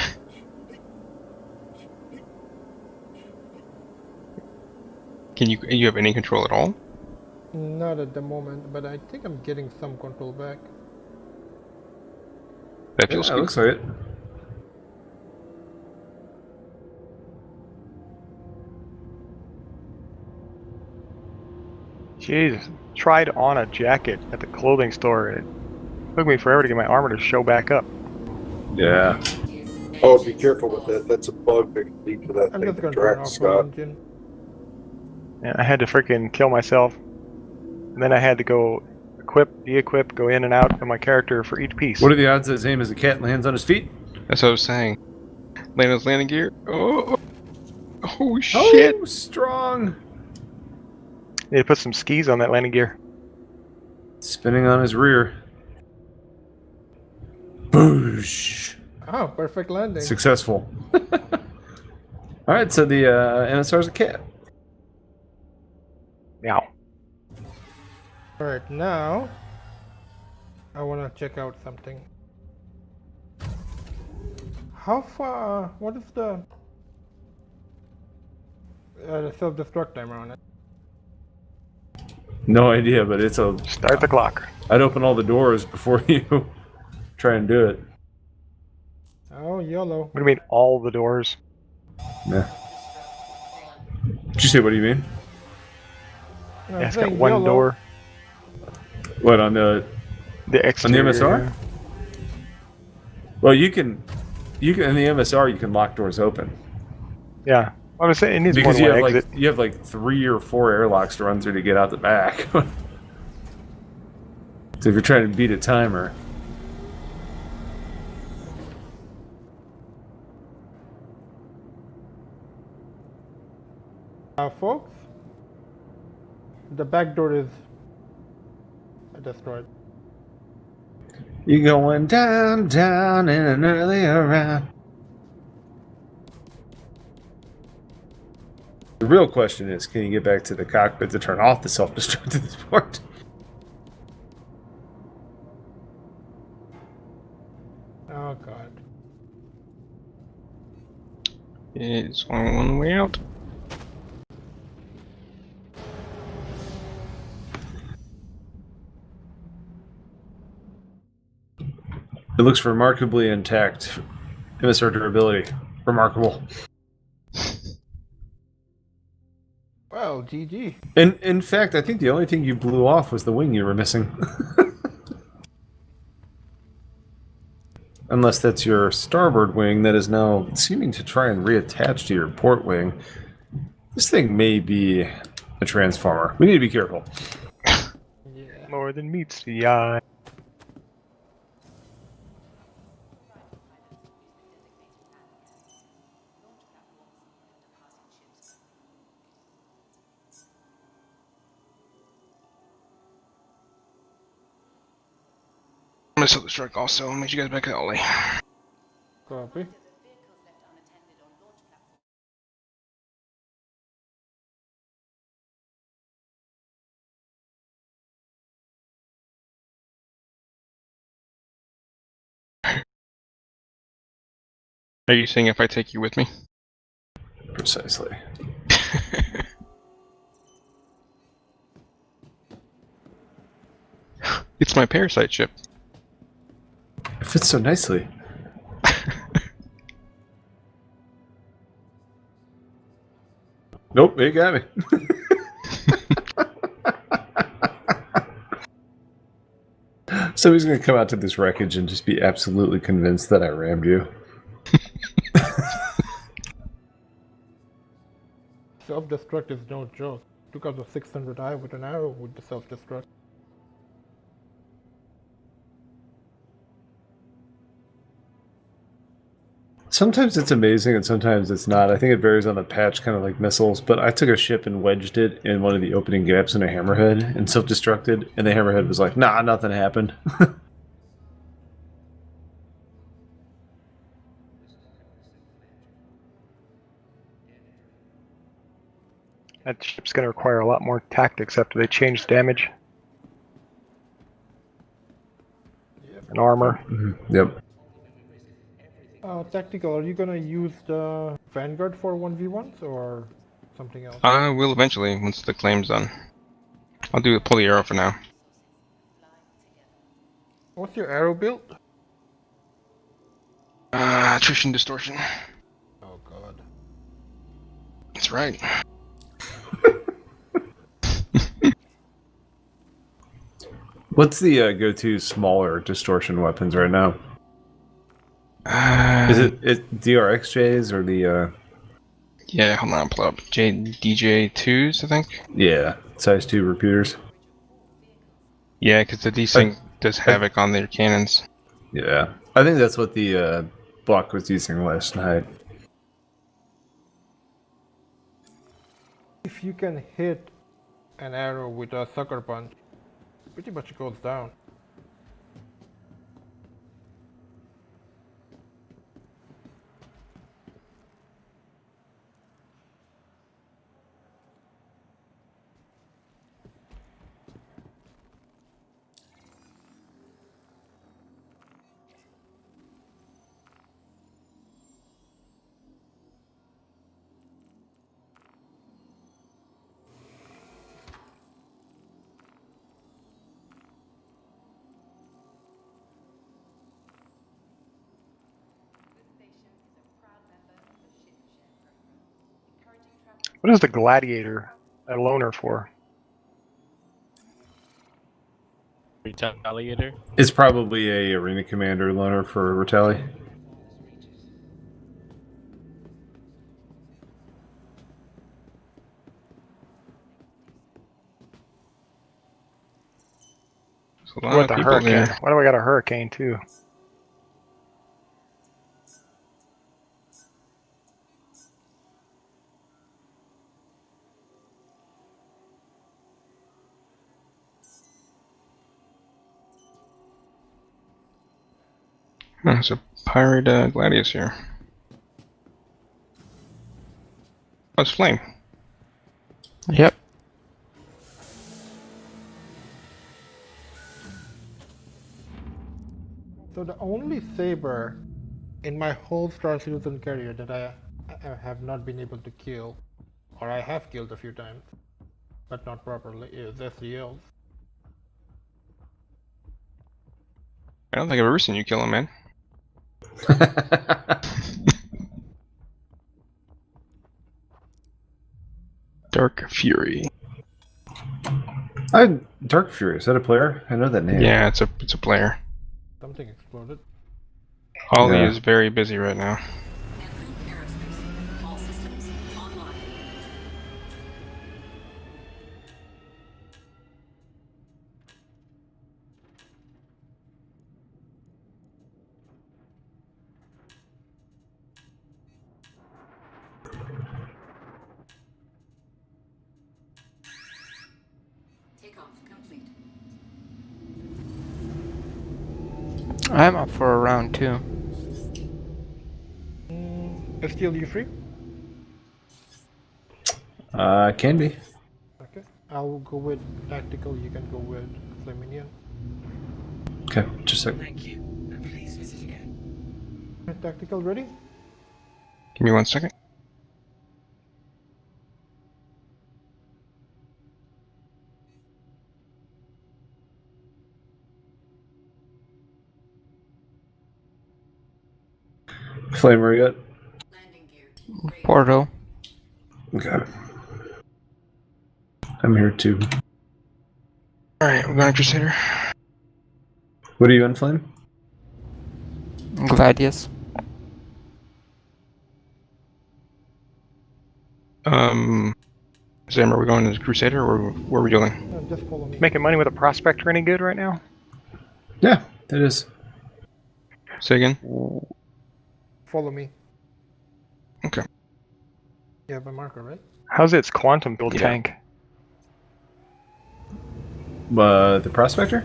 Can you have any control at all? Not at the moment, but I think I'm getting some control back. That feels good. Looks like it. Jesus. Tried on a jacket at the clothing store and it took me forever to get my armor to show back up. Yeah. Oh, be careful with that. That's a bug that can lead to that I'm thing just that gonna turn tracks off my Scott. engine. And I had to freaking kill myself. And then I had to go equip, de-equip, go in and out of my character for each piece. What are the odds that Zame as a cat lands on his feet? That's what I was saying. Lano's landing gear. Oh shit! Oh, strong! Need to put some skis on that landing gear. Spinning on his rear. Boosh! Oh, perfect landing. Successful. Alright, so the MSR's a cat. Meow. Alright, now I want to check out something. How far? What is the self-destruct timer on it? No idea, but it's a... Start the clock. I'd open all the doors before you try and do it. Oh, YOLO. What do you mean, all the doors? Yeah. Did you say, what do you mean? Yeah, it's got one door. What, on the exterior? On the MSR? Well, you can in the MSR you can lock doors open. Yeah. I was saying it needs Because more you than have one exit. you have 3 or 4 airlocks to run through to get out the back. So if you're trying to beat a timer. Folks, the back door is destroyed. You going down, down in an earlier round. The real question is, can you get back to the cockpit to turn off the self-destruct at this point? Oh god. It's only one way out. It looks remarkably intact. MSR durability. Remarkable. Well, GG. In fact, I think the only thing you blew off was the wing you were missing. Unless that's your starboard wing that is now seeming to try and reattach to your port wing. This thing may be a transformer. We need to be careful. Yeah. More than meets the eye. I'm gonna self-destruct also. I'll meet you guys back at Ollie. Copy. Are you saying if I take you with me? Precisely. It's my parasite ship. It fits so nicely. Nope, you got me. Somebody's gonna come out to this wreckage and just be absolutely convinced that I rammed you. Self-destruct is no joke. Took out the 600i with an arrow with the self-destruct. Sometimes it's amazing and sometimes it's not. I think it varies on the patch, kind of like missiles. But I took a ship and wedged it in one of the opening gaps in a hammerhead and self-destructed, and the hammerhead was like, nah, nothing happened. That ship's going to require a lot more tactics after they change damage. Yep. And armor. Yep. Tactical, are you gonna use the Vanguard for 1v1s or something else? I will eventually, once the claim's done. I'll do a pull the arrow for now. What's your arrow build? Attrition distortion. Oh god. That's right. What's the go-to smaller distortion weapons right now? Is it DRXJs or the Yeah, hold on, I'll pull up. DJ2s, I think? Yeah, size 2 repeaters. Yeah, because the desync does havoc on their cannons. Yeah, I think that's what the block was using last night. If you can hit an arrow with a sucker punch, pretty much goes down. What is the Gladiator a loaner for? Retaliator? It's probably a arena commander loaner for Retali. What the hurricane? Why do I got a hurricane too? There's a pirate Gladius here. Oh, it's Flame. Yep. So the only saber in my whole Star Citizen career that I have not been able to kill, or I have killed a few times, but not properly, is SELs. I don't think I've ever seen you kill him, man. Dark Fury. Dark Fury, is that a player? I know that name. Yeah, it's a player. Something exploded. Ollie Yeah. is very busy right now. All systems online. Takeoff complete. I'm up for a round 2. STL, you free? Can be. Okay. I'll go with tactical, you can go with Flaminian. Okay, just a sec. Thank you. And please visit again. Tactical ready? Give me 1 second. Flame, where you at? Landing gear. Portal. Okay. I'm here too. Alright, we're going to Crusader. What are you in, Flame? Gladius. Zam, are we going to Crusader or where are we going? Just follow me. Making money with a prospector any good right now? Yeah, that is. Say again? Follow me. Okay. You have a marker, right? How's its quantum build Yeah. tank? The Prospector?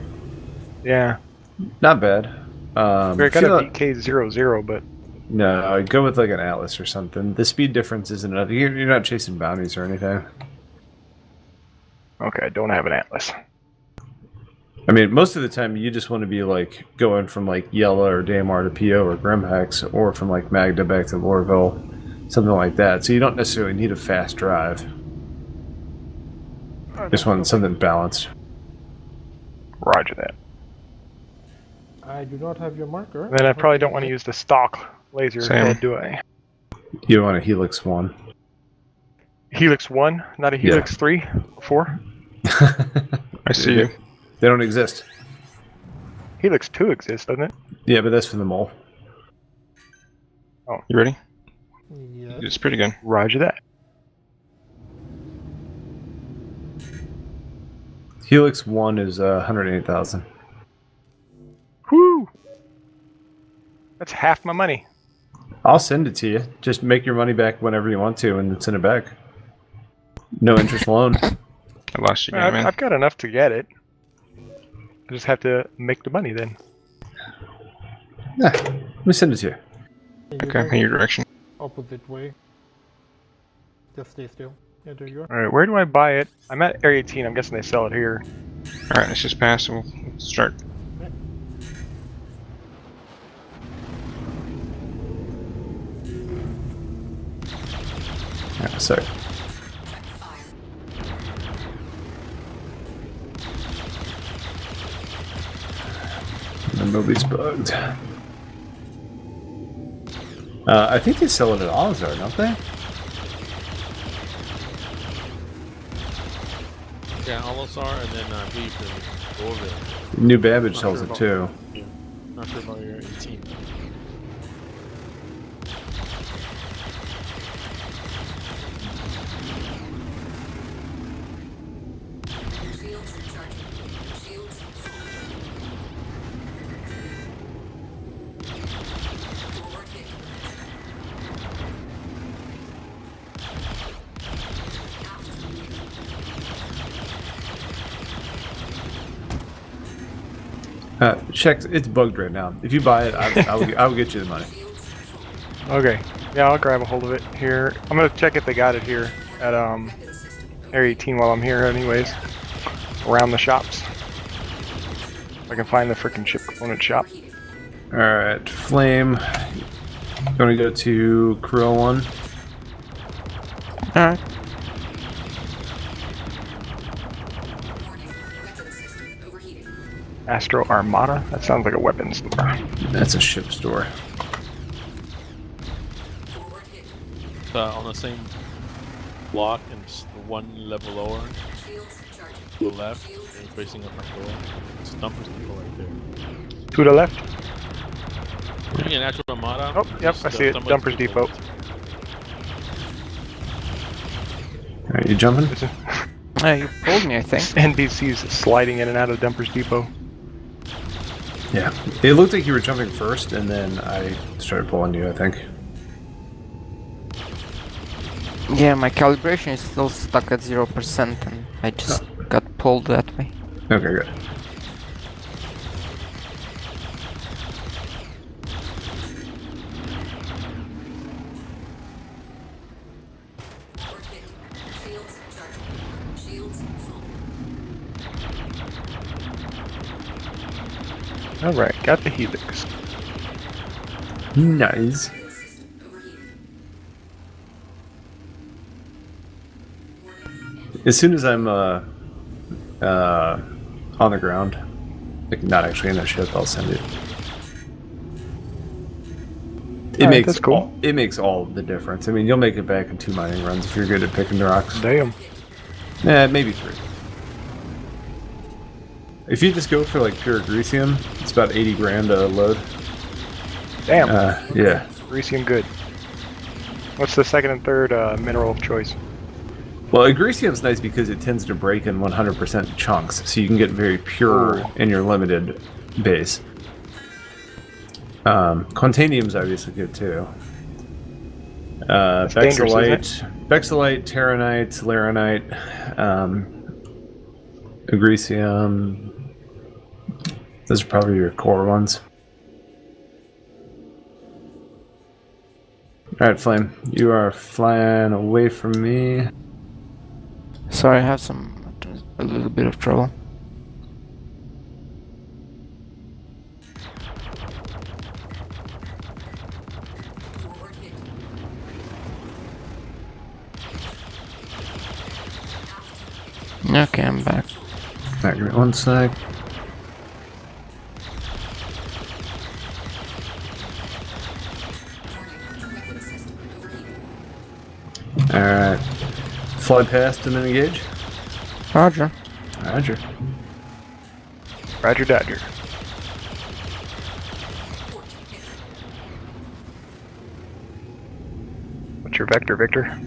Yeah. Not bad. We're feel gonna like- beat K00, but No, I'd go with like an Atlas or something. The speed difference isn't enough. You're not chasing bounties or anything. okay, I don't have an Atlas. I mean, most of the time you just want to be like going from like Yella or Dammar to PO or Grimhex, or from like Magda back to Lorville, something like that. So you don't necessarily need a fast drive. Just want something balanced. Roger that. I do not have your marker. And then I probably don't want to use the stock laser Same. head, do I? You don't want a Helix 1. Helix 1, not a Helix 3? 4? I see you. They don't exist. Helix 2 exists, doesn't it? Yeah, but that's for the mole. You ready? Yes. It's pretty good. Roger that. Helix 1 is 108,000. Whoo! That's half my money. I'll send it to you. Just make your money back whenever you want to and then send it back. No interest loan. I lost you again, man. I've got enough to get it. I just have to make the money then. Yeah, let me send it to you. Okay, in your direction. Opposite way. Just stay still. Yeah, there you are. Alright, where do I buy it? I'm at Area 18, I'm guessing they sell it here. Alright, let's just pass and we'll start. Yeah, sorry. The movie's bugged. I think they sell it at Alizar, don't they? Yeah, Alosar and then Beef and Orville. New Babbage Not sells sure it about- too. Yeah, not sure about your 18. Shields recharging. Shields full. Forward hit. Check. It's bugged right now. If you buy it, I will get you the money. Okay. Yeah, I'll grab a hold of it here. I'm gonna check if they got it here at Area 18 while I'm here, anyways. Around the shops. If I can find the freaking chip component shop. All right, Flame. You want to go to Crew 1? Alright. Astro Armada? That sounds like a weapons store. That's a ship store. On the same block and one level lower, to the left, and facing up front door. It's a dumper depot right there. To the left? Looking at Astro Armada. Oh, yep, I see it. Dumpers Depot. Alright, you jumping? You pulled me, I think. NPCs sliding in and out of Dumpers Depot. Yeah. It looked like you were jumping first, and then I started pulling you, I think. Yeah, my calibration is still stuck at 0%, and I just got pulled that way. Okay, good. Alright, got the Helix. Nice. As soon as I'm on the ground, like not actually in a ship, I'll send it. It makes all the difference. I mean, you'll make it back in 2 mining runs if you're good at picking the rocks. Damn. Maybe 3. If you just go for like pure Grecium, it's about 80 grand a load. Damn. Yeah. Grecium good. What's the second and third mineral of choice? Well, Agricium's nice because it tends to break in 100% chunks, so you can get very pure in your limited base. Quantanium's obviously good too. Bexolite, Terranite, Laranite, Agricium. Those are probably your core ones. Alright, Flame. You are flying away from me. Sorry, I have a little bit of trouble. Okay, I'm back. Alright, give me 1 sec. Alright. Fly past and then engage. Roger. Roger. Roger Dodger. What's your vector, Victor?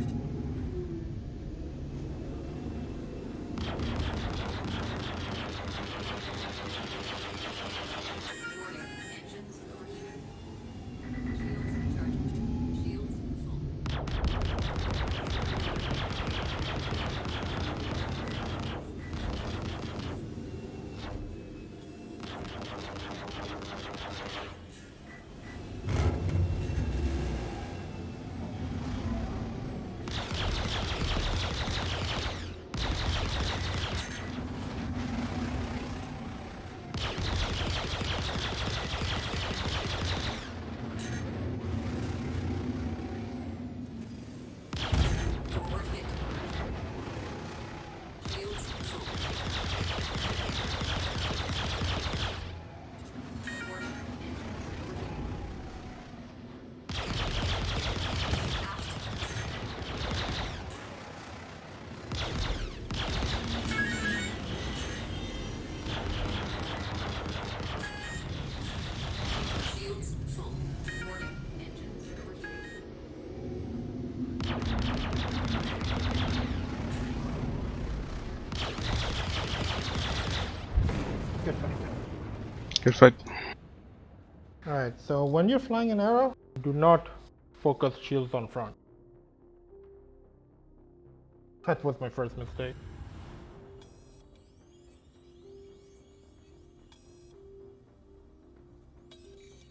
Good fight. Alright, so when you're flying an arrow, do not focus shields on front. That was my first mistake.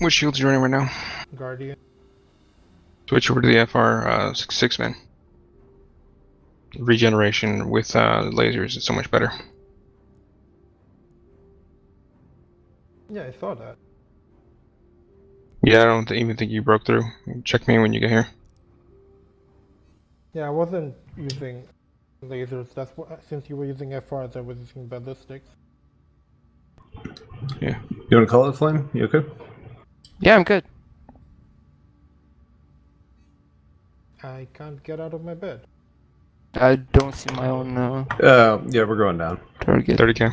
Which shields are you running right now? Guardian. Switch over to the FR 6 man. Regeneration with lasers is so much better. Yeah, I saw that. Yeah, I don't even think you broke through. Check me when you get here. Yeah, I wasn't using lasers. That's what, since you were using FRs, I was using ballistics. Yeah. You want to call it, Flame? You okay? Yeah, I'm good. I can't get out of my bed. I don't see my own Yeah, we're going down. target. 30k.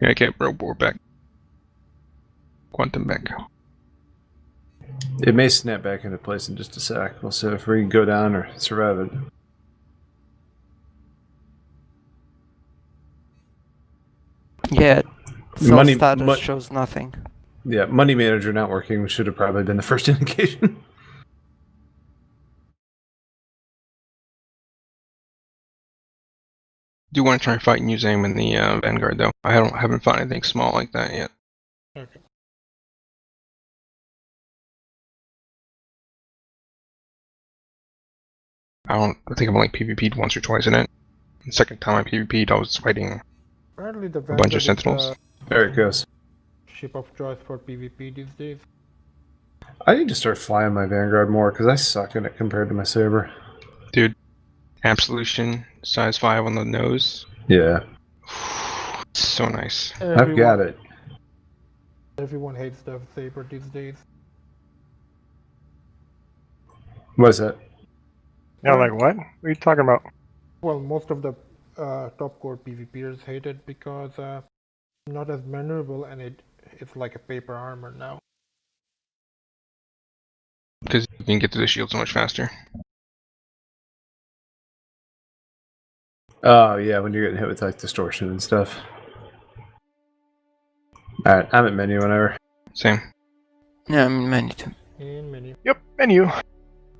Yeah, I can't rope back. Quantum back. It may snap back into place in just a sec. We'll see if we can go down or survive it. Yeah, cell Money- status shows nothing. Yeah, money manager not working should have probably been the first indication. Do want to try fighting use aim in the Vanguard though. I haven't fought anything small like that yet. Okay. I think I've only PvP'd once or twice in it. The second time I PvP'd, I was fighting Apparently the a bunch Vanguard of is Sentinels. There it goes. ship of choice for PvP these days. I need to start flying my Vanguard more because I suck in it compared to my Saber. Dude, Absolution, size 5 on the nose. Yeah. So nice. I've got it. Everyone hates the Saber these days. What is that? Yeah, like what? What are you talking about? Well, most of the top core PvPers hate it because not as maneuverable and it's like a paper armor now. Because you can get to the shield so much faster. Oh, yeah, when you're getting hit with like distortion and stuff. Alright, I'm at menu whenever. Same. Yeah, I'm in menu too. In menu. Yep, menu.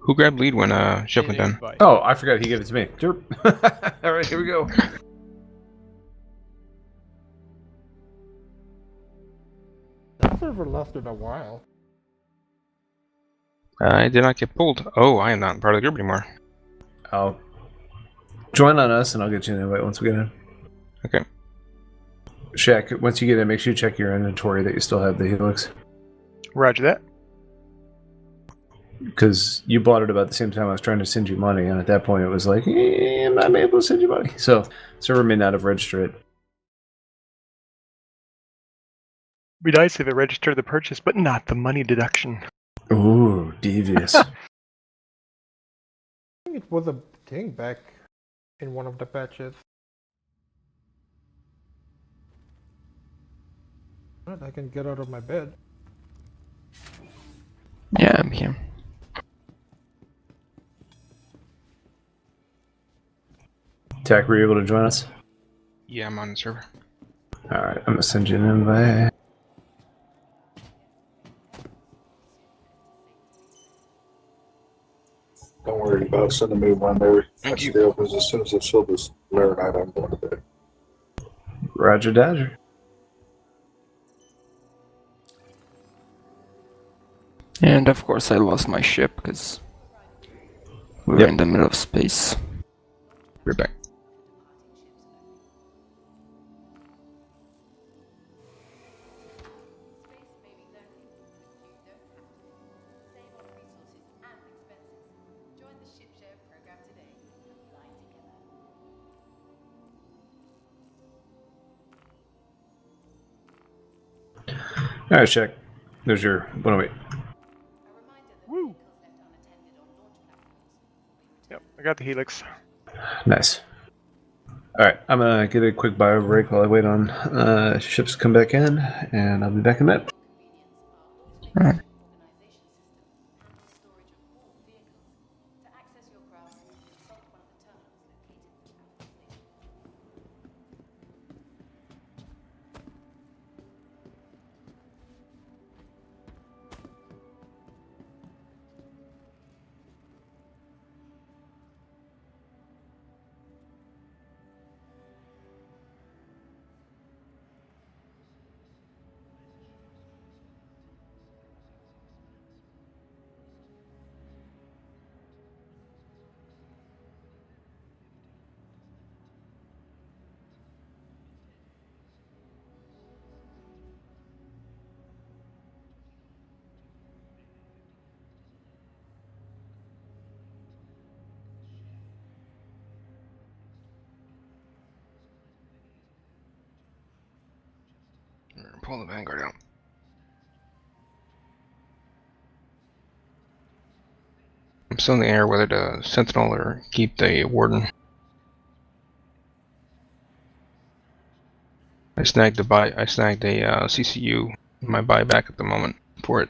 Who grabbed lead when Ship went down? Oh, I forgot he gave it to me. Derp. Alright, here we go. That server lasted a while. I did not get pulled. Oh, I am not part of the group anymore. I'll join on us and I'll get you an invite once we get in. Okay. Shaq, once you get in, make sure you check your inventory that you still have the Helix. Roger that. Because you bought it about the same time I was trying to send you money, and at that point it was like, I'm not able to send you money. So, server may not have registered it. Be nice if it registered the purchase, but not the money deduction. Ooh, devious. I think it was a thing back in one of the patches. But I can get out of my bed. Yeah, I'm here. Tack, were you able to join us? Yeah, I'm on the server. Alright, I'm gonna send you an invite. Don't worry about sending me one there. That's the deal, because as soon as I fill this layer night, I'm going to bed. Roger Dodger. And of course I lost my ship because we were in the middle of space. We're back. Alright, Shaq. There's your 108. Woo! Yep, I got the Helix. Nice. Alright, I'm gonna get a quick bio break while I wait on ships to come back in, and I'll be back in a minute. Right. pull the Vanguard out. I'm still in the air whether to Sentinel or keep the Warden. I snagged a CCU in my buyback at the moment for it.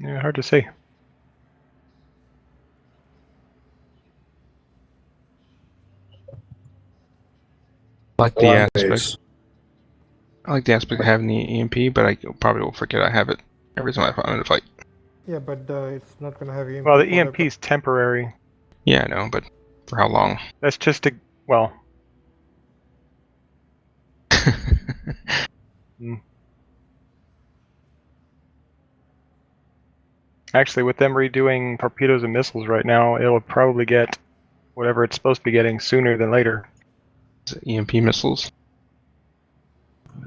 Yeah, hard to say. I like the Alarm aspect. base. I like the aspect of having the EMP, but I probably will forget I have it every time I'm in a fight. Yeah, but it's not gonna have EMP. Well, the forever. EMP is temporary. Yeah, I know, but for how long? That's just a well. Actually, with them redoing torpedoes and missiles right now, it'll probably get whatever it's supposed to be getting sooner than later. EMP missiles.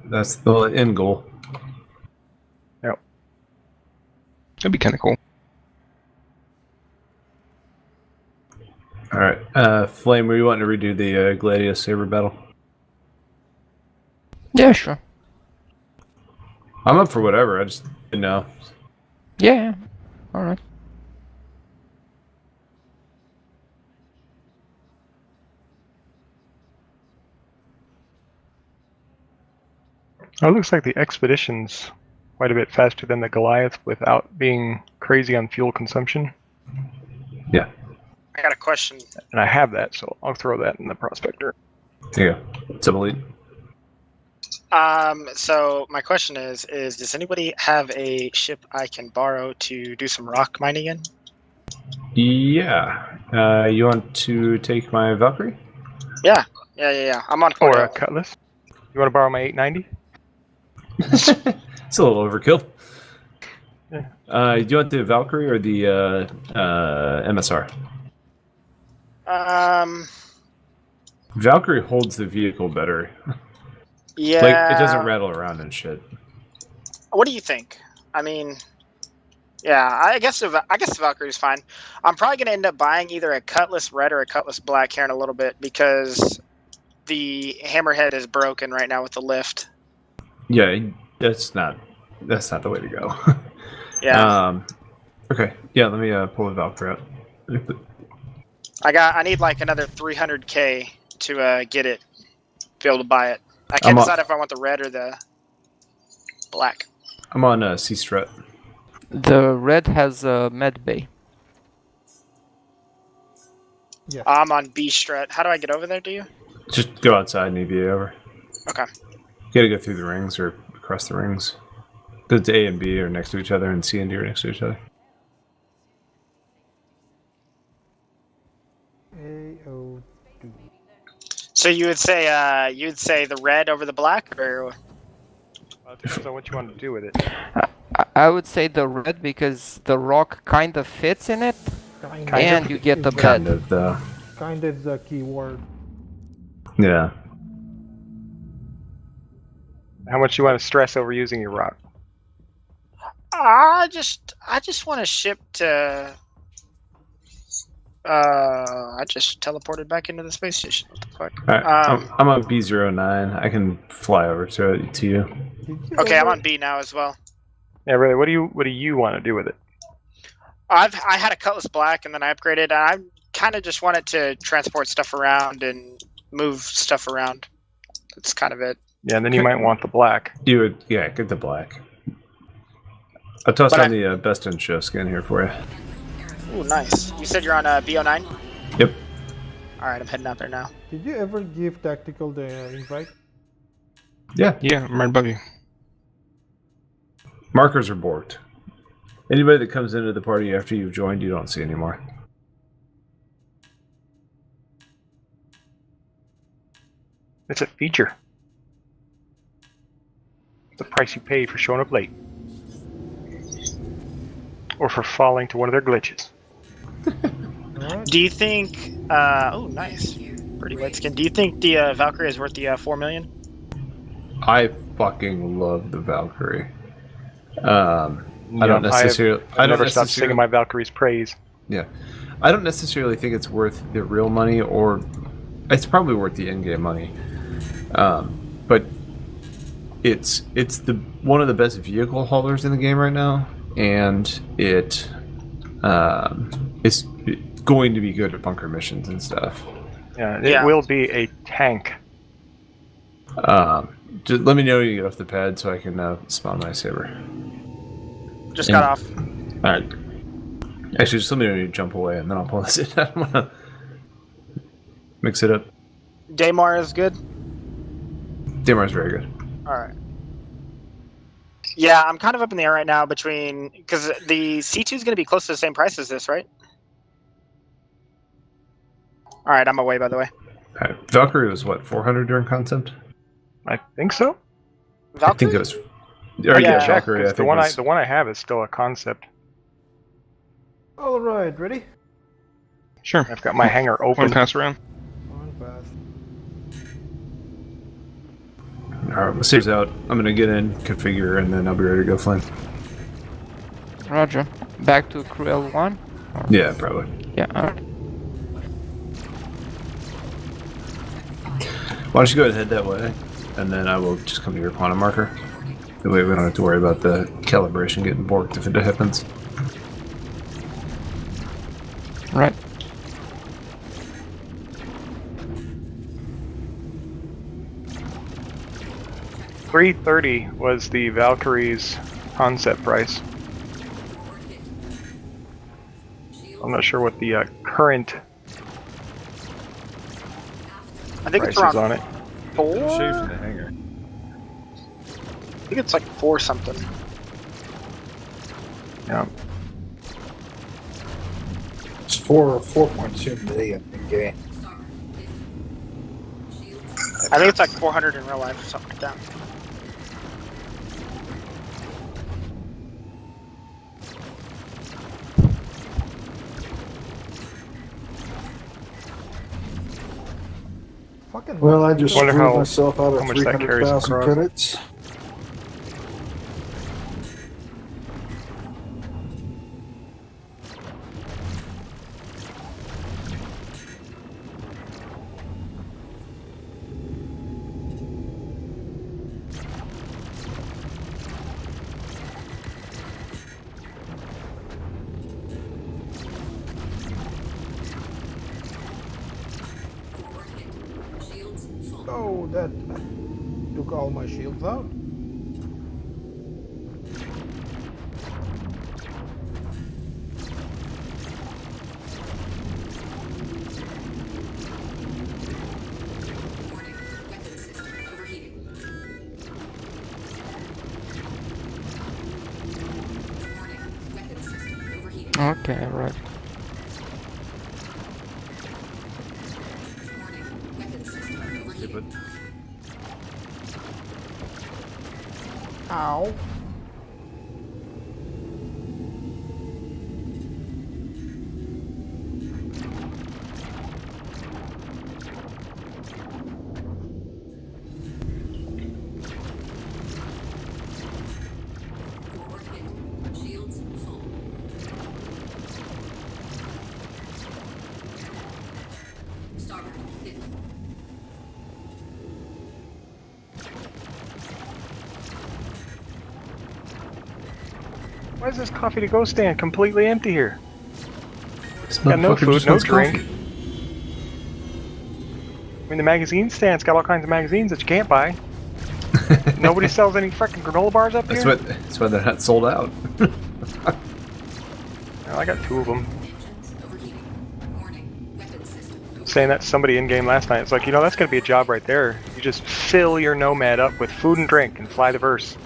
That's the end goal. Yep. That'd be kind of cool. All right, Flame, were you wanting to redo the Gladius Saber battle? Yeah, sure. I'm up for whatever. I just didn't know. Yeah. All right. Oh, it looks like the Expedition's quite a bit faster than the Goliath without being crazy on fuel consumption. Yeah. I got a question. And I have that, so I'll throw that in the Prospector. There you go. It's a elite. So my question is does anybody have a ship I can borrow to do some rock mining in? Yeah. You want to take my Valkyrie? Yeah. I'm on Or Port a Cutlass. You want to borrow my 890? It's a little overkill. Yeah. Do you want the Valkyrie or the MSR? Valkyrie holds the vehicle better. Yeah. Like, it doesn't rattle around and shit. What do you think? I mean, yeah, I guess the Valkyrie's fine. I'm probably gonna end up buying either a Cutlass Red or a Cutlass Black here in a little bit because the Hammerhead is broken right now with the lift. Yeah, that's not the way to go. Yeah. Okay. Yeah, let me pull the Valkyrie out. I need like another 300k to get it, be able to buy it. I can't decide if I want the red or the black. I'm on C strut. The red has a med bay. Yeah. I'm on B strut. How do I get over there? Do you? Just go outside and EVA over. Okay. You gotta go through the rings or across the rings. Because A and B are next to each other and C and D are next to each other. AO2. So you would say the red over the black, or It depends on what you want to do with it. I would say the red because the rock kind of fits in it, and you get the Kind bed. of, though. Kind of the key word. Yeah. How much you want to stress over using your rock? I just want a ship to. I just teleported back into the space station. What the fuck? Alright, I'm on B09. I can fly over to you. Okay, I'm on B now as well. Yeah, really. What do you want to do with it? I had a Cutlass Black and then I upgraded. I kind of just wanted to transport stuff around and move stuff around. That's kind of it. Yeah, and then you might want the black. You would, yeah, get the black. I'll toss on the best in show skin here for you. Ooh, nice. You said you're on B09? Yep. Alright, I'm heading out there now. Did you ever give Tactical the invite? Yeah. Yeah, I'm right above you. Markers are borked. Anybody that comes into the party after you've joined, you don't see anymore. It's a feature. It's the price you pay for showing up late. Or for falling to one of their glitches. Do you think... oh, nice. Pretty white skin. Do you think the Valkyrie is worth the 4 million? I fucking love the Valkyrie. I don't necessarily. I've never stopped singing my Valkyrie's praise. Yeah, I don't necessarily think it's worth the real money, or it's probably worth the in-game money. But it's one of the best vehicle haulers in the game right now, and it is going to be good at bunker missions and stuff. Yeah, it will be a tank. Just let me know when you get off the pad so I can spawn my saber. Just got off. Alright. Actually, just let me know when you jump away and then I'll pull this in. I don't want to mix it up. Daymar is good? Daymar's very good. Alright. Yeah, I'm kind of up in the air right now between... Because the C2 is going to be close to the same price as this, right? Alright, I'm away, by the way. Alright. Valkyrie was what, 400 during concept? I think so. Valkyrie? I think it was... Or, yeah, Valkyrie, I think the one I have is still a concept. Alright, ready? Sure. I've got my hangar open. One pass around. One pass. Alright, my saber's out. I'm gonna get in, configure, and then I'll be ready to go flame. Roger. Back to crew L1? Yeah, probably. Yeah, alright. Why don't you go ahead and head that way, and then I will just come to your quantum marker. That way we don't have to worry about the calibration getting borked if it happens. Right. $330 was the Valkyrie's concept price. I'm not sure what the current I think price it's around is on it. 4? Shave from the hangar. I think it's like 4 something. Yeah. It's 4.2 million in game. I think it's like 400 in real life or something like that. Fucking Well, I just Wonder screwed how- myself out of how much that carries 300,000 across. credits. Oh, that took all my shields out. Okay, right. Stupid. Ow. Why is this coffee to go stand completely empty here? This Got no motherfucker food, just no wants drink. coffee. I mean, the magazine stand's got all kinds of magazines that you can't buy. Nobody sells any freaking granola bars up here? That's why they're not sold out. Well, I got 2 of them. Saying that to somebody in game last night. It's like, you know, that's gonna be a job right there. You just fill your Nomad up with food and drink and fly the verse.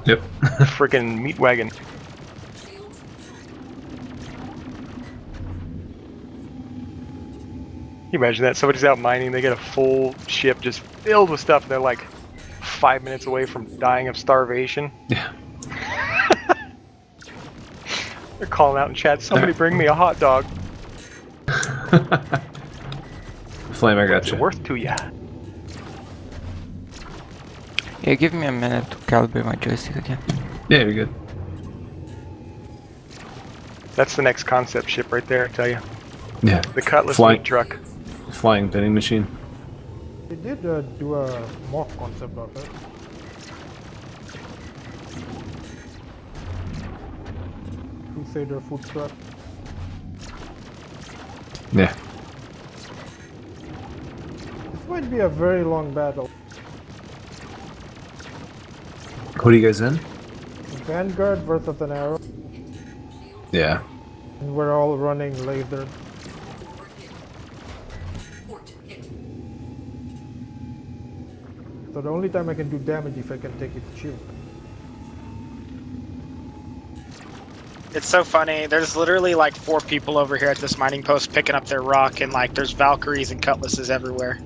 Yep. Freaking meat wagon. Can you imagine that? Somebody's out mining, they get a full ship just filled with stuff, and they're like 5 minutes away from dying of starvation. Yeah. They're calling out in chat, somebody bring me a hot dog. Flame, I got What's you. it worth to ya? Yeah, give me a minute to calibrate my joystick again. Yeah, you're good. That's the next concept ship right there, I tell you. Yeah. The Cutlass Flying- meat truck. Flying vending machine. They did do a mock concept of it. Crusader food truck. Yeah. This might be a very long battle. What are you guys in? Vanguard versus an arrow. Yeah. And we're all running lasers. So the only time I can do damage if I can take its shield. It's so funny. There's literally like 4 people over here at this mining post picking up their rock, and like there's Valkyries and Cutlasses everywhere.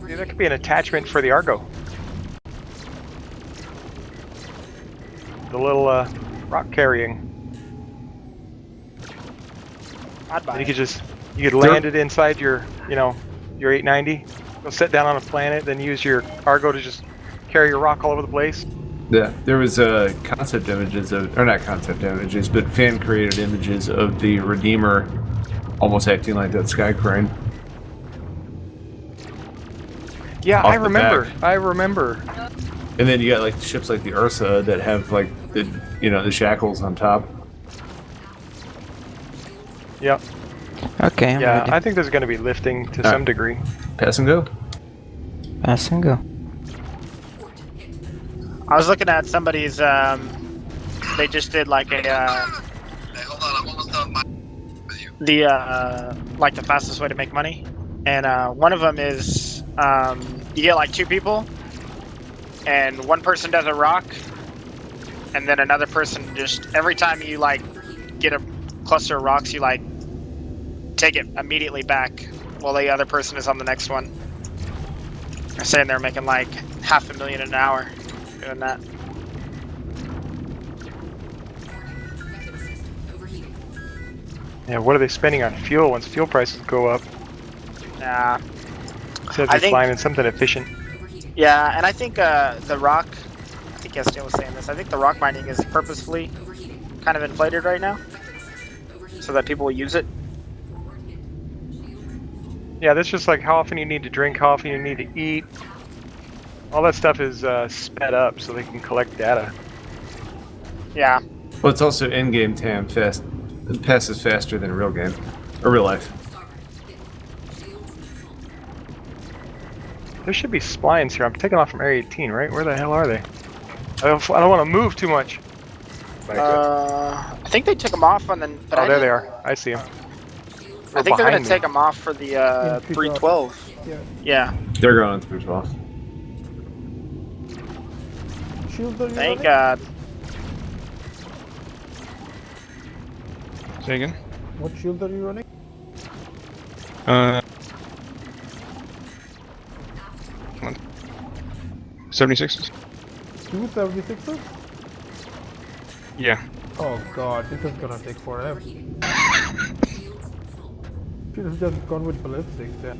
Yeah, that could be an attachment for the Argo. The little rock carrying. I'd buy And you it. could land it inside your, your 890. Go sit down on a planet, then use your Argo to just carry your rock all over the place. Yeah, there was concept images of, or not concept images, but fan created images of the Redeemer almost acting like that sky crane. Yeah, Off I the remember. back. I remember. And then you got like ships like the Ursa that have like the shackles on top. Yep. Okay, I'm Yeah, ready. I think there's going to be lifting to Alright. some degree. Pass and go. Pass and go. I was looking at somebody's. They just did like a. Like the fastest way to make money, and one of them is you get like 2 people, and one person does a rock, and then another person just every time you like get a cluster of rocks, you like take it immediately back while the other person is on the next one. They're saying they're making like $500,000 an hour doing that. Yeah, what are they spending on fuel once fuel prices go up? Yeah. Instead I of think- flying in something efficient. Yeah, and I think the rock, I think Estienne was saying this, I think the rock mining is purposefully kind of inflated right now so that people will use it. Yeah, that's just like how often you need to drink, how often you need to eat. All that stuff is sped up so they can collect data. Yeah. Well, it's also in-game time fast. It passes faster than real game or real life. There should be splines here. I'm taking off from Area 18, right? Where the hell are they? I don't want to move too much. I think they took them off on the. But Oh, there they are. I see them. I think they're going to take them off for the 312. Yeah. Yeah. They're going through 12. Shields are you Thank running? God. Say again? What shields are you running? 76s? 276s? Yeah. Oh god, this is gonna take forever. Should have just gone with ballistics then.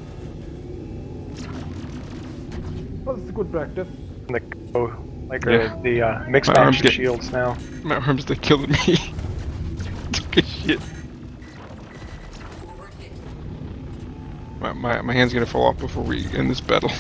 Well, it's good practice. The mixed My arms match get- shields now. My arms are killing me. Took a shit. My hand's gonna fall off before we end this battle.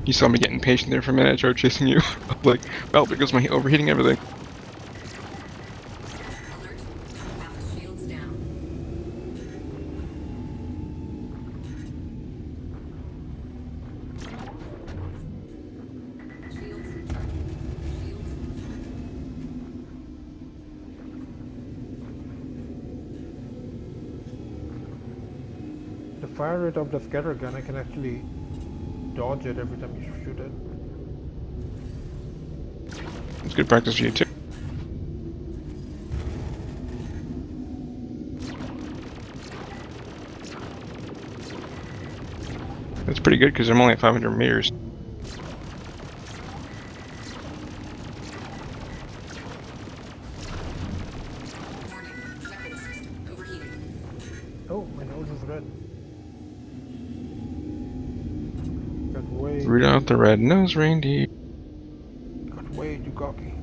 You saw me get impatient there for a minute. I started chasing you. I'm like, well, there goes my overheating everything. The fire rate of the scatter gun, I can actually dodge it every time you shoot it. It's good practice for you too. That's That's pretty good because I'm only at 500 meters. Oh, my nose is red. Got way, Root out the red nose reindeer. got way too cocky.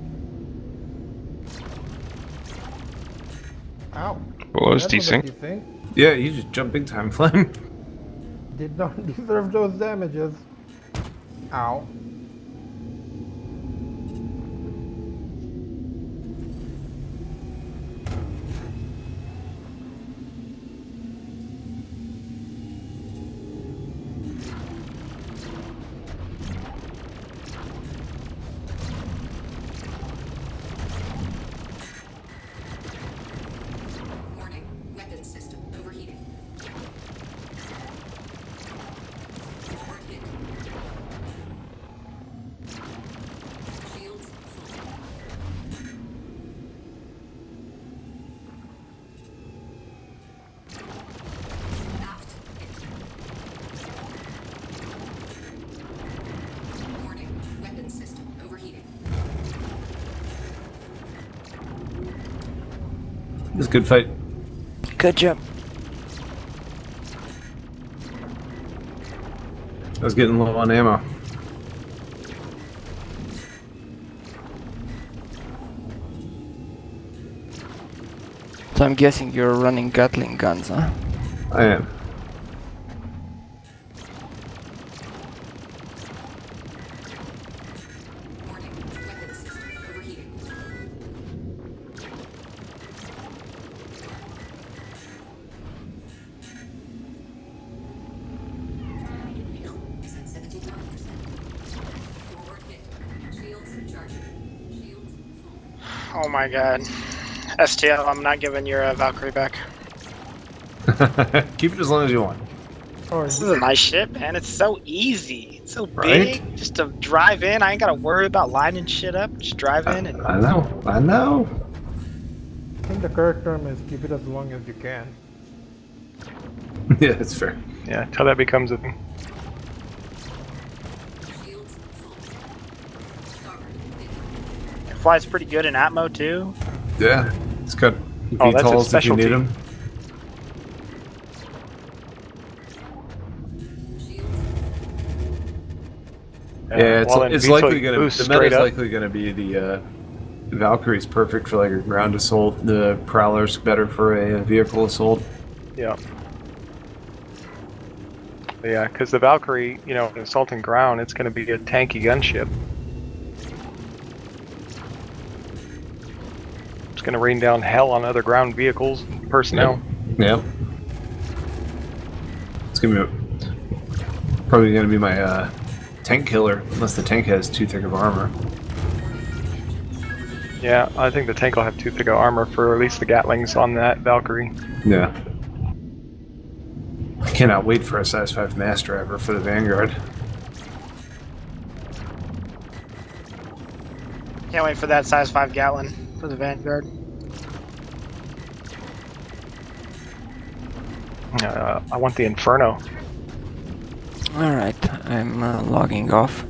Ow. Well, was That was a decent. decent thing. Yeah, you just jumped big time, Flynn. Did not deserve those damages. Ow. Warning, weapons system overheating. Forward hit. Shields full. Aft hit. Warning, weapons system overheating. It was a good fight. Good job. I was getting low on ammo. So I'm guessing you're running Gatling guns, huh? I am. Warning, weapons system overheating. Is at 75%. Forward hit. Shields charging. Shields full. Oh my god. STL, I'm not giving your Valkyrie back. Keep it as long as you want. Oh, This is a nice ship, man. It's so easy. It's so Right? big. Just to drive in, I ain't gotta worry about lining shit up. Just drive in and I know. I know. I think the correct term is keep it as long as you can. Yeah, that's fair. Yeah, until that becomes a thing. Shields full. Starboard hit. it flies pretty good in Atmo too. Yeah. It's got Oh, that's its VTOLs if you need specialty. them. Yeah, well, then it's VTOL likely gonna boosts the straight meta's up. likely gonna be the Valkyrie's perfect for like a ground assault. The Prowler's better for a vehicle assault. Yeah. Yeah, because the Valkyrie, you know, assaulting ground, it's going to be a tanky gunship. It's going to rain down hell on other ground vehicles and personnel. Yeah. It's gonna be probably gonna be my tank killer, unless the tank has too thick of armor. Yeah, I think the tank will have too thick of armor for at least the Gatlings on that Valkyrie. Yeah. I cannot wait for a size 5 mass driver for the Vanguard. Can't wait for that size 5 Gatlin for the Vanguard. I want the Inferno. Alright, I'm logging off.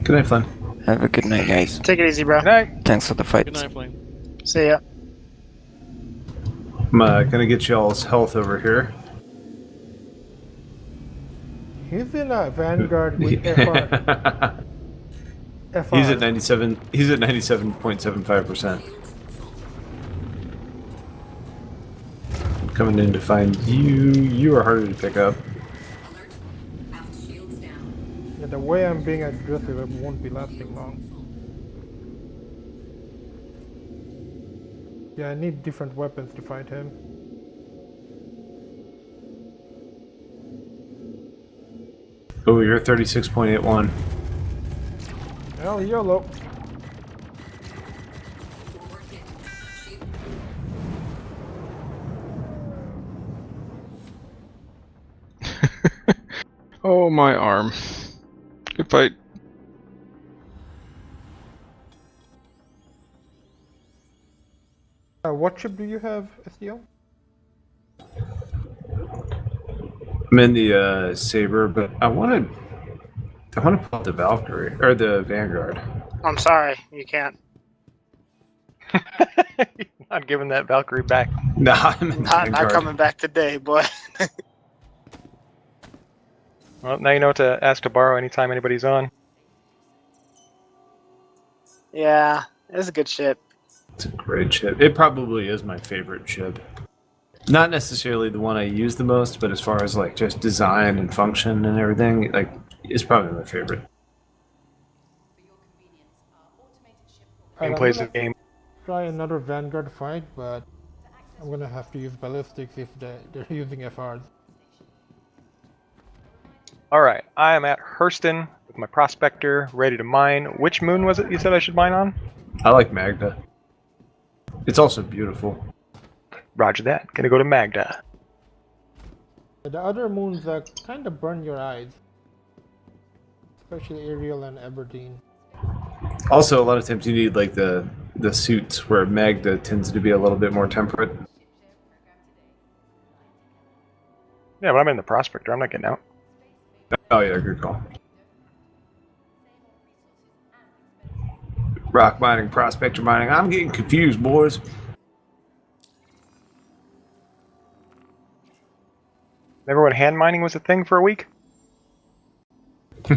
Good night, Flynn. Have a good night, guys. Take it easy, bro. Good night. Thanks for the fight. Good night, Flame. See ya. I'm gonna get y'all's health over here. He's in a Vanguard with FR. FR. He's at 97. He's at 97.75%. Coming in to find you. You are harder to pick up. Yeah, the way I'm being aggressive, it won't be lasting long. Yeah, I need different weapons to fight him. Oh, you're 36.81. Well, YOLO. Oh, my arm. Good fight. What ship do you have, SDL? I'm in the Saber, but I want to pull out the Valkyrie or the Vanguard. I'm sorry, you can't. Not giving that Valkyrie back. Nah, I'm in Not coming back today, boy. Well, now you know what to ask to borrow anytime anybody's on. Yeah, it's a good ship. It's a great ship. It probably is my favorite ship. Not necessarily the one I use the most, but as far as like just design and function and everything, like it's probably my favorite. Game plays the game. Try another Vanguard fight, but I'm gonna have to use ballistics if they're using FRs. Alright, I am at Hurston with my prospector, ready to mine. Which moon was it you said I should mine on? I like Magda. It's also beautiful. Roger that. Gonna go to Magda. The other moons kind of burn your eyes, especially Ariel and Aberdeen. Also, a lot of times you need like the suits where Magda tends to be a little bit more temperate. Yeah, but I'm in the prospector. I'm not getting out. Oh yeah, good call. Rock mining, prospector mining. I'm getting confused, boys. Remember when hand mining was a thing for a week? Those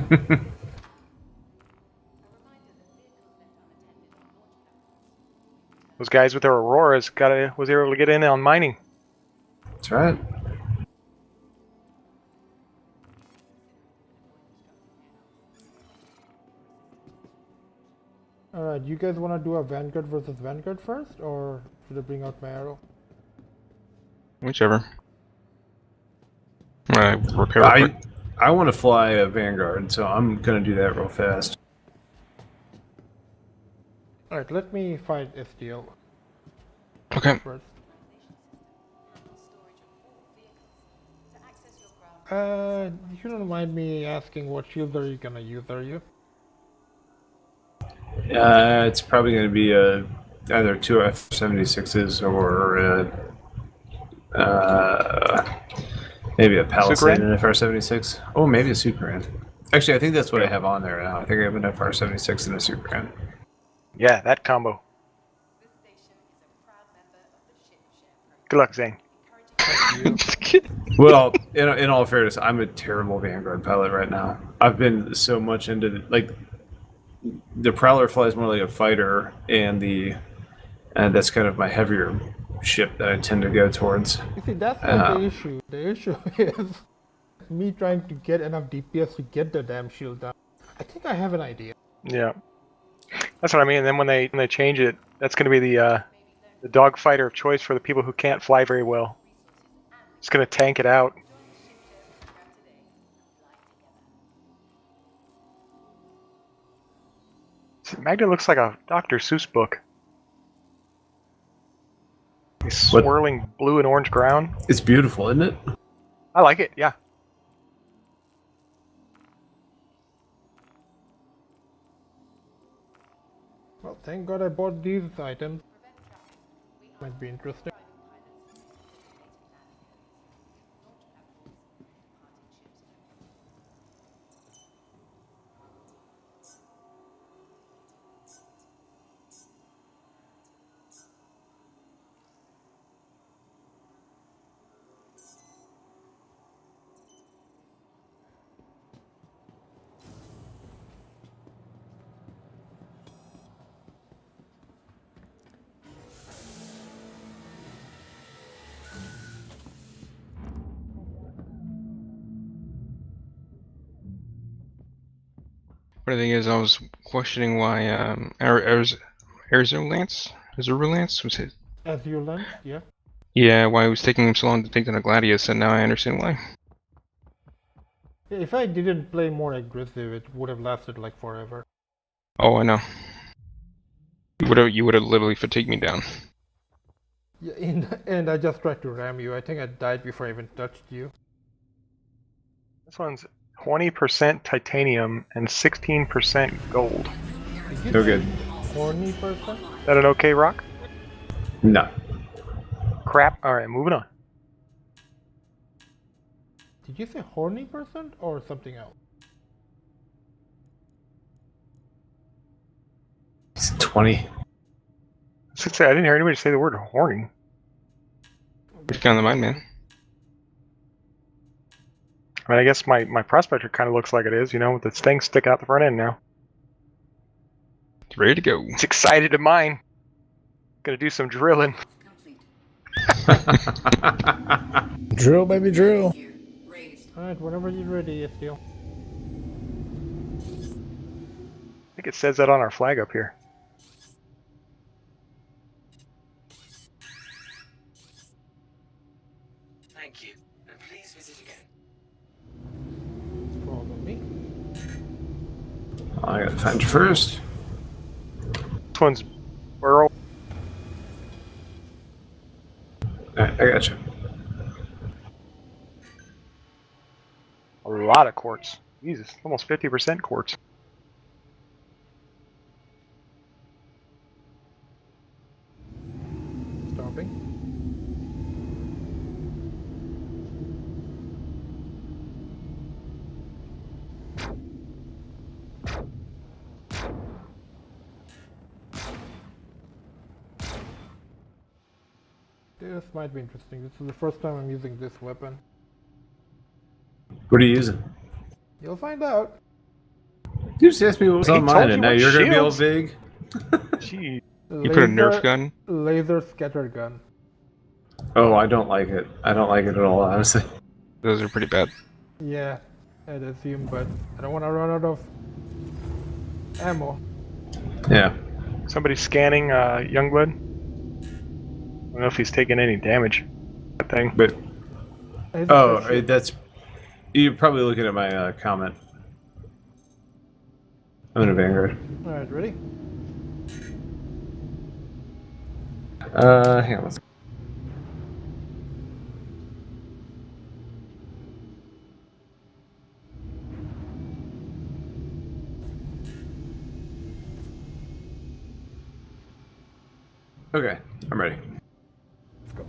guys with their Auroras was able to get in on mining. That's right. Alright, you guys want to do a Vanguard versus Vanguard first, or should I bring out my arrow? Whichever. Alright, repair real quick. I want to fly a Vanguard, so I'm gonna do that real fast. Alright, let me fight SDL. Okay. First. You don't mind me asking what shields are you gonna use, are you? It's probably gonna be either 2 F-76s or maybe a Palisade and FR-76. Oh, maybe a Superman. Actually, I think that's what I have on there now. I think I have an FR-76 and a Superman. Yeah, that combo. Good luck, Zane. Well, in all fairness, I'm a terrible Vanguard pilot right now. I've been so much into the Prowler flies more like a fighter, and that's kind of my heavier ship that I tend to go towards. You see, that's not the issue. The issue is me trying to get enough DPS to get the damn shield down. I think I have an idea. Yeah, that's what I mean. And then when they change it, that's going to be the dogfighter of choice for the people who can't fly very well. It's going to tank it out. Magda looks like a Dr. Seuss book. A swirling blue and orange ground. It's beautiful, isn't it? I like it, yeah. Well, thank God I bought these items. Might be interesting. Funny thing is, I was questioning why Azure Lance was hit. Azure Lance, yeah. Yeah, why it was taking him so long to take down a Gladius, and now I understand why. If I didn't play more aggressive, it would have lasted like forever. Oh, I know. You would have literally fatigued me down. Yeah, and I just tried to ram you. I think I died before I even touched you. This one's 20% titanium and 16% gold. No good. 20%? Is that an okay rock? No. Crap. Alright, moving on. Did you say horny person or something else? It's 20. I was gonna say, I didn't hear anybody say the word horny. You've got the mind, man. I mean, I guess my prospector kind of looks like it is, you know, with its thing sticking out the front end now. It's ready to go. It's excited to mine. Gonna do some drilling. Drill, baby, drill. Alright, whenever you're ready, Steel. I think it says that on our flag up here. Thank you, and please visit again. Follow me. I gotta find you first. This one's Burl. Alright, I got you. A lot of quartz. Jesus, almost 50% quartz. Stopping. This might be interesting. This is the first time I'm using this weapon. What are you using? You'll find out. You just asked me what was on mine, and now you're gonna be all shields. vague. Gee. You put a Nerf gun? Laser scatter gun. Oh, I don't like it. I don't like it at all, honestly. Those are pretty bad. Yeah, I'd assume, but I don't want to run out of ammo. Yeah. Somebody scanning Youngblood. I don't know if he's taking any damage. That thing. But oh, that's you're probably looking at my comment. I'm in a Vanguard. Alright, ready? Hang on. Okay, I'm ready. Let's go.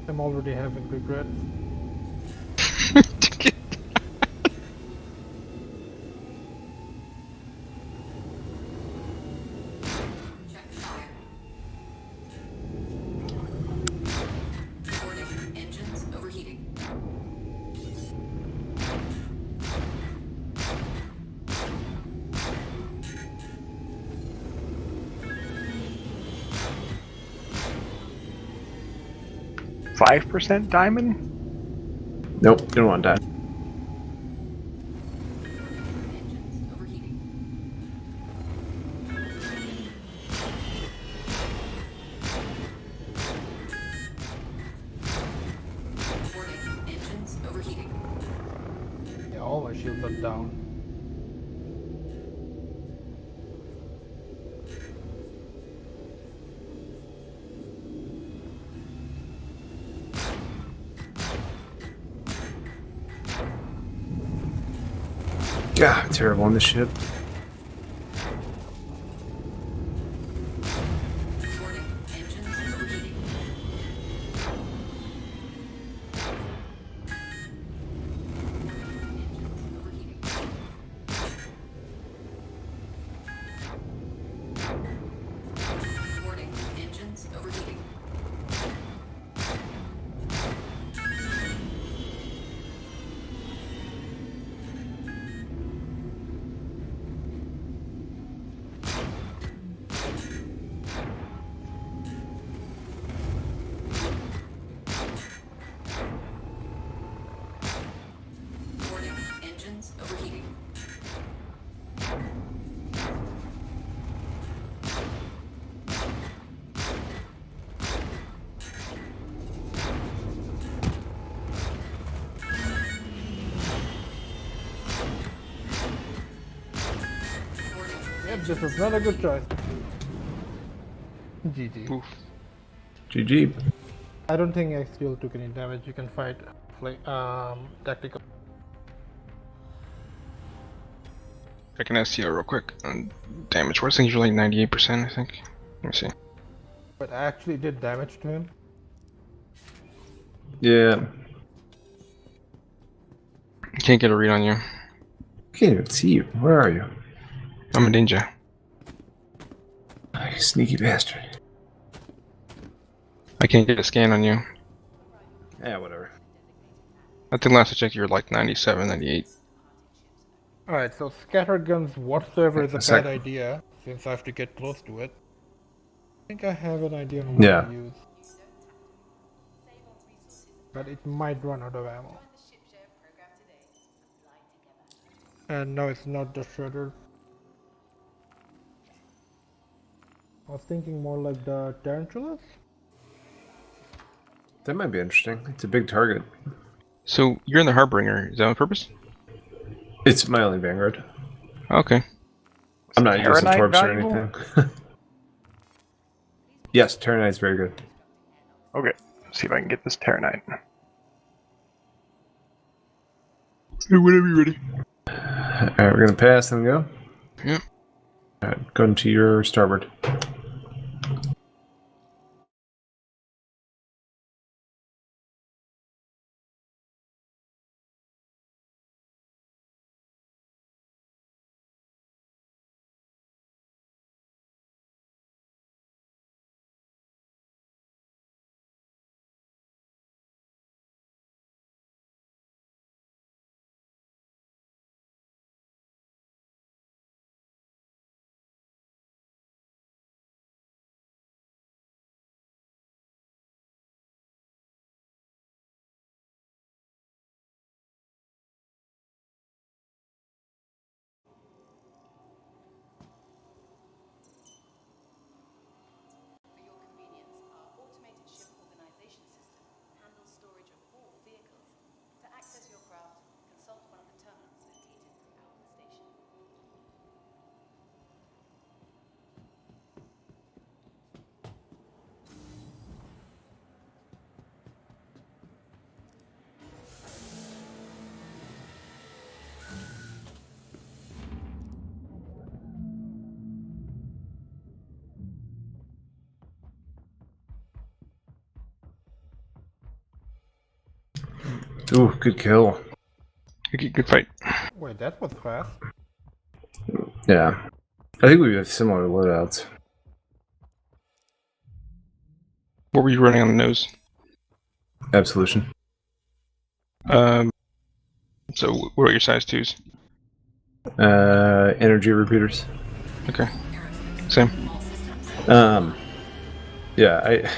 I'm already having regret. Warning, engines overheating. 5% diamond? Nope, don't want that. Warning, engines overheating. Yeah, all my shields are down. God, I'm terrible on this ship. Warning, engines overheating. Warning, engines overheating. Warning, engines overheating. Yep, this is not a good choice. GG. Oof. GG. I don't think I still took any damage. You can fight tactical. Check an STO real quick on damage. What's usually like 98%, I think. Let me see. But I actually did damage to him. Yeah. Can't get a read on you. Can't even see you. Where are you? I'm a ninja. You sneaky bastard. I can't get a scan on you. Yeah, whatever. I think last I checked you were like 97, 98. Alright, so scatterguns whatsoever is a Sec- bad idea, since I have to get close to it. I think I have an idea on what Yeah. to use. But it might run out of ammo. And no, it's not the shredder. I was thinking more like the tarantulas? That might be interesting. It's a big target. So you're in the Harbinger. Is that on purpose? It's my only Vanguard. Okay. I'm not using Terranite torps or valuable? anything. Yes, Terranite's very good. Okay, let's see if I can get this Terranite. Whenever you're ready. Alright, we're gonna pass and go. Yep. Alright, go into your starboard. For your convenience, our automated ship organization system handles storage of all vehicles. To access your craft, consult one of the terminals located throughout the station. Ooh, good kill. Good fight. Wait, that was fast. Yeah. I think we have similar loadouts. What were you running on the nose? Absolution. So what are your size 2s? Energy repeaters. Okay. Same. Yeah,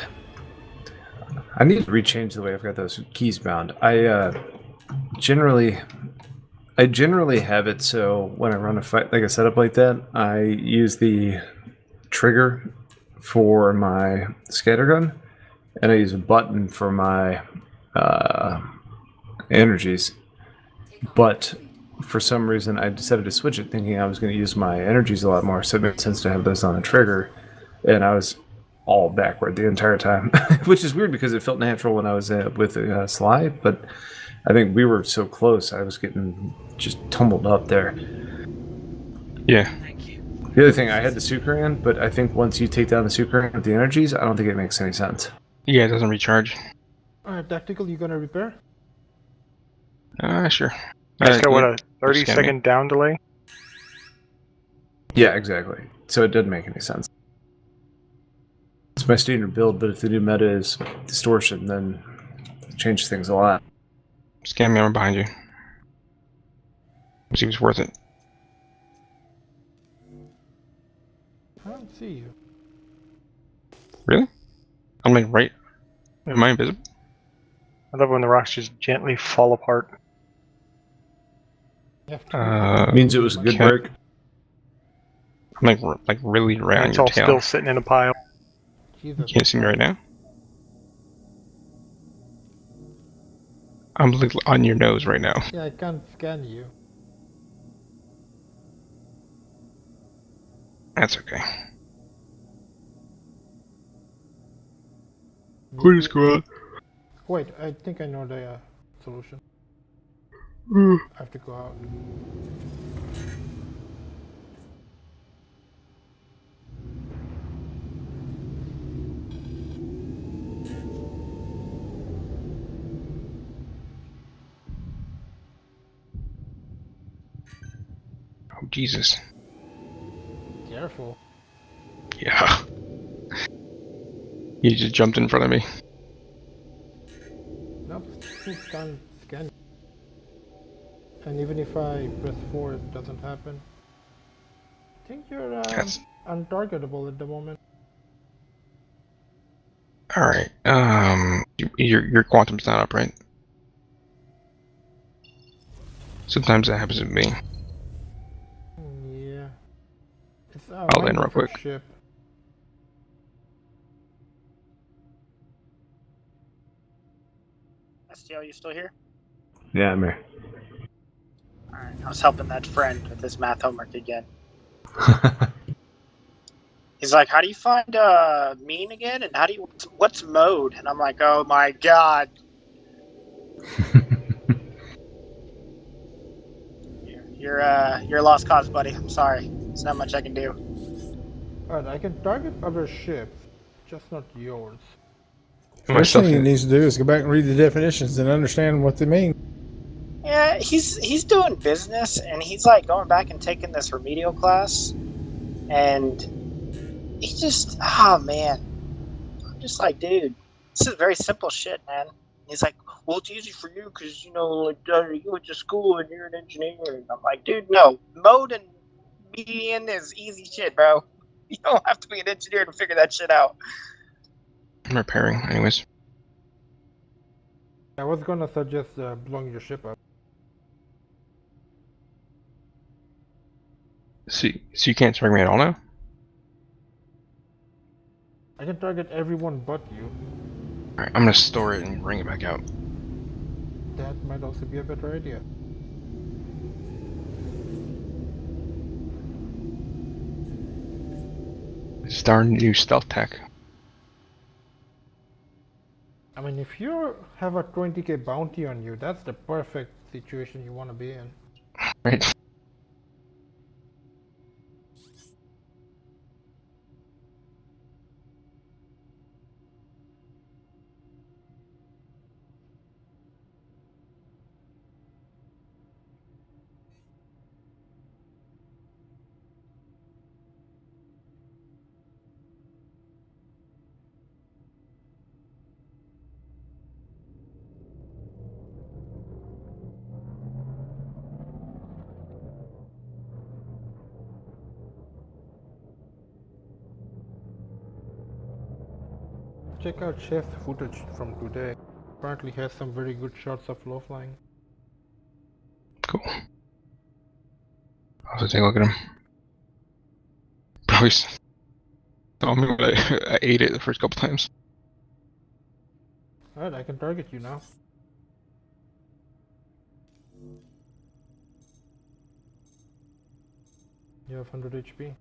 I need to rechange the way I've got those keys bound. I generally have it so when I run a fight like a setup like that, I use the trigger for my scattergun, and I use a button for my energies. But for some reason, I decided to switch it, thinking I was going to use my energies a lot more, so it made sense to have those on the trigger, and I was all backward the entire time, which is weird because it felt natural when I was with Sly, but I think we were so close, I was getting just tumbled up there. Yeah. The other thing, I had the Sucran, but I think once you take down the Sucran with the energies, I don't think it makes any sense. Yeah, it doesn't recharge. Alright, tactical, you gonna repair? Sure. So what, a 30-second down delay? Yeah, exactly. So it doesn't make any sense. It's my standard build, but if the new meta is distortion, then it changes things a lot. Scan me, I'm behind you. See if it's worth it. I don't see you. Really? I'm like right. Am I invisible? I love when the rocks just gently fall apart. Means it was a good break. I'm like really right on It's your all tail. still sitting in a pile. You can't see me right now? I'm like on your nose right now. Yeah, I can't scan you. That's okay. Please go out. Wait, I think I know the solution. I have to go out. Jesus. Careful. Yeah. He just jumped in front of me. Nope, it's scan. And even if I press 4, it doesn't happen. I think you're untargetable at the moment. Alright, your quantum's not up, right? Sometimes that happens to me. Yeah. It's I'll mine in real is a quick. ship. STL, you still here? Yeah, I'm here. Alright, I was helping that friend with his math homework again. He's like, how do you find mean again? And what's mode? And I'm like, oh my god. You're a lost cause, buddy. I'm sorry. There's not much I can do. Alright, I can target other ships, just not yours. First thing he needs to do is go back and read the definitions and understand what they mean. Yeah, he's doing business, and he's like going back and taking this remedial class, and he just, oh man, I'm just like, dude, this is very simple shit, man. He's like, well, it's easy for you because you know, like you went to school and you're an engineer. And I'm like, dude, no, mode and median is easy shit, bro. You don't have to be an engineer to figure that shit out. I'm repairing, anyways. I was gonna suggest blowing your ship up. So you can't strike me at all now? I can target everyone but you. Alright, I'm gonna store it and bring it back out. That might also be a better idea. It's our new stealth tech. I mean, if you have a 20k bounty on you, that's the perfect situation you want to be in. Right. Check out Chef's footage from today. Apparently has some very good shots of low flying. Cool. I'll have to take a look at him. Probably saw me when I ate it the first couple times. Alright, I can target you now. You have 100 HP.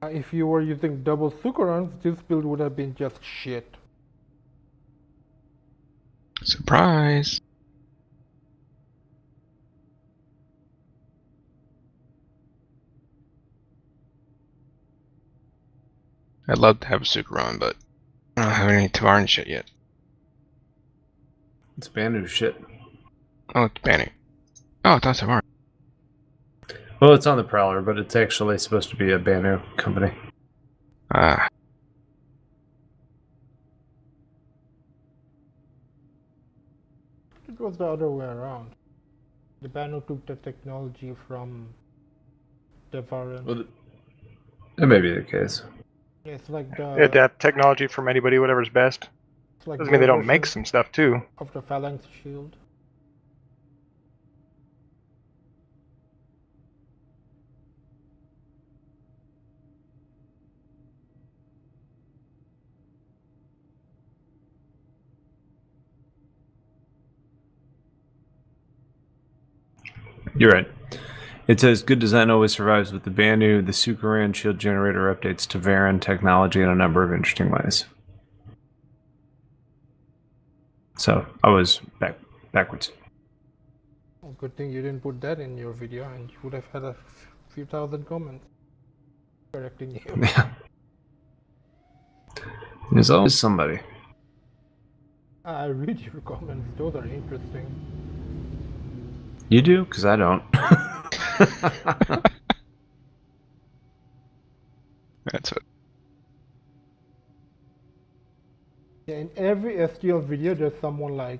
If you were using double Sukurans, this build would have been just shit. Surprise! I'd love to have a Sukaron, but I don't have any Tavaran shit yet. It's Banu shit. Oh, it's Banu. Oh, it's not Tavaran. Well, it's on the Prowler, but it's actually supposed to be a Banu company. Ah. It was the other way around. The Banu took the technology from Devaran. Well, that may be the case. It's like the... Adapt technology from anybody, whatever's best. It's like Doesn't mean they their don't make version some stuff too. of the Phalanx shield. You're right. It says good design always survives with the Banu, the Sukaran shield generator updates to Varan technology in a number of interesting ways. So I was backwards. Oh, good thing you didn't put that in your video, and you would have had a few thousand comments correcting you. Yeah. There's always somebody. I read your comments. Those are interesting. You do? Because I don't. That's it. Yeah, in every STL video, there's someone like,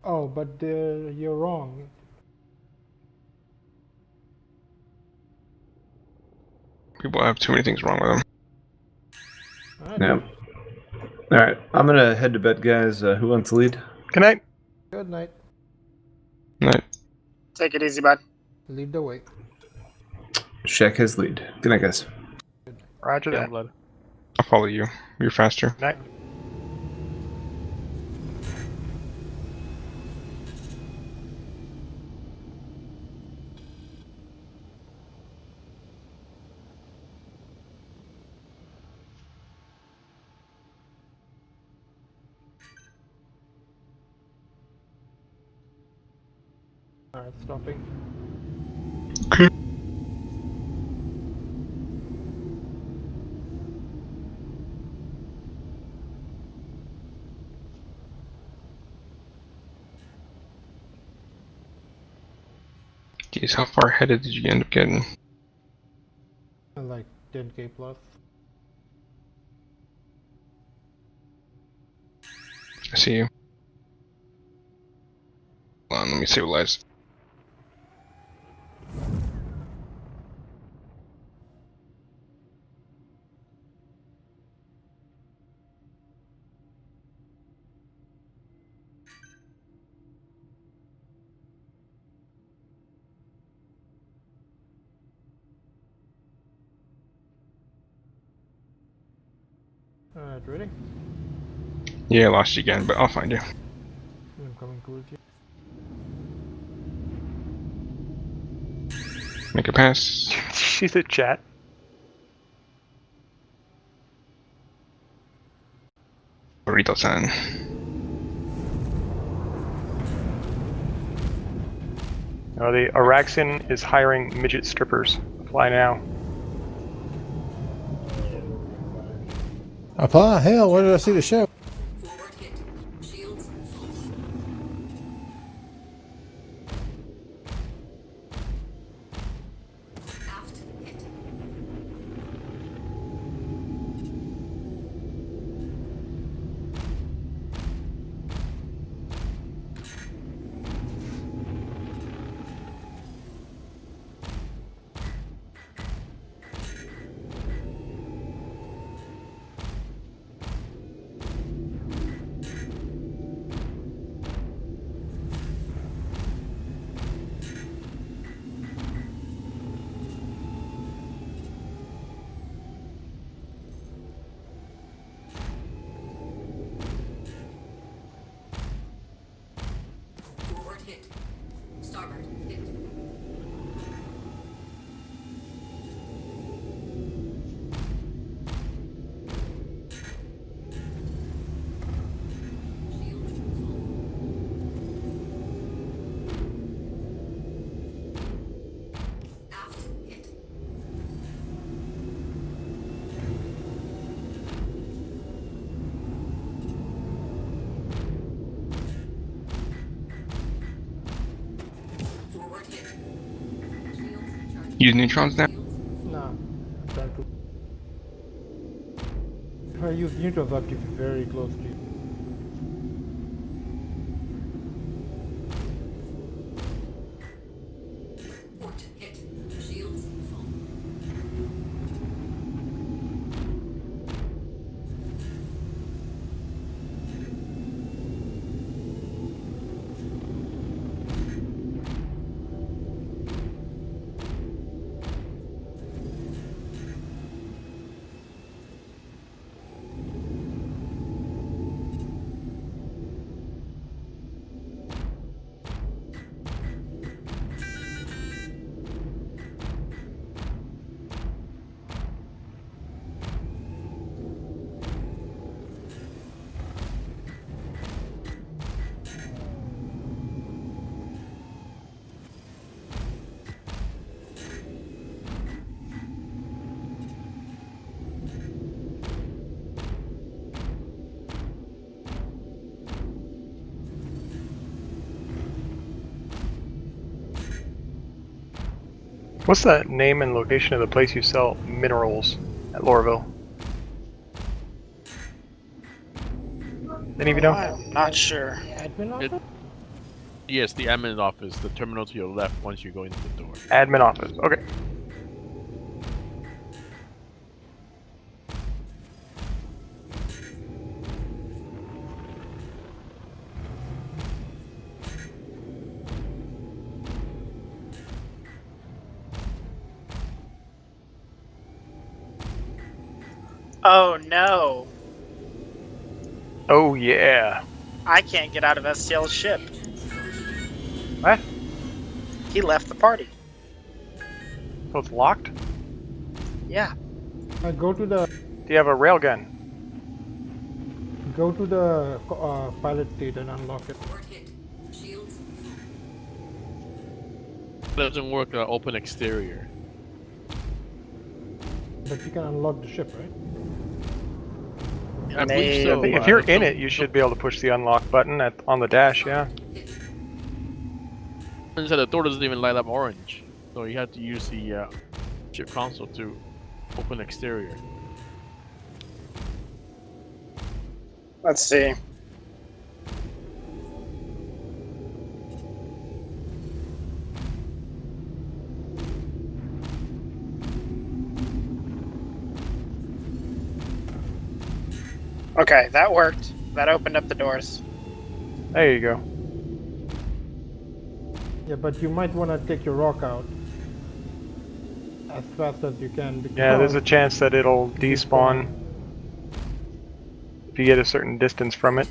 "Oh, but you're wrong." People have too many things wrong with them. Alright, Yeah. All right, I'm gonna head to bed, guys. Who wants to lead? Good night. Good night. Night. Take it easy, bud. Lead the way. Shaq has lead. Good night, guys. Roger that. Blood. I'll follow you. You're faster. Night. Alright, stopping. Jeez, how far ahead did you end up getting? Like 10k plus. I see you. Hold on, let me stabilize. Alright, ready? Yeah, I lost you again, but I'll find you. I'm coming towards you. Make a pass. She's a chat. Burrito-san. No, the Araxin is hiring midget strippers. Apply now. Apply? Hell, where did I see the show? Forward hit. Starboard hit. Aft hit. Forward hit. Use neutrons now? Nah, I'm trying to. If I use neutrals, I have to be very close to you. Port hit. Shields full. What's the name and location of the place you sell minerals at Lorville? Any of you know? I'm not sure. Admin office? Yes, the admin office, the terminal to your left once you go into the door. Admin office. Okay. Oh no! Oh yeah. I can't get out of STL's ship. What? He left the party. So it's locked? Yeah. Go to the Do you have a railgun? pilot seat and unlock it. Doesn't work open exterior. But you can unlock the ship, right? I believe so. If you're in it, you should be able to push the unlock button on the dash, yeah. Inside the door doesn't even light up orange, so you have to use the ship console to open exterior. Let's see. Okay, that worked. That opened up the doors. There you go. Yeah, but you might want to take your rock out as fast as you can. Yeah, there's a chance that it'll despawn if you get a certain distance from it.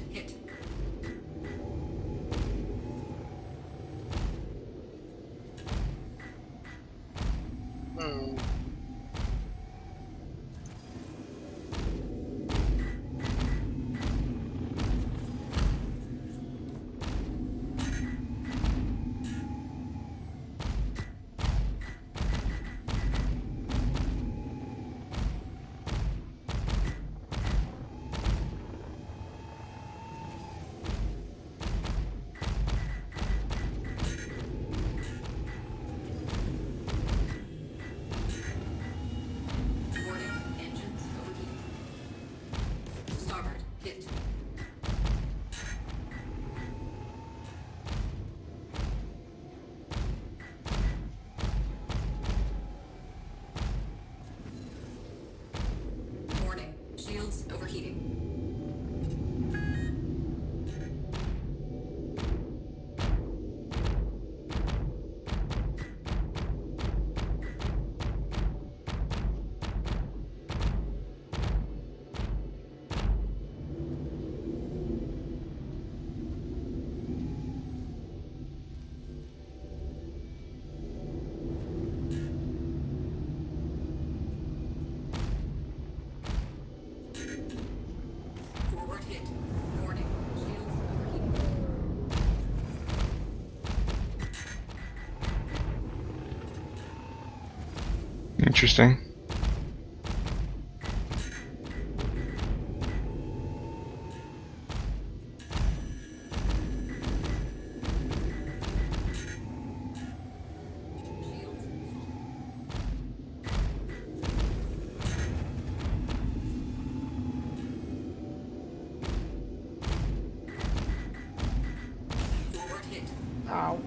Shields overheating. Forward hit. Warning. Shields overheating. Interesting. Forward hit. Ow.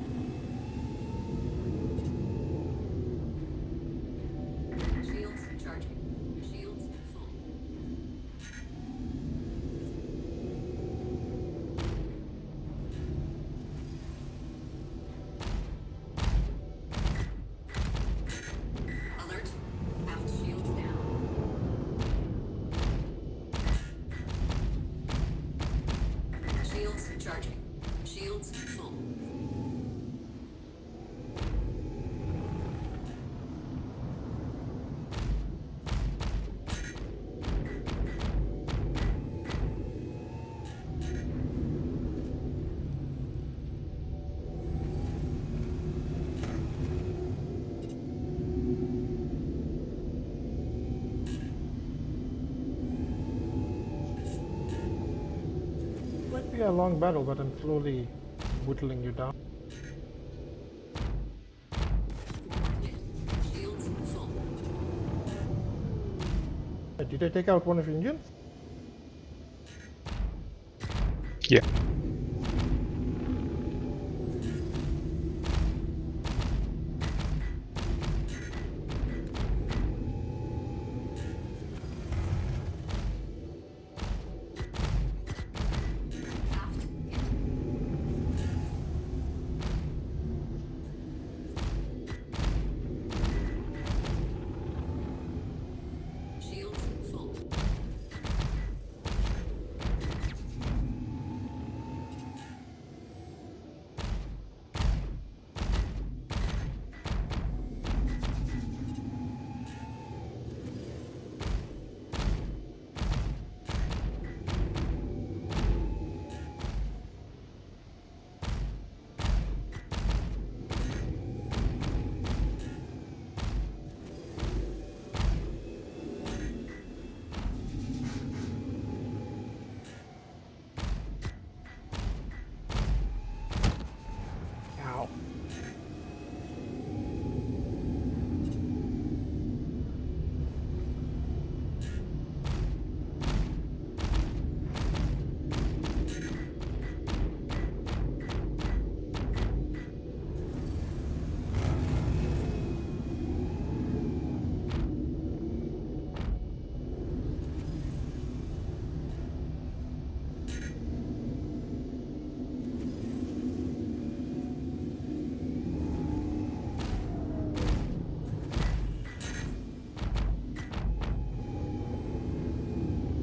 Shields charging. Shields full. Alert. Aft shields down. Shields charging. Shields full. Might be a long battle, but I'm slowly whittling you down. Did I take out one of your engines? Yeah. Shields full. Ow.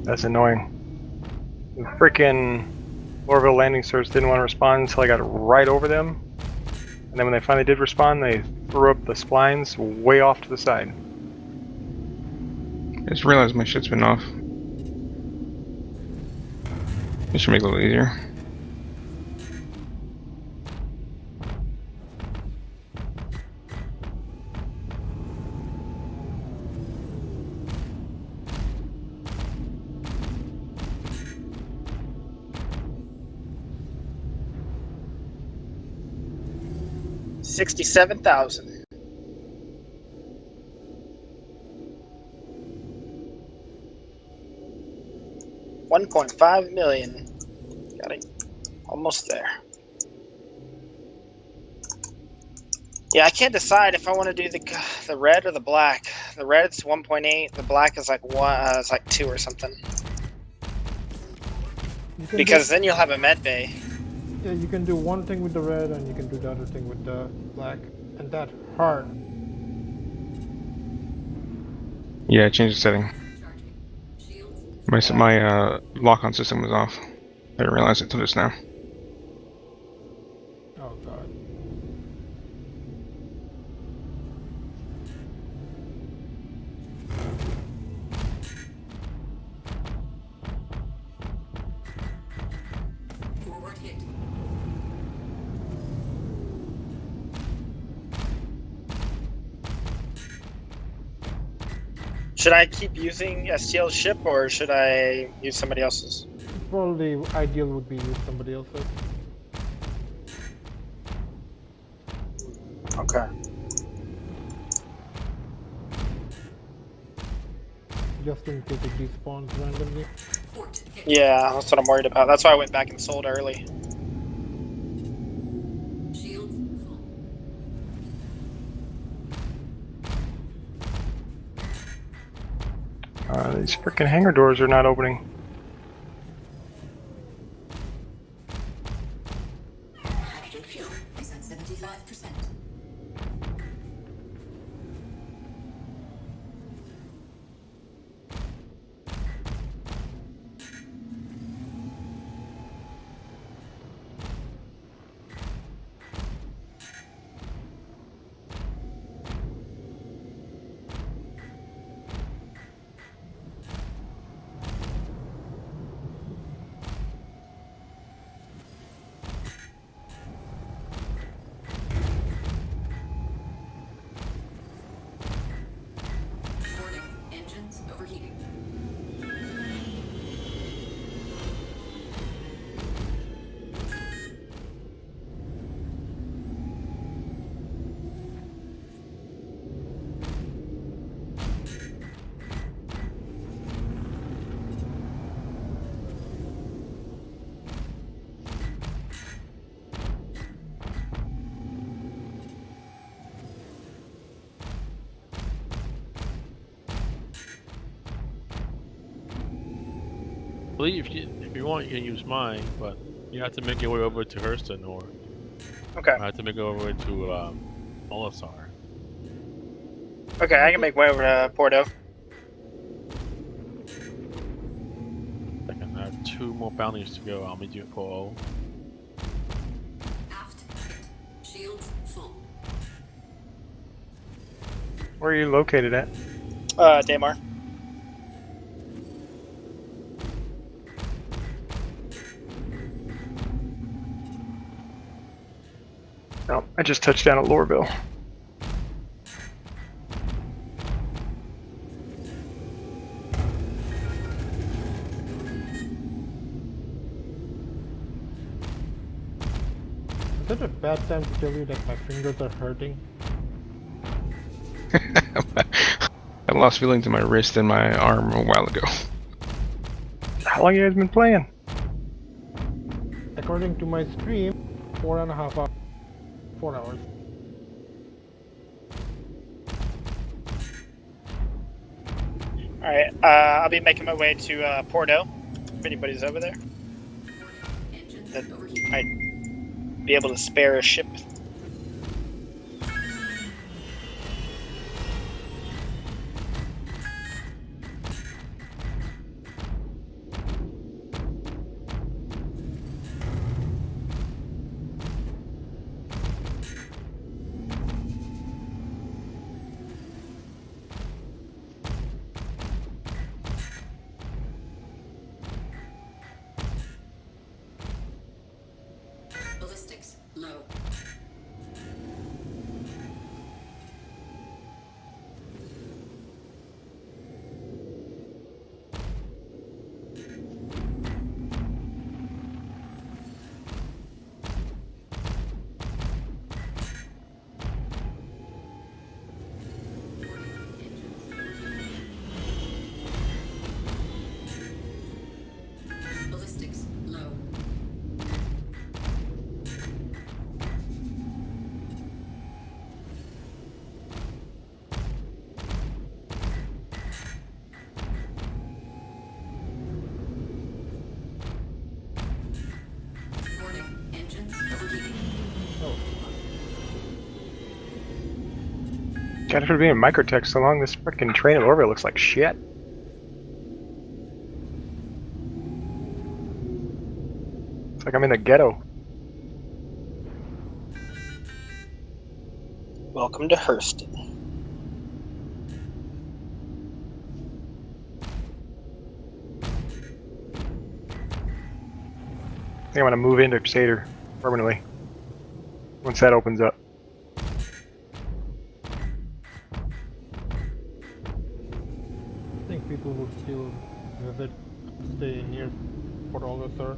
That's annoying. The freaking Lorville landing surge didn't want to respond until I got right over them. And then when they finally did respond, they threw up the splines way off to the side. I just realized my shit's been off. This should make it a little easier. $67,000. $1.5 million. Got it. Almost there. Yeah, I can't decide if I want to do the red or the black. The red's 1.8. The black is like it's like 2 or something. Because then you'll have a med bay. Yeah, you can do one thing with the red and you can do the other thing with the black. And that hard. Yeah, I changed the setting. My lock-on system was off. I didn't realize it till just now. Oh god. Forward hit. Should I keep using STL's ship or should I use somebody else's? Probably ideal would be use somebody else's. Okay. Just in case it despawns randomly. Yeah, that's what I'm worried about. That's why I went back and sold early. Shields full. These freaking hangar doors are not opening. Hydrogen fuel is at 75%. believe if you want, you can use mine, but you have to make your way over to Hurston, or Okay. I have to make it over to Olisar. Okay, I can make way over to Porto. I have 2 more bounties to go. I'll meet you at Port Aft hit. Shields full. Where are you located at? Daymar. No, I just touched down at Loreville. Is it a bad time to tell you that my fingers are hurting? I lost feelings in my wrist and my arm a while ago. How long you guys been playing? According to my stream, 4.5 hours. 4 hours. Alright, I'll be making my way to Porto, if anybody's over there. That might be able to spare a ship. Ballistics low. Ballistics low. Warning, engines overheating. God, after being in microtech so long, this freaking train at Loreville looks like shit. It's like I'm in the ghetto. Welcome to Hurston. I think I'm gonna move into Crusader permanently once that opens up. I think people would still visit, stay near Port Olisar.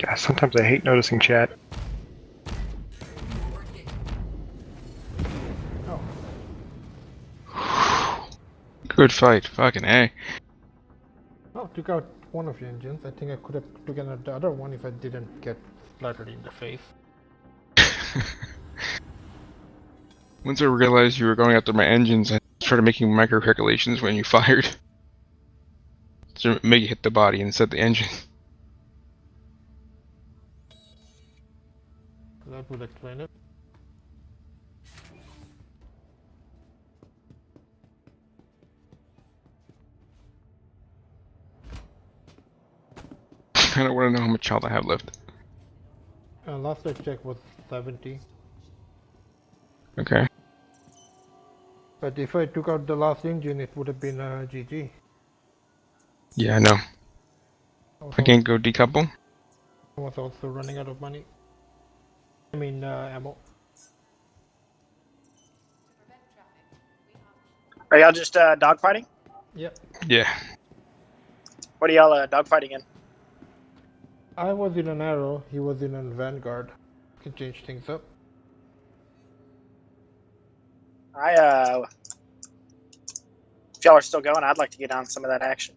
God, sometimes I hate noticing chat. Good fight, fucking A. Oh, took out one of your engines. I think I could have taken out the other one if I didn't get splattered in the face. Once I realized you were going after my engines, I started making micro calculations when you fired. To make it hit the body instead of the engine. That would explain it. I don't want to know how much health I have left. Last I checked was 70. Okay. But if I took out the last engine, it would have been GG. Yeah, I know. I can't go decouple. I was also running out of money. I mean, ammo. Are y'all just dogfighting? Yep. Yeah. What are y'all dogfighting in? I was in an arrow, he was in a vanguard. Can change things up. If y'all are still going, I'd like to get on some of that action.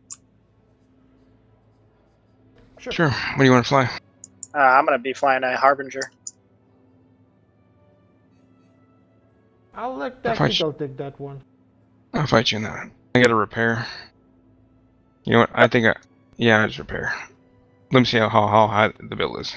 Sure. What do you want to fly? I'm gonna be flying a Harbinger. I'll let I'll fight Tactical take that one. I'll fight you in that. I got to repair. You know what? I think yeah, I just repair. Let me see how high the bill is.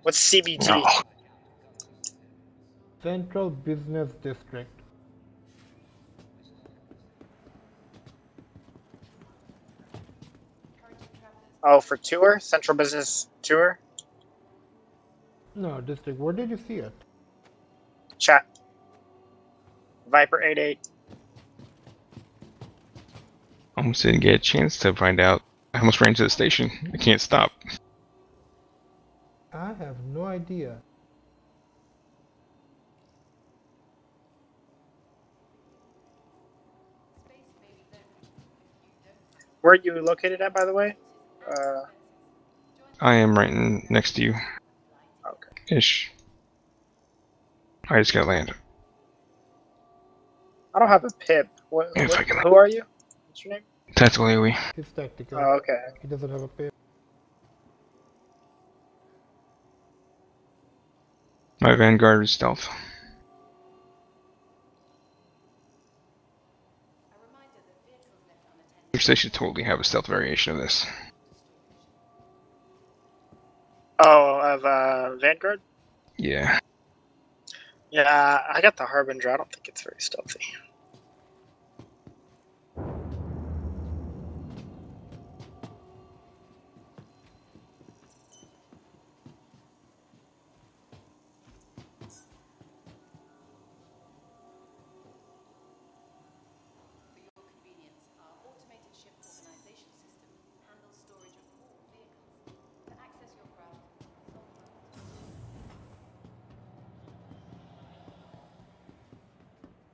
What's CBT? No. Central Business District. Oh, for tour? Central Business Tour? No, district. Where did you see it? Chat. Viper 88. Almost didn't get a chance to find out. I almost ran to the station. I can't stop. I have no idea. Where are you located at, by the way? I am right next to you. Okay. Ish. I just gotta land. I don't have a pip. If I can. Who are you? What's your name? Tactical AoE. He's tactical. Oh, okay. He doesn't have a pip. My Vanguard is stealth. Which they should totally have a stealth variation of this. Oh, of Vanguard? Yeah. Yeah, I got the Harbinger. I don't think it's very stealthy.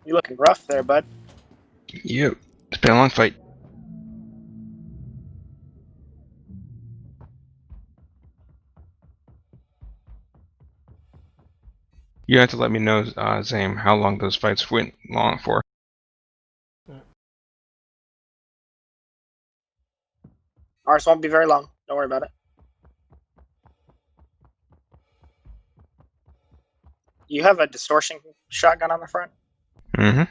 You looking rough there, bud. Yep. It's been a long fight. You have to let me know, Zame, how long those fights went long for. Ours won't be very long. Don't worry about it. You have a distortion shotgun on the front? Mm-hmm.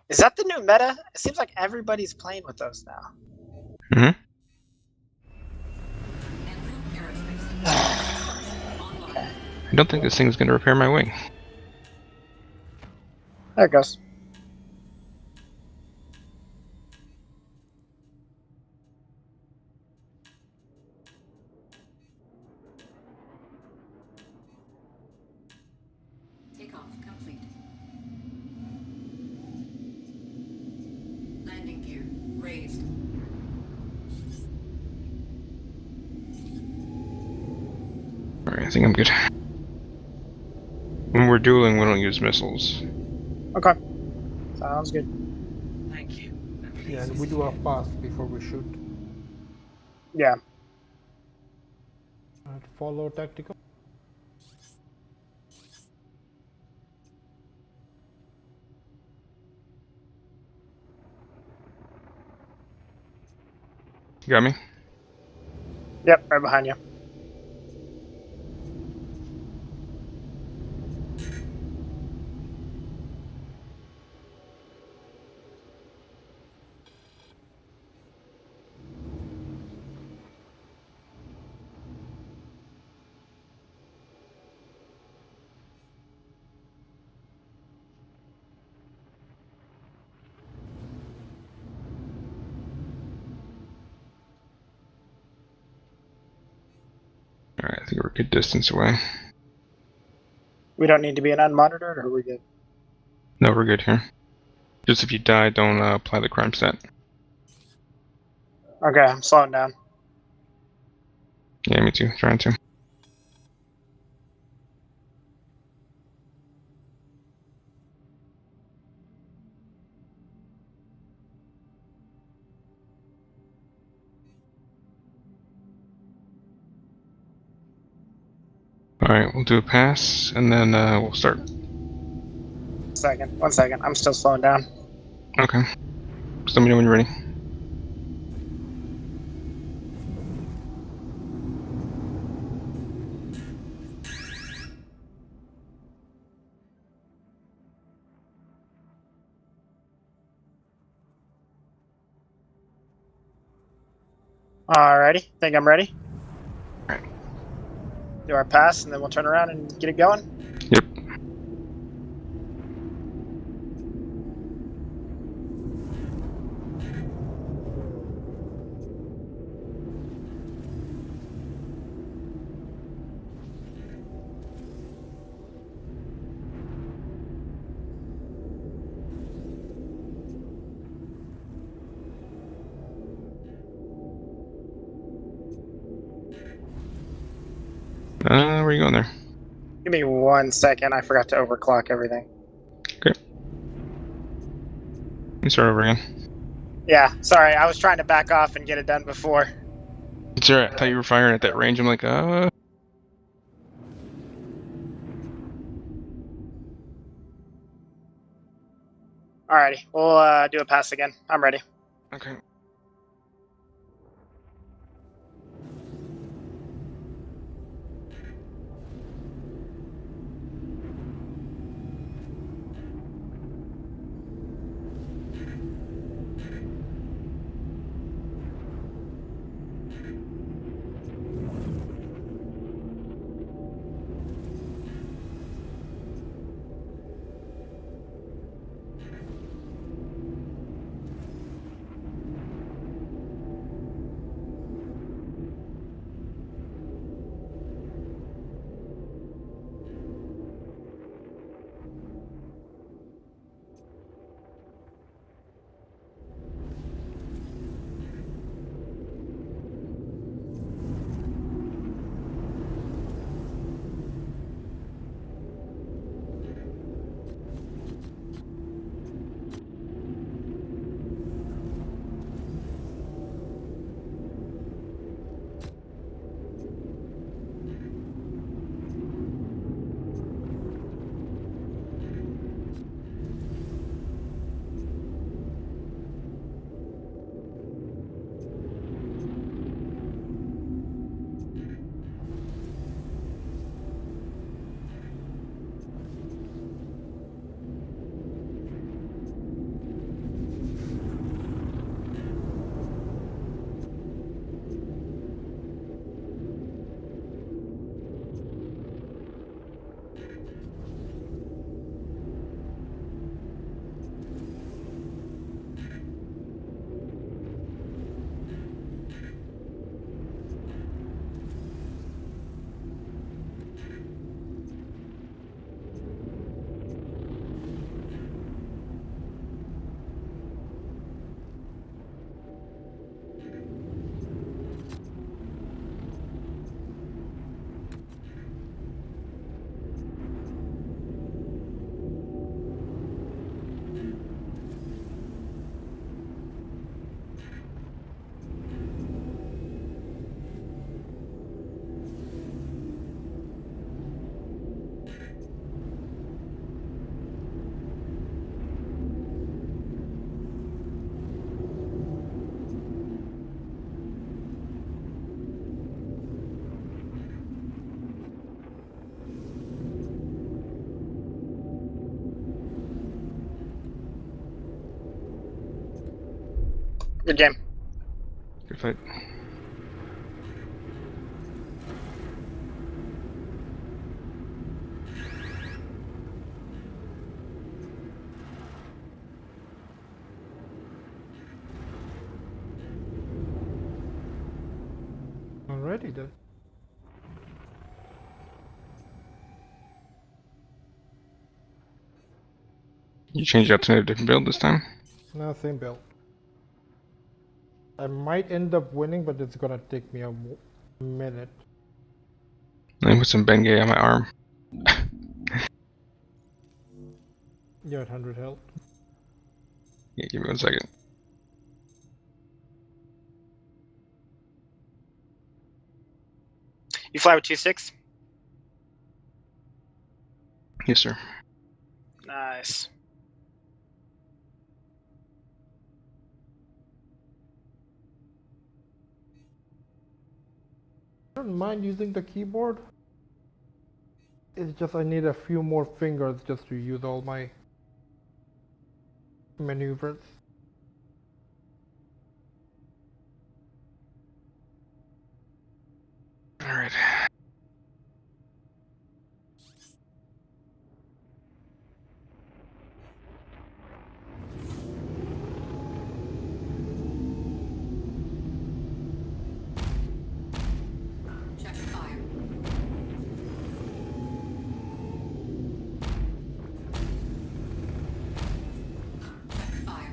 Is that the new meta? It seems like everybody's playing with those now. Mm-hmm. I don't think this thing is going to repair my wing. There it goes. Takeoff complete. Landing gear raised. Alright, I think I'm good. When we're dueling, we don't use missiles. Okay. Sounds good. Thank you. Yeah, and we do our pass before we shoot. Yeah. Follow tactical. You got me? Yep, right behind you. Alright, I think we're a good distance away. We don't need to be an unmonitored, or we're good? No, we're good here. Just if you die, don't apply the crime stat. Okay, I'm slowing down. Yeah, me too. Trying to. Alright, we'll do a pass, and then we'll start. 1 second. I'm still slowing down. Okay. Just let me know when you're ready. Alrighty, think I'm ready. Alright. Do our pass, and then we'll turn around and get it going. Yep. Where are you going there? Give me 1 second. I forgot to overclock everything. Okay. Let me start over again. Yeah, sorry. I was trying to back off and get it done before. It's alright. I thought you were firing at that range. I'm like, Alrighty, we'll do a pass again. I'm ready. Okay. Good game. Good fight. Alrighty then. You change out to a different build this time? No, same build. I might end up winning, but it's gonna take me a minute. Let me put some Bengay on my arm. You're at 100 health. Yeah, give me 1 second. You fly with 2-6? Yes, sir. Nice. I don't mind using the keyboard. It's just I need a few more fingers just to use all my maneuvers. Alright. Check fire. Check fire.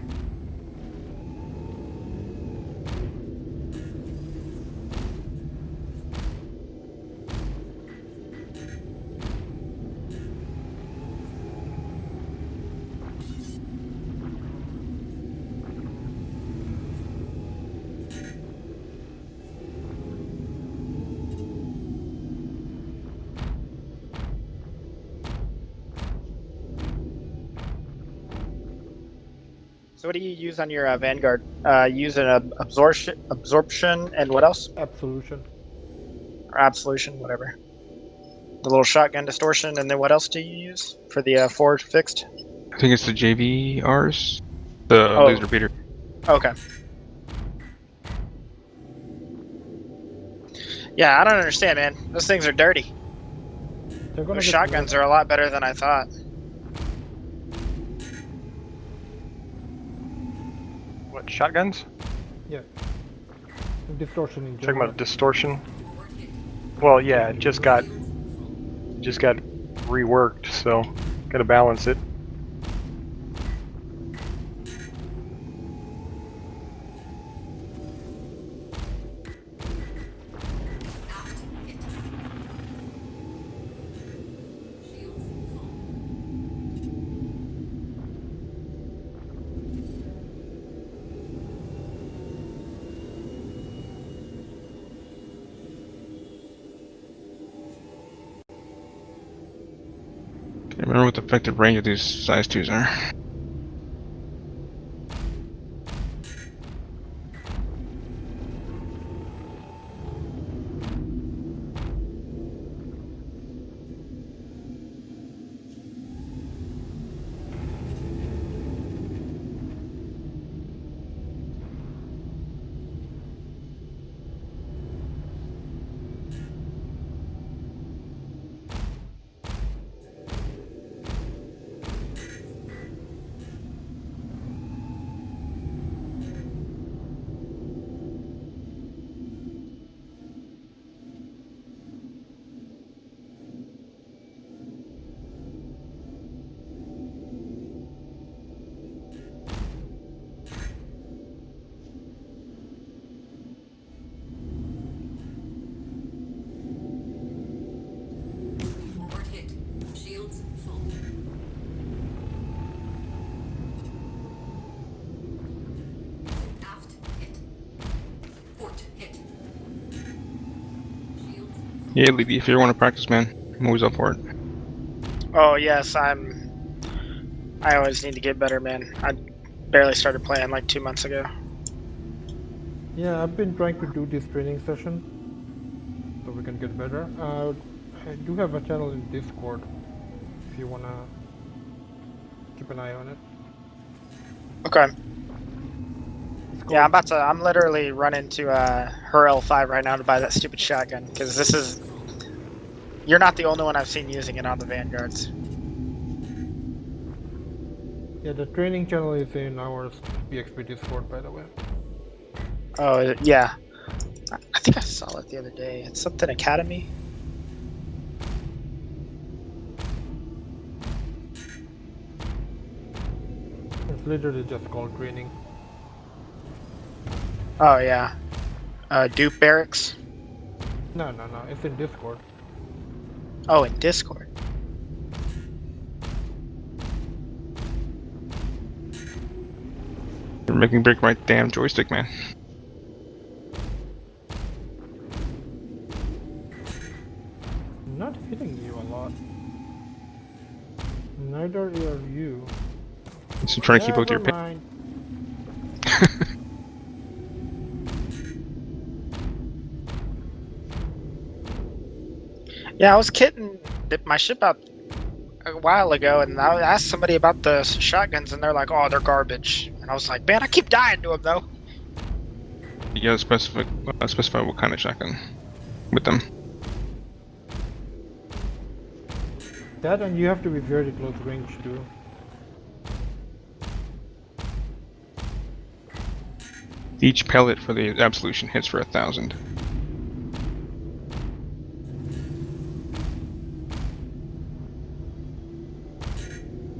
So what do you use on your Vanguard? Use an absorption, and what else? Absolution. Or absolution, whatever. The little shotgun distortion, and then what else do you use for the forward fixed? I think it's the JVRs. The laser repeater. Okay. Yeah, I don't understand, man. Those things are dirty. Those shotguns are a lot better than I thought. What, shotguns? Yeah. Distortion in Talking general. about distortion. Well, yeah, it just got reworked, so gotta balance it. Can't remember what the effective range of these size 2s are. Forward hit. Shields full. Aft hit. Port hit. Shields. Yeah, Levy, if you ever want to practice, man, I'm always up for it. Oh yes, I always need to get better, man. I barely started playing like 2 months ago. Yeah, I've been trying to do this training session so we can get better. I do have a channel in Discord if you wanna keep an eye on it. Okay. Yeah, I'm literally running to her L5 right now to buy that stupid shotgun, because this is... You're not the only one I've seen using it on the Vanguards. Yeah, the training channel is in our PXP Discord, by the way. Oh, yeah. I think I saw it the other day. It's something Academy. literally just called training. Oh yeah. Dupe barracks. No, it's in Discord. Oh, in Discord. You're making break my damn joystick, man. I'm not hitting you a lot. Neither are you. So trying to keep both your Never mind. Yeah, I was kitting my ship out a while ago, and I asked somebody about the shotguns, and they're like, "Oh, they're garbage." And I was like, "Man, I keep dying to them though." You gotta specify what kind of shotgun with them. That, and you have to be very close range too. Each pellet for the absolution hits for 1,000.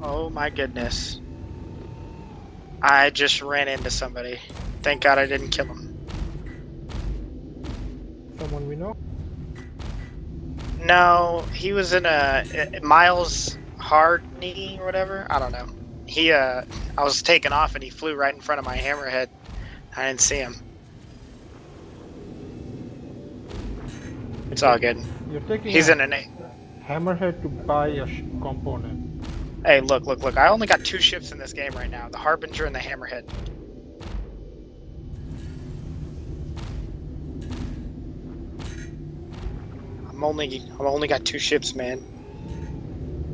Oh my goodness. I just ran into somebody. Thank God I didn't kill him. Someone we know? No, he was in a Miles Hardney or whatever. I don't know. I was taking off and he flew right in front of my hammerhead. I didn't see him. It's all good. You're taking He's in an hammerhead to buy a component. Hey, look. I only got 2 ships in this game right now. The Harbinger and the Hammerhead. I'm only got 2 ships, man.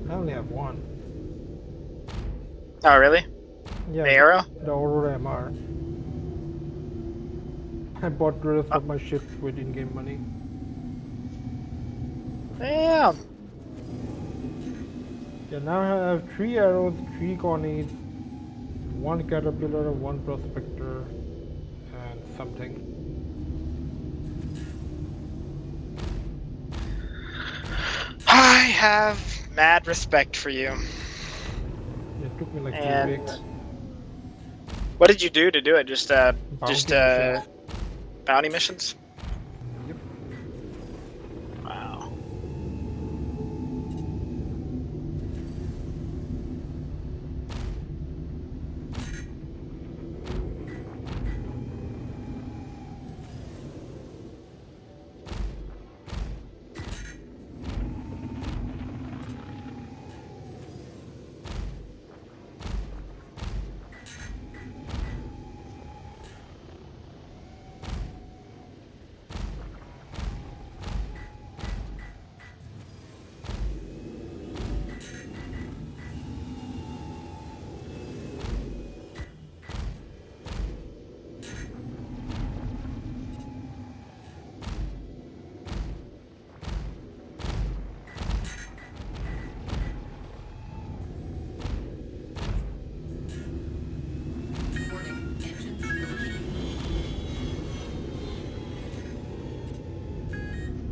I only have 1. Oh, really? Yeah. The Arrow? The Aurora MR. I bought the rest of my ships with in-game money. Damn. Yeah, now I have 3 arrows, 3 Connies, 1 Caterpillar, 1 Prospector, and something. I have mad respect for you. It took me like 2 weeks. What did you do to do it? Just missions. bounty missions? Yep. Wow.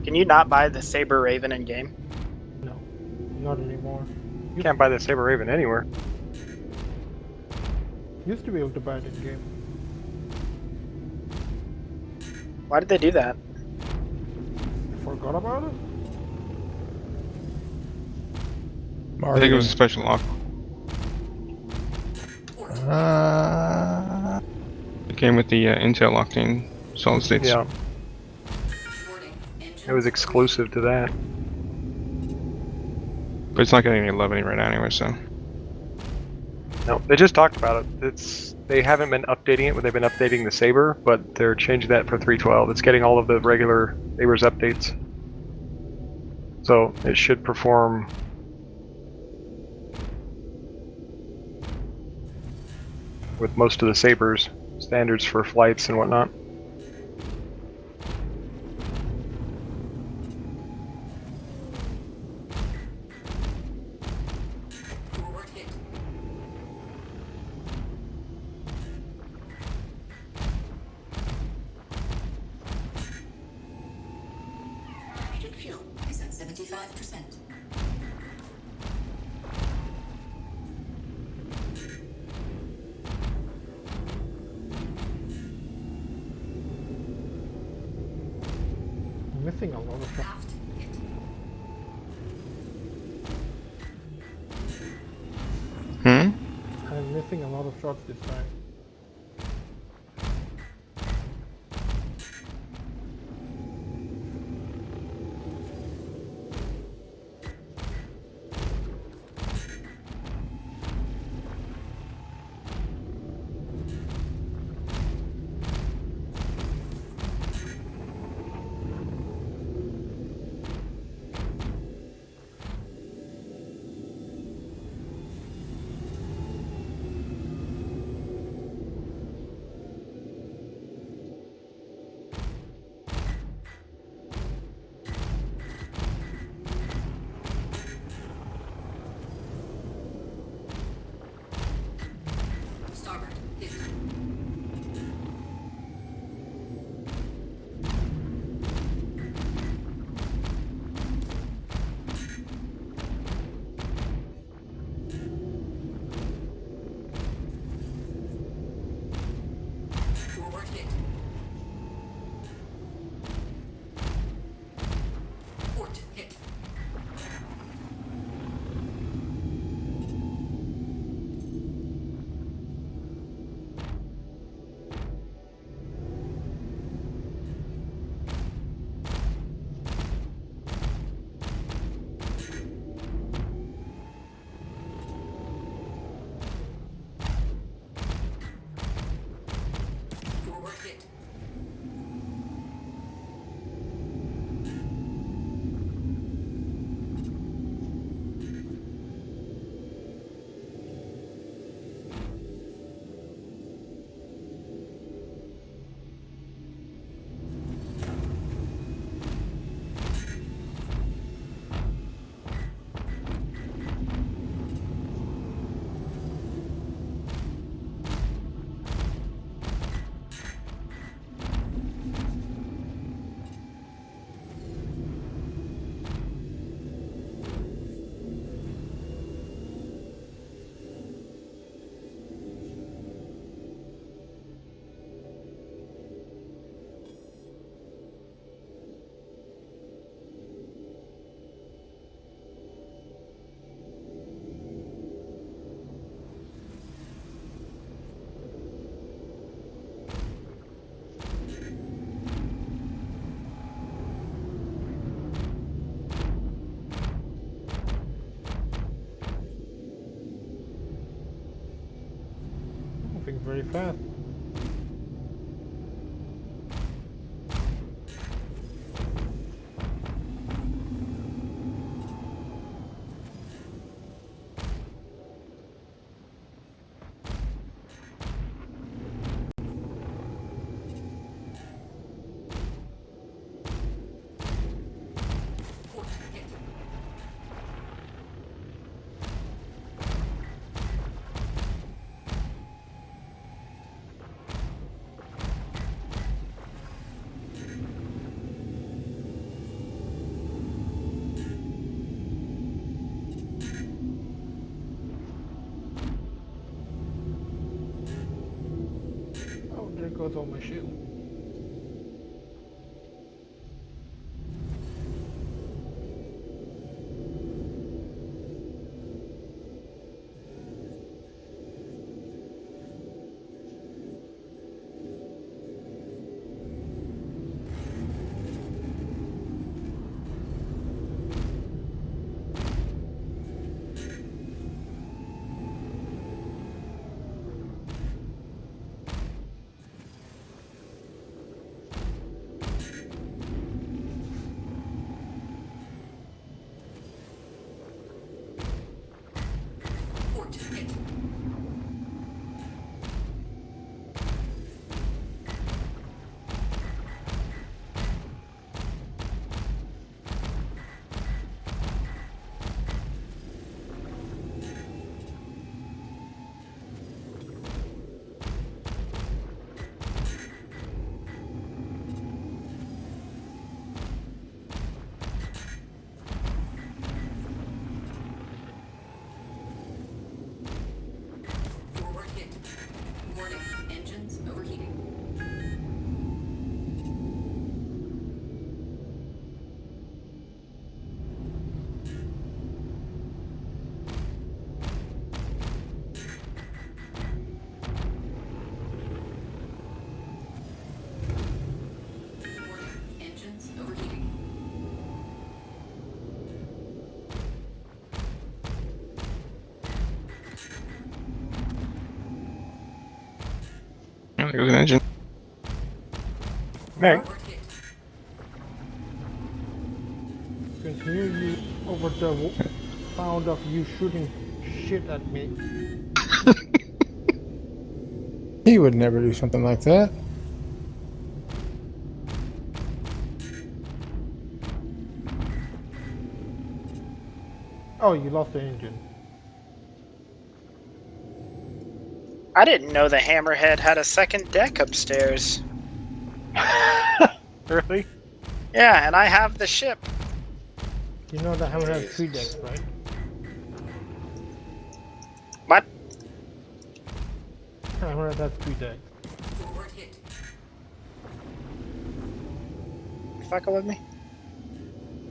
Can you not buy the Saber Raven in game? No, not anymore. You can't buy the Saber Raven anywhere. Used to be able to buy it in game. Why did they do that? Forgot about it? I think it was a special offer. It came with the Intel Octane solid states. Yeah. It was exclusive to that. But it's not getting any love right now anyway, so. No, they just talked about it. They haven't been updating it, but they've been updating the Saber, but they're changing that for 3.12. It's getting all of the regular Saber's updates. So it should perform with most of the Sabers, standards for flights and whatnot. Fuel is at 75%. missing a lot of shots. I'm missing a lot of shots this time. Starboard, hit. Forward hit. Port hit. Forward hit. Moving very fast. Port hit. Oh, there goes all my shield. there goes an engine. Right. Can hear you over the sound of you shooting shit at me. He would never do something like that. Oh, you lost the engine. I didn't know the Hammerhead had a second deck upstairs. Really? Yeah, and I have the ship. You know the Hammer has 3 decks, right? What? Hammer has 3 decks. You fucking with me?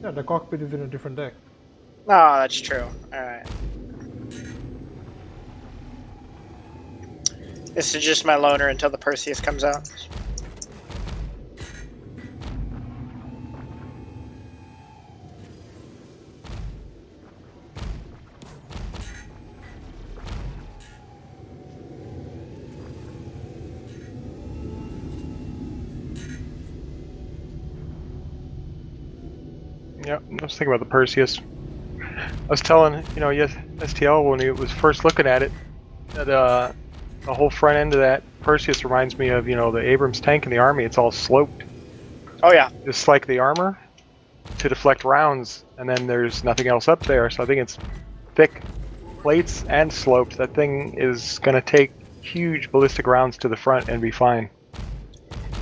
Yeah, the cockpit is in a different deck. No, that's true. Alright. This is just my loner until the Perseus comes out. Yeah, I was thinking about the Perseus. I was telling, yes, STL when he was first looking at it, that the whole front end of that Perseus reminds me of, the Abrams tank in the Army. It's all sloped. Oh yeah. Just like the armor to deflect rounds, and then there's nothing else up there. So I think it's thick plates and sloped. That thing is going to take huge ballistic rounds to the front and be fine.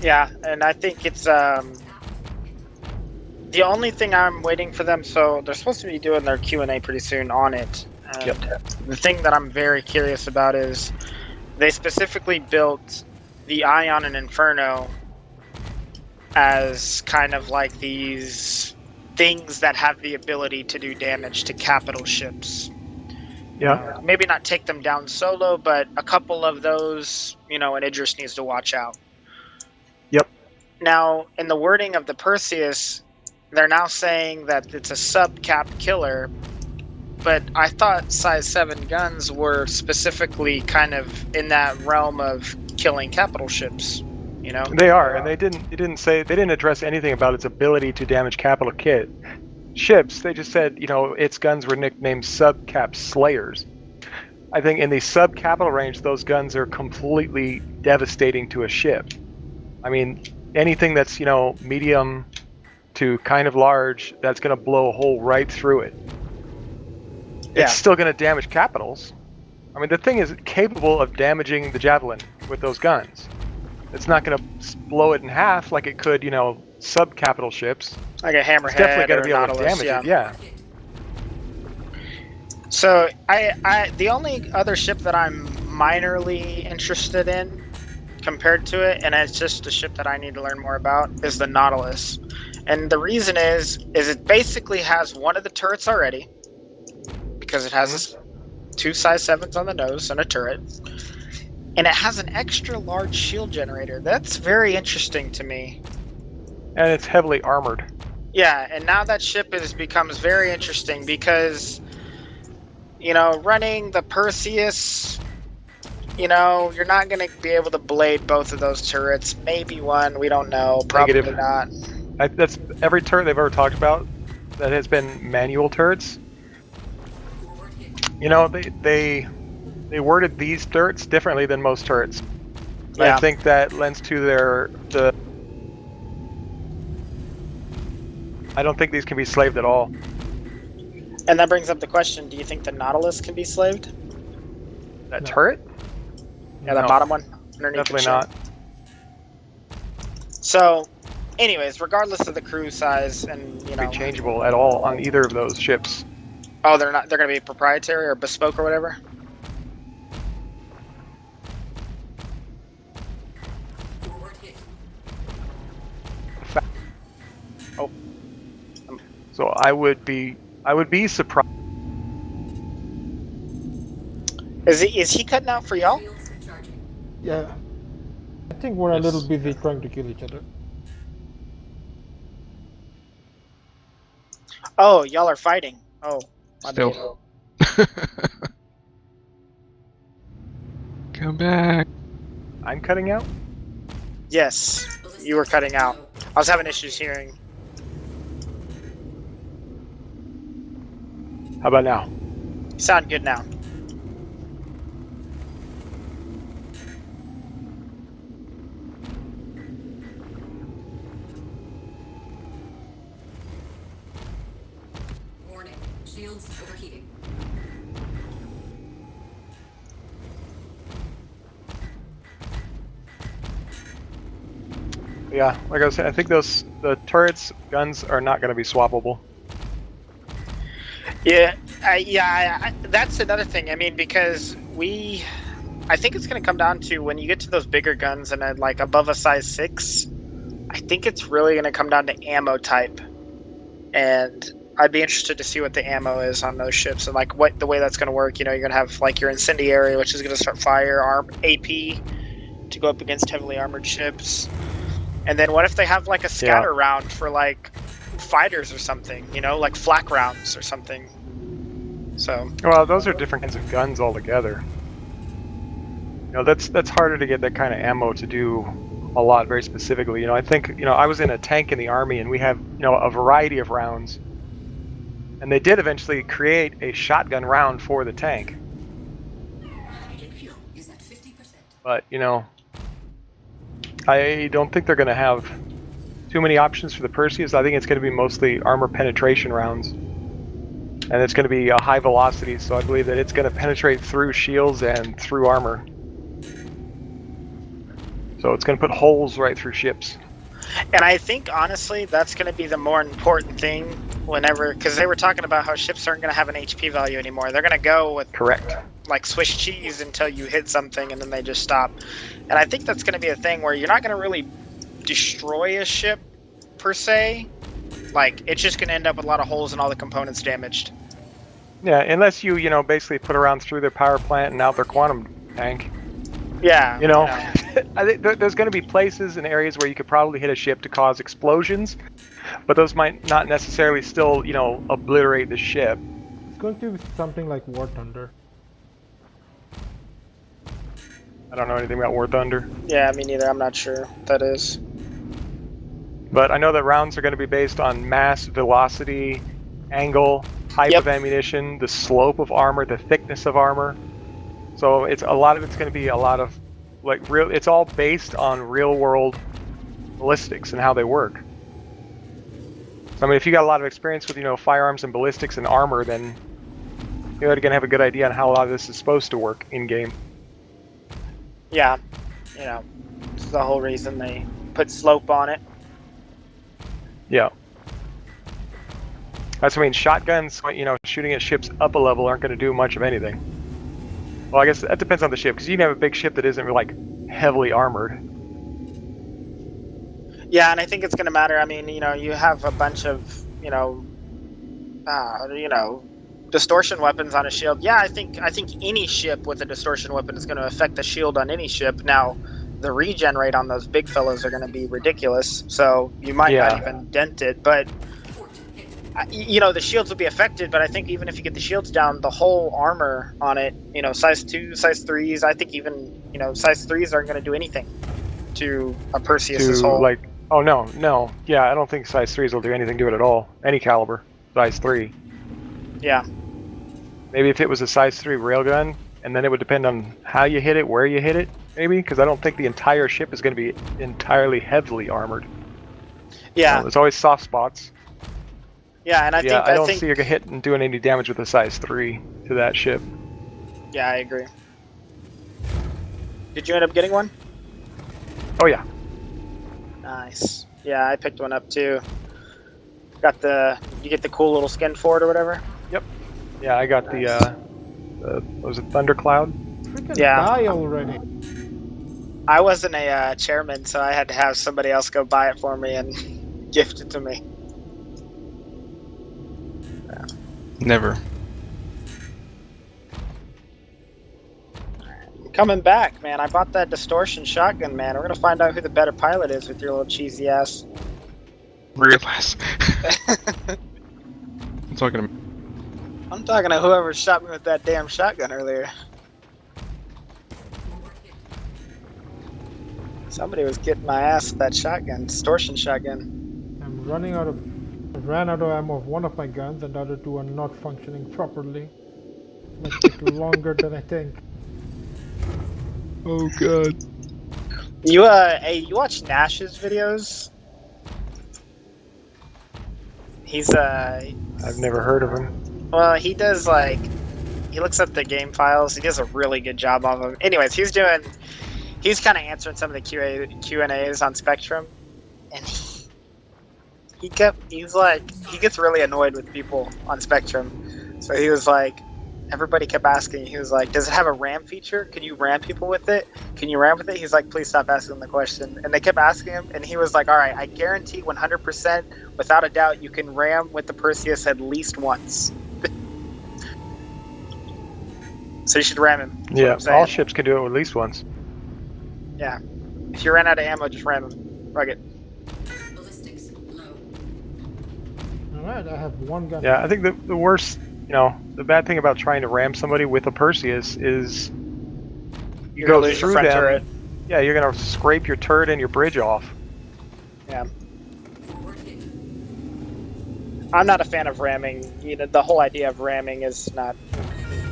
Yeah, and I think it's the only thing I'm waiting for them. So they're supposed to be doing their Q&A pretty soon on it. Yep. The thing that I'm very curious about is they specifically built the Ion and Inferno as kind of like these things that have the ability to do damage to capital ships. Yeah. Maybe not take them down solo, but a couple of those, and Idris needs to watch out. Yep. Now, in the wording of the Perseus, they're now saying that it's a sub-cap killer, but I thought size 7 guns were specifically kind of in that realm of killing capital ships, They are, and they didn't address anything about its ability to damage capital ships. They just said, its guns were nicknamed sub-cap slayers. I think in the sub-capital range, those guns are completely devastating to a ship. I mean, anything that's, medium to kind of large, that's going to blow a hole right through it. Yeah. It's still going to damage capitals. I mean, the thing is capable of damaging the Javelin with those guns. It's not going to blow it in half like it could, sub-capital ships. Like a Hammerhead. It's definitely going or to be able Nautilus, to damage it. Yeah. So I the only other ship that I'm minorly interested in compared to it, and it's just a ship that I need to learn more about, is the Nautilus. And the reason is it basically has one of the turrets already, because it has 2 size 7s on the nose and a turret. And it has an extra large shield generator. That's very interesting to me. And it's heavily armored. Yeah, and now that ship becomes very interesting because, running the Perseus, you're not going to be able to blade both of those turrets. Maybe one, we don't know. Probably Negative. not. That's every turret they've ever talked about that has been manual turrets. They worded these turrets differently than most turrets. Yeah. I think that lends to I don't think these can be slaved at all. And that brings up the question, do you think the Nautilus can be slaved? That turret? Yeah, the No. bottom one? Underneath Definitely the not. So, anyways, regardless of the crew size and, Be changeable at all on either of those ships. Oh, they're not. They're going to be proprietary or bespoke or whatever. Oh. So I would be surprised. Is he cutting out for y'all? Yeah. I think we're a little busy trying to kill each other. Oh, y'all are fighting. Oh. my bad. Still. Come back. I'm cutting out? Yes, you were cutting out. I was having issues hearing. How about now? You sound good now. Warning. Shields overheating. Yeah, like I was saying, I think the turrets, guns are not going to be swappable. Yeah, that's another thing. I mean, because I think it's going to come down to when you get to those bigger guns and like above a size 6, I think it's really going to come down to ammo type. And I'd be interested to see what the ammo is on those ships and like what the way that's going to work. You know, you're going to have like your incendiary, which is going to start fire, AP to go up against heavily armored ships. And then what if they have like a scatter round for like fighters or something, you know, like flak rounds or something. So well, those are different kinds of guns altogether. You know, that's harder to get that kind of ammo to do a lot very specifically. You know, I think, you know, I was in a tank in the army and we have, you know, a variety of rounds. And they did eventually create a shotgun round for the tank. But, you know, I don't think they're going to have too many options for the Perseus. I think it's going to be mostly armor penetration rounds. And it's going to be a high velocity, so I believe that it's going to penetrate through shields and through armor. So it's going to put holes right through ships. And I think, honestly, that's going to be the more important thing whenever... Because they were talking about how ships aren't going to have an HP value anymore. They're going to go with... Correct. Like Swiss cheese until you hit something and then they just stop. And I think that's going to be a thing where you're not going to really destroy a ship, per se. Like, it's just going to end up with a lot of holes and all the components damaged. Yeah, unless you, you know, basically put around through their power plant and out their quantum tank. Yeah. You know, I think there's going to be places and areas where you could probably hit a ship to cause explosions, but those might not necessarily still, you know, obliterate the ship. It's going to be something like War Thunder. I don't know anything about War Thunder. Yeah, me neither. I'm not sure what that is. But I know that rounds are going to be based on mass, velocity, angle, type of ammunition, the slope of armor, the thickness of armor. So it's a lot of it's going to be a lot of like real. It's all based on real world ballistics and how they work. So, I mean, if you got a lot of experience with, you know, firearms and ballistics and armor, then you're going to have a good idea on how a lot of this is supposed to work in game. Yeah, you know, this is the whole reason they put slope on it. Yeah. That's what I mean. Shotguns, you know, shooting at ships up a level aren't going to do much of anything. Well, I guess that depends on the ship, because you can have a big ship that isn't like heavily armored. Yeah, and I think it's going to matter. I mean, you know, you have a bunch of, you know, distortion weapons on a shield. Yeah, I think any ship with a distortion weapon is going to affect the shield on any ship. Now, the regen rate on those big fellas are going to be ridiculous, so you might not even dent it. But you know, the shields will be affected. But I think even if you get the shields down, the whole armor on it, you know, size 2, size 3s. I think even, you know, size 3s aren't going to do anything to a Perseus's hull. Like, oh no, yeah, I don't think size 3s will do anything to it at all. Any caliber, size 3. Yeah. Maybe if it was a size 3 railgun, and then it would depend on how you hit it, where you hit it, maybe, because I don't think the entire ship is going to be entirely heavily armored. Yeah. There's always soft spots. Yeah, and I don't see her hitting doing any damage with a size 3 to that ship. Yeah, I agree. Did you end up getting one? Oh yeah. Nice. Yeah, I picked one up too. Got you get the cool little skin for it or whatever? Yep. Yeah, I got the was it Thundercloud? Yeah. Die already. I wasn't a chairman, so I had to have somebody else go buy it for me and gift it to me. Yeah. Never. Coming back, man. I bought that distortion shotgun, man. We're gonna find out who the better pilot is with your little cheesy ass. Real ass. I'm talking to whoever shot me with that damn shotgun earlier. Somebody was getting my ass with that shotgun, distortion shotgun. I'm running out of. I ran out of ammo of one of my guns, and the other two are not functioning properly. It might take longer than I think. Oh god. You hey, you watch Nash's videos? He's I've never heard of him. well, he does like, he looks up the game files. He does a really good job of them. Anyways, he's kind of answering some of the Q&As on Spectrum, and he gets really annoyed with people on Spectrum. So he was like, everybody kept asking. He was like, "Does it have a ram feature? Can you ram people with it? Can you ram with it?" He's like, "Please stop asking the question." And they kept asking him, and he was like, "All right, I guarantee 100%, without a doubt, you can ram with the Perseus at least once." So you should ram him. Yeah, all ships can do it at least once. Yeah. If you ran out of ammo, just ram him. Fuck it. Alright, I have one gun. Yeah, I think the worst, the bad thing about trying to ram somebody with a Perseus is you go lose your through front them. turret. Yeah, you're gonna scrape your turret and your bridge off. Yeah. I'm not a fan of ramming. The whole idea of ramming is not.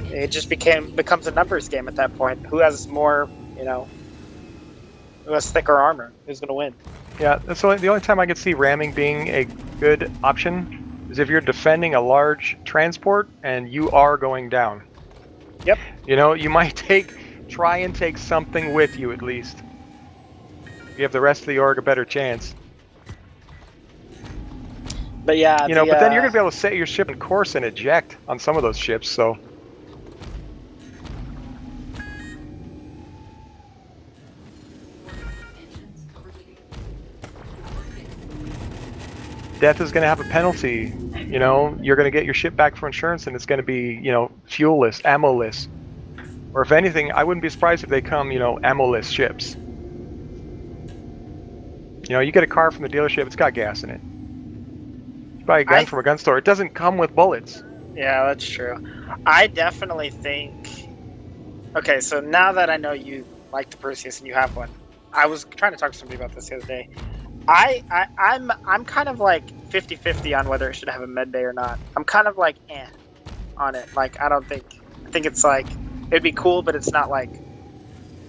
It just becomes a numbers game at that point. Who has more, who has thicker armor? Who's gonna win? Yeah, that's the only time I could see ramming being a good option is if you're defending a large transport and you are going down. Yep. You might try and take something with you at least. Give the rest of the org a better chance. But yeah, but then you're gonna be able to set your ship in course and eject on some of those ships. So. Death is going to have a penalty. You're going to get your ship back for insurance, and it's going to be, fuel-less, ammo-less. Or if anything, I wouldn't be surprised if they come, ammo-less ships. You get a car from the dealership, it's got gas in it. You buy a gun from a gun store, it doesn't come with bullets. Yeah, that's true. I definitely think. Okay, so now that I know you like the Perseus and you have one, I was trying to talk to somebody about this the other day. I'm kind of like 50-50 on whether it should have a med bay or not. I'm kind of like on it. Like I think it's like it'd be cool, but it's not like.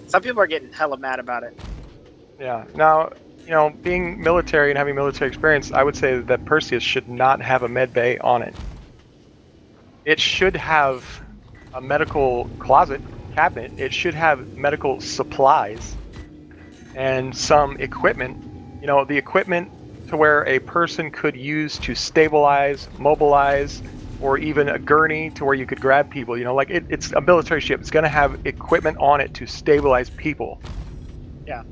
Some people are getting hella mad about it. Yeah. Now, being military and having military experience, I would say that Perseus should not have a med bay on it. It should have a medical cabinet. It should have medical supplies and some equipment. The equipment to where a person could use to stabilize, mobilize, or even a gurney to where you could grab people. It's a military ship. It's going to have equipment on it to stabilize people. Yeah.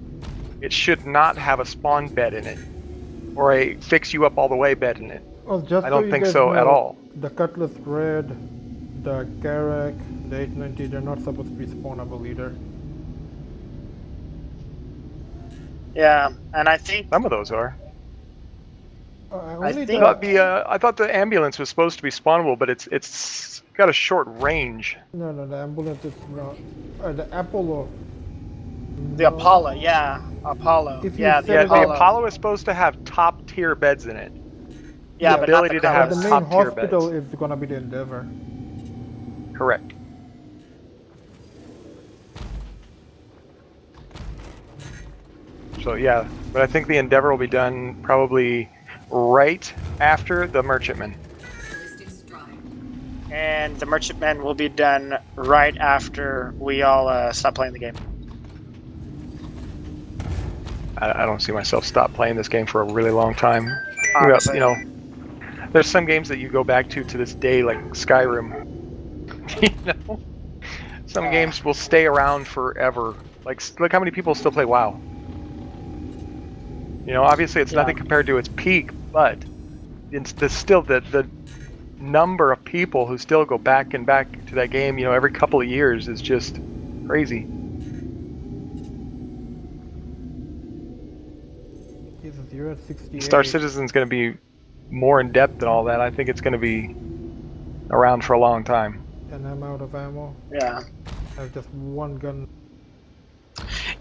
It should not have a spawn bed in it, or a fix you up all the way bed in it. Well, just I don't you think guys so know, at all. The Cutlass Red, the Carrack, the 890, they're not supposed to be spawnable either. Yeah, and I think some of those are. I thought the ambulance was supposed to be spawnable, but it's got a short range. No, the ambulance is not. The Apollo. The Apollo, yeah, Apollo. Yeah, the Apollo is supposed to have top tier beds in it. Yeah, the but ability not the to have the main top tier hospital beds. is gonna be the Endeavor. Correct. So yeah, but I think the Endeavor will be done probably right after the Merchantman. And the Merchantman will be done right after we all stop playing the game. I don't see myself stop playing this game for a really long time. Honestly. There's some games that you go back to this day, like Skyrim. Some games will stay around forever. Look how many people still play WoW. Obviously it's nothing compared to its peak, but it's still the number of people who still go back and back to that game, every couple of years is just crazy. Jesus, you're at 68. Star Citizen's going to be more in depth than all that. I think it's going to be around for a long time. And I'm out of ammo. Yeah. I have just one gun.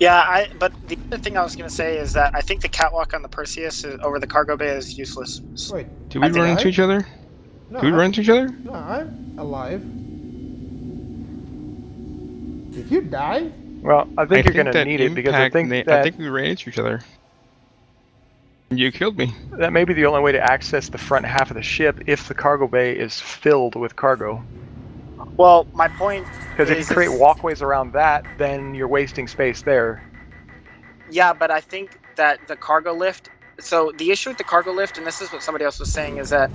Yeah, but the other thing I was going to say is that I think the catwalk on the Perseus over the cargo bay is useless. Wait. Did we run into each other? No, Did we run into each other? No, I'm alive. Did you die? Well, I think you're going to need it because I think we ran into each other. You killed me. That may be the only way to access the front half of the ship if the cargo bay is filled with cargo. Well, my point Because if you create walkways around that, then you're wasting space there. Yeah, but I think that the cargo lift... So the issue with the cargo lift, and this is what somebody else was saying, is that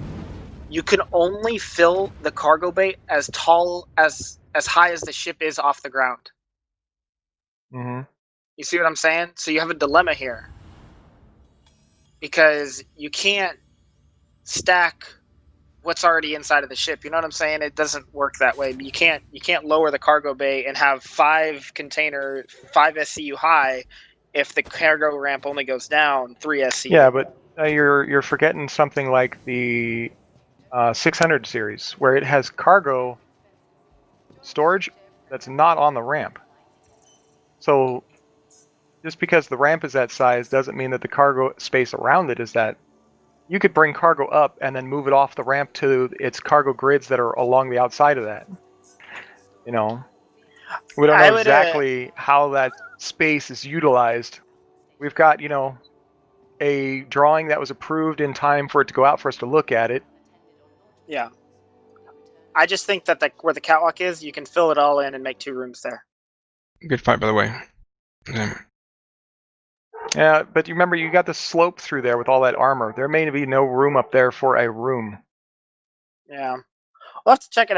you can only fill the cargo bay as tall as high as the ship is off the ground. Mm-hmm. You see what I'm saying? So you have a dilemma here. Because you can't stack what's already inside of the ship. You know what I'm saying? It doesn't work that way. You can't lower the cargo bay and have 5 SCU high if the cargo ramp only goes down 3 SCU. Yeah, but you're forgetting something like the 600 series, where it has cargo storage that's not on the ramp. So just because the ramp is that size doesn't mean that the cargo space around it is that. You could bring cargo up and then move it off the ramp to its cargo grids that are along the outside of that. You know, we don't know exactly how that space is utilized. We've got, a drawing that was approved in time for it to go out for us to look at it. Yeah. I just think that where the catwalk is, you can fill it all in and make 2 rooms there. Good fight, by the way. Yeah, but you remember you got the slope through there with all that armor. There may be no room up there for a room. Yeah. We'll have to check it out.